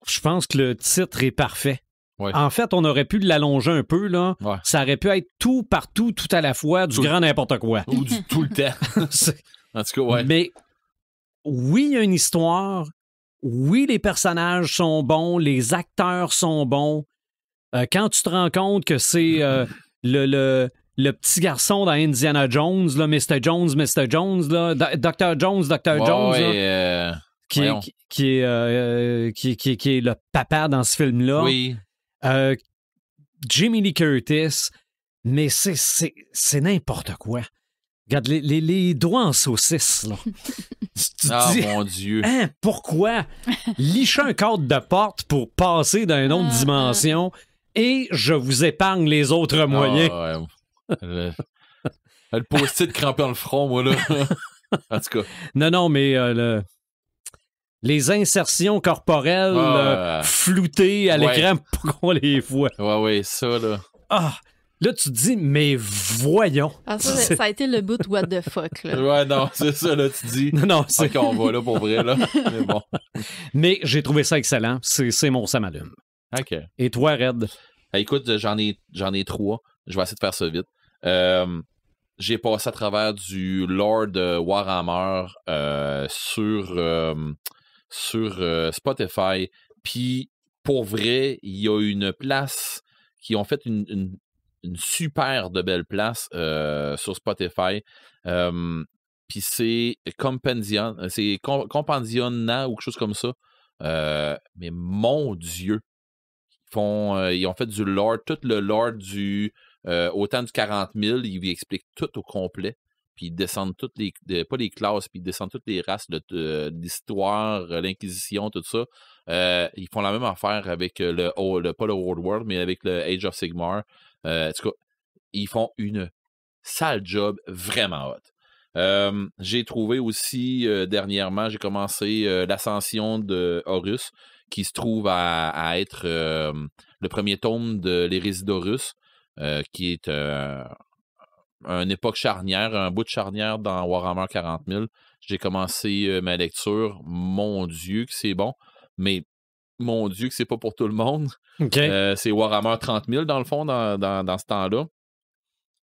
Je pense que le titre est parfait. Ouais. En fait, on aurait pu l'allonger un peu, là. Ouais. Ça aurait pu être tout, partout, tout à la fois, du grand n'importe quoi. Ou tout le temps. En tout cas, ouais. Mais oui, il y a une histoire. Oui, les personnages sont bons. Les acteurs sont bons. Quand tu te rends compte que c'est le petit garçon dans Indiana Jones, là, Mr. Jones, là, Dr. Jones, là, qui est le papa dans ce film-là. Oui. Jamie Lee Curtis, mais c'est n'importe quoi. Regarde, les doigts en saucisse, là. Mon Dieu. Hein, pourquoi? Licher un cadre de porte pour passer dans une autre dimension et je vous épargne les autres moyens. Le post-it crampé dans le front, moi, là. En tout cas. Non, mais les insertions corporelles floutées à l'écran pour qu'on les voit. Ouais, ça, là. Là, tu te dis, mais voyons. Ça a été le bout what the fuck, là. Ouais, non, c'est ça, là, tu dis. Non, c'est... OK, on va là pour vrai, là. Mais bon. Mais j'ai trouvé ça excellent. C'est mon ça m'allume. OK. Et toi, Red? Écoute, j'en ai 3. Je vais essayer de faire ça vite. J'ai passé à travers du lore de Warhammer sur Spotify. Puis, pour vrai, il y a une place qui ont fait une super de belle place sur Spotify. Puis c'est Compendiana ou quelque chose comme ça. Mais mon Dieu! Ils ont fait du lore, tout le lore du autant du 40 000, ils expliquent tout au complet. Puis ils descendent toutes pas les classes, puis ils descendent toutes les races, l'histoire, l'Inquisition, tout ça. Ils font la même affaire avec pas le Old World, mais avec le Age of Sigmar. En tout cas, ils font une sale job vraiment hot. J'ai trouvé aussi, dernièrement, j'ai commencé l'Ascension de Horus, qui se trouve à être le premier tome de l'Hérésie d'Horus, qui est une époque charnière, un bout de charnière dans Warhammer 40 000. J'ai commencé ma lecture. Mon Dieu que c'est bon, mais mon Dieu que c'est pas pour tout le monde. Okay. C'est Warhammer 30 000 dans le fond, dans ce temps-là.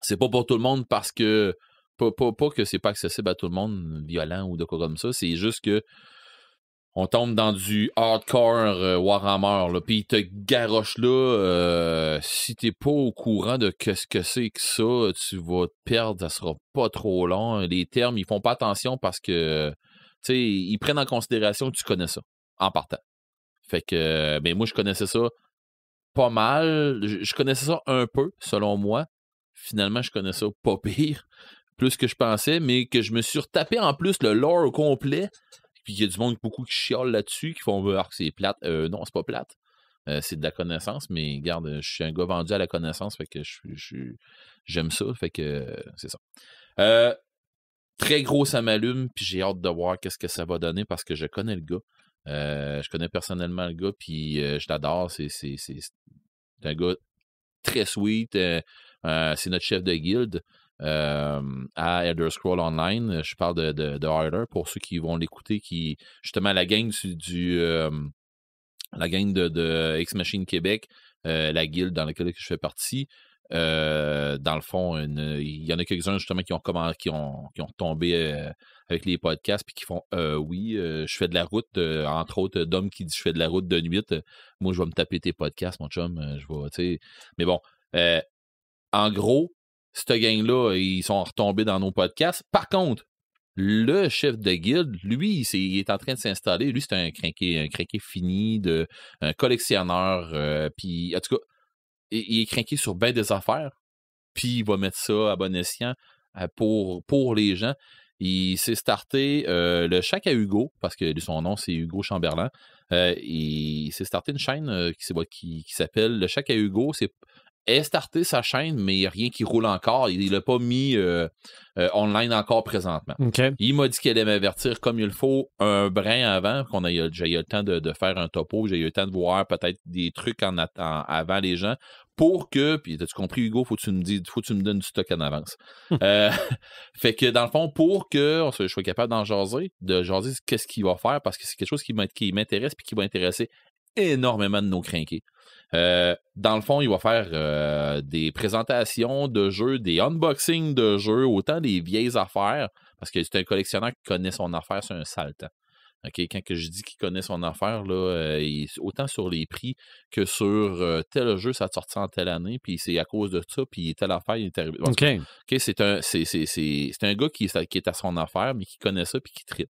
C'est pas pour tout le monde parce que pas que c'est pas accessible à tout le monde, violent ou de quoi comme ça. C'est juste que on tombe dans du hardcore Warhammer, là, puis il te garoche là. Si t'es pas au courant de qu'est-ce que c'est que ça, tu vas te perdre, ça sera pas trop long. Les termes, ils font pas attention parce que, tu sais, ils prennent en considération que tu connais ça, en partant. Fait que, ben moi, je connaissais ça pas mal. Je connaissais ça un peu, selon moi. Finalement, je connais ça pas pire, plus que je pensais, mais que je me suis retapé en plus le lore au complet. Puis il y a du monde beaucoup qui chiale là-dessus, qui font voir que c'est plate. Non, c'est pas plate. C'est de la connaissance, mais regarde, je suis un gars vendu à la connaissance, fait que j'aime ça, fait que c'est ça. Très gros, ça m'allume, puis j'ai hâte de voir qu'est-ce que ça va donner parce que je connais le gars. Je connais personnellement le gars, puis je l'adore. C'est un gars très sweet. C'est notre chef de guilde. À Elder Scrolls Online, je parle de Harder pour ceux qui vont l'écouter, qui justement la gang la gang de X-Machine Québec, la guilde dans laquelle je fais partie, dans le fond, il y en a quelques-uns justement qui ont tombé avec les podcasts puis qui font oui, je fais de la route, entre autres, Dom qui dit je fais de la route de nuit. Moi, je vais me taper tes podcasts, mon chum. Je vais, tu sais. Mais bon, en gros, cette gang-là, ils sont retombés dans nos podcasts. Par contre, le chef de guilde, lui, il est en train de s'installer. Lui, c'est un crinqué fini, un collectionneur. Puis, en tout cas, il est crinqué sur bien des affaires. Puis, il va mettre ça à bon escient pour les gens. Il s'est starté le Shack à Hugo, parce que son nom, c'est Hugo Chamberlain. Il s'est starté une chaîne qui s'appelle le Shack à Hugo. Est starté sa chaîne, mais il n'y a rien qui roule encore. Il l'a pas mis online encore présentement. Okay. Il m'a dit qu'il allait m'avertir comme il faut un brin avant, j'ai eu le temps de faire un topo, j'ai eu le temps de voir peut-être des trucs avant les gens pour que, puis as-tu compris Hugo, faut que tu me donnes du stock en avance. Fait que dans le fond, pour que je sois capable de jaser qu'est-ce qu'il va faire, parce que c'est quelque chose qui m'intéresse et qui va intéresser énormément de nos crinqués. Dans le fond, il va faire des présentations de jeux, des unboxings de jeux, autant des vieilles affaires, parce que c'est un collectionneur qui connaît son affaire, c'est un sale temps. Okay, quand que je dis qu'il connaît son affaire, là, autant sur les prix que sur tel jeu, ça a sorti en telle année, puis c'est à cause de ça, puis telle affaire, il est arrivé. Okay, c'est un gars qui est à son affaire, mais qui connaît ça, puis qui trippe.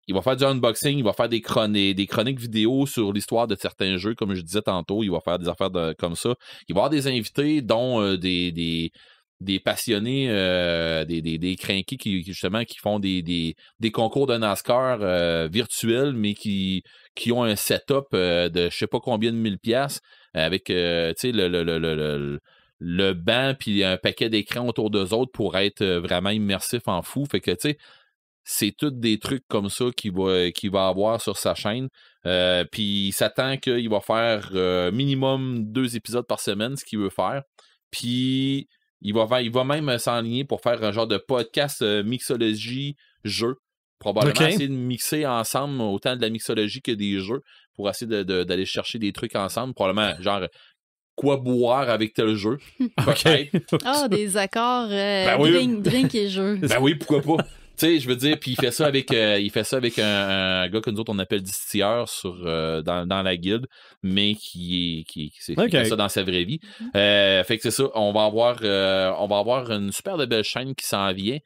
Il va faire du unboxing, il va faire des chroniques vidéo sur l'histoire de certains jeux, comme je disais tantôt. Il va faire des affaires comme ça. Il va avoir des invités, dont des passionnés, des crinqués qui font des concours de NASCAR virtuels, mais qui ont un setup de je sais pas combien de 1000$ avec le banc puis un paquet d'écrans autour d'eux autres pour être vraiment immersif en fou. Fait que, tu sais, c'est tous des trucs comme ça qu'il va avoir sur sa chaîne. Puis il s'attend qu'il va faire minimum 2 épisodes par semaine, ce qu'il veut faire. Puis il va même s'enligner pour faire un genre de podcast mixologie jeu. Probablement essayer de mixer ensemble autant de la mixologie que des jeux pour essayer d'aller chercher des trucs ensemble. Probablement genre quoi boire avec tel jeu. Peut-être. Des accords drink et jeu. Ben oui, pourquoi pas. Tu sais, je veux dire, puis il fait ça avec un gars que nous autres on appelle distilleur dans la guilde, mais qui fait ça dans sa vraie vie. Fait que c'est ça, on va avoir une super de belle chaîne qui s'en vient.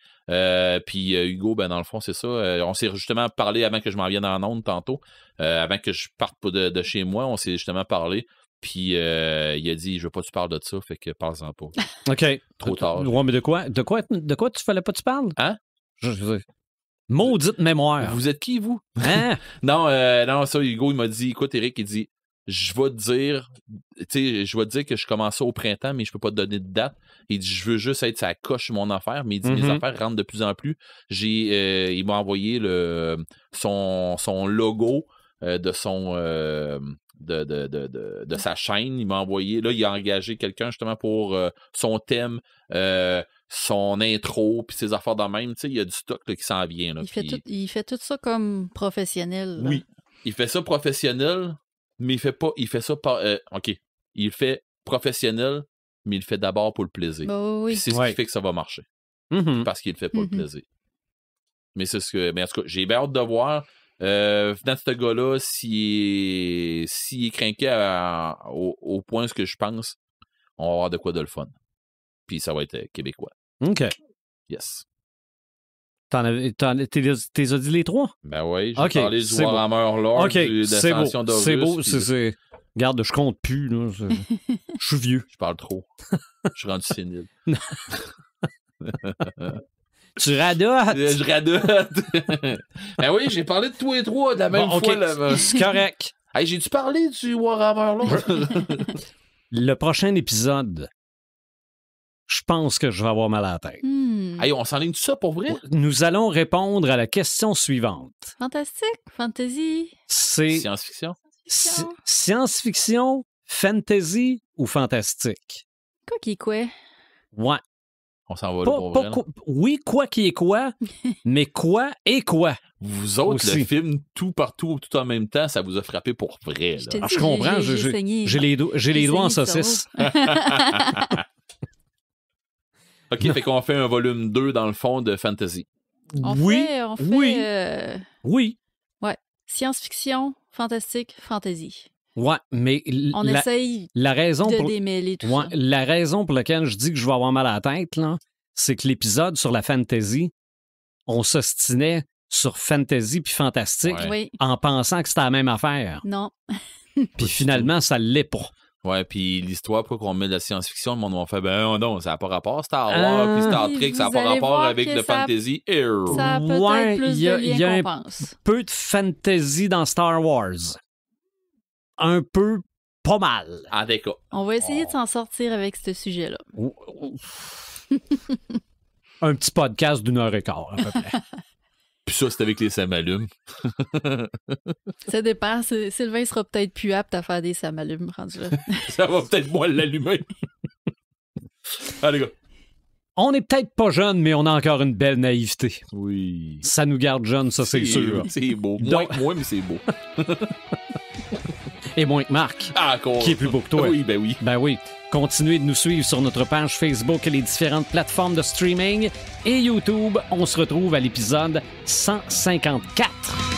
Puis Hugo, ben dans le fond, c'est ça. On s'est justement parlé avant que je m'en vienne en onde tantôt, avant que je parte de chez moi, on s'est justement parlé. Puis il a dit, je veux pas que tu parles de ça, fait que parle-en pas. OK. Trop tard. Ouais, mais de quoi tu fallais pas que tu parles? Hein? Maudite mémoire. Vous êtes qui, vous? Hein? non, ça, Hugo, il m'a dit, écoute, Eric, il dit, je vais te dire que je commence ça au printemps, mais je peux pas te donner de date. Il dit, je veux juste être sa coche mon affaire, mais il dit, mes affaires rentrent de plus en plus. Il m'a envoyé son logo de sa chaîne. Il m'a envoyé, là, il a engagé quelqu'un justement pour son thème, son intro, puis ses affaires de même. Tu sais, il y a du stock là, qui s'en vient. Là, il fait tout ça comme professionnel. Là. Oui, il fait ça professionnel, mais il fait ça par... OK, il fait professionnel, mais il le fait d'abord pour le plaisir. Oui. C'est ce qui fait que ça va marcher. Parce qu'il le fait pour le plaisir. Mais c'est ce que... Mais en tout cas, j'ai bien hâte de voir dans ce gars-là, s'il est crinqué au point ce que je pense, on va avoir de quoi de le fun. Puis ça va être québécois. OK. Yes. T'es dit les 3? Ben oui, j'ai parlé du Warhammer Lord, de l'Ascension d'Horus. C'est beau, c'est... Regarde, je compte plus, là. Je suis vieux. Je parle trop. Je suis rendu sénile. Tu radotes? Je radote. Ben oui, j'ai parlé de tous les 3 de la même fois. Là, c'est correct. Hey, j'ai-tu parlé du Warhammer Lord? Le prochain épisode, je pense que je vais avoir mal à la tête. Hey, on s'enligne tout ça pour vrai? Nous allons répondre à la question suivante. Fantastique, fantasy. C'est science-fiction? Science-fiction, fantasy ou fantastique? Quoi qui est quoi? Ouais. On s'en va là pour vrai. Oui, quoi qui est quoi, mais quoi est quoi. Vous autres, aussi. le film tout partout, tout en même temps, ça vous a frappé pour vrai. Je Là. te dis, Je comprends, j'ai les doigts en saigné, saucisse. OK, fait qu'on fait un volume 2 dans le fond de fantasy. On Oui, fait oui. ouais, science-fiction, fantastique, fantasy. Ouais, mais On essaye la raison de pour démêler tout ouais, ça. la raison pour laquelle je dis que je vais avoir mal à la tête, là, c'est que l'épisode sur la fantasy, on s'ostinait sur fantasy puis fantastique Ouais. Oui, en pensant que c'était la même affaire. non. Puis finalement, ça l'est pas. Ouais, puis l'histoire, pourquoi qu'on met de la science-fiction, le monde va faire, ben non, ça n'a pas rapport. Star Wars, puis Star Oui, Trek, ça n'a vous pas allez rapport voir avec que le ça- fantasy. Ça a peut-être Ouais, plus il y a- de il y a liens un- qu'on pense. Peu de fantasy dans Star Wars. Un peu, pas mal. En tout cas. On va essayer de s'en sortir avec ce sujet-là. Un petit podcast d'1h15, à peu près. Puis ça, c'est avec les samalumes. Ça dépend. Sylvain sera peut-être plus apte à faire des samalumes rendu là. Ça va peut-être moins l'allumer. Allez, gars. On n'est peut-être pas jeune, mais on a encore une belle naïveté. Oui. Ça nous garde jeunes, ça c'est sûr. C'est beau. Moins Donc- que moi, mais c'est beau. Et moins que Marc, Ah, encore. qui est plus beau que toi. Oui, ben oui. Ben oui. Continuez de nous suivre sur notre page Facebook et les différentes plateformes de streaming et YouTube. On se retrouve à l'épisode 154.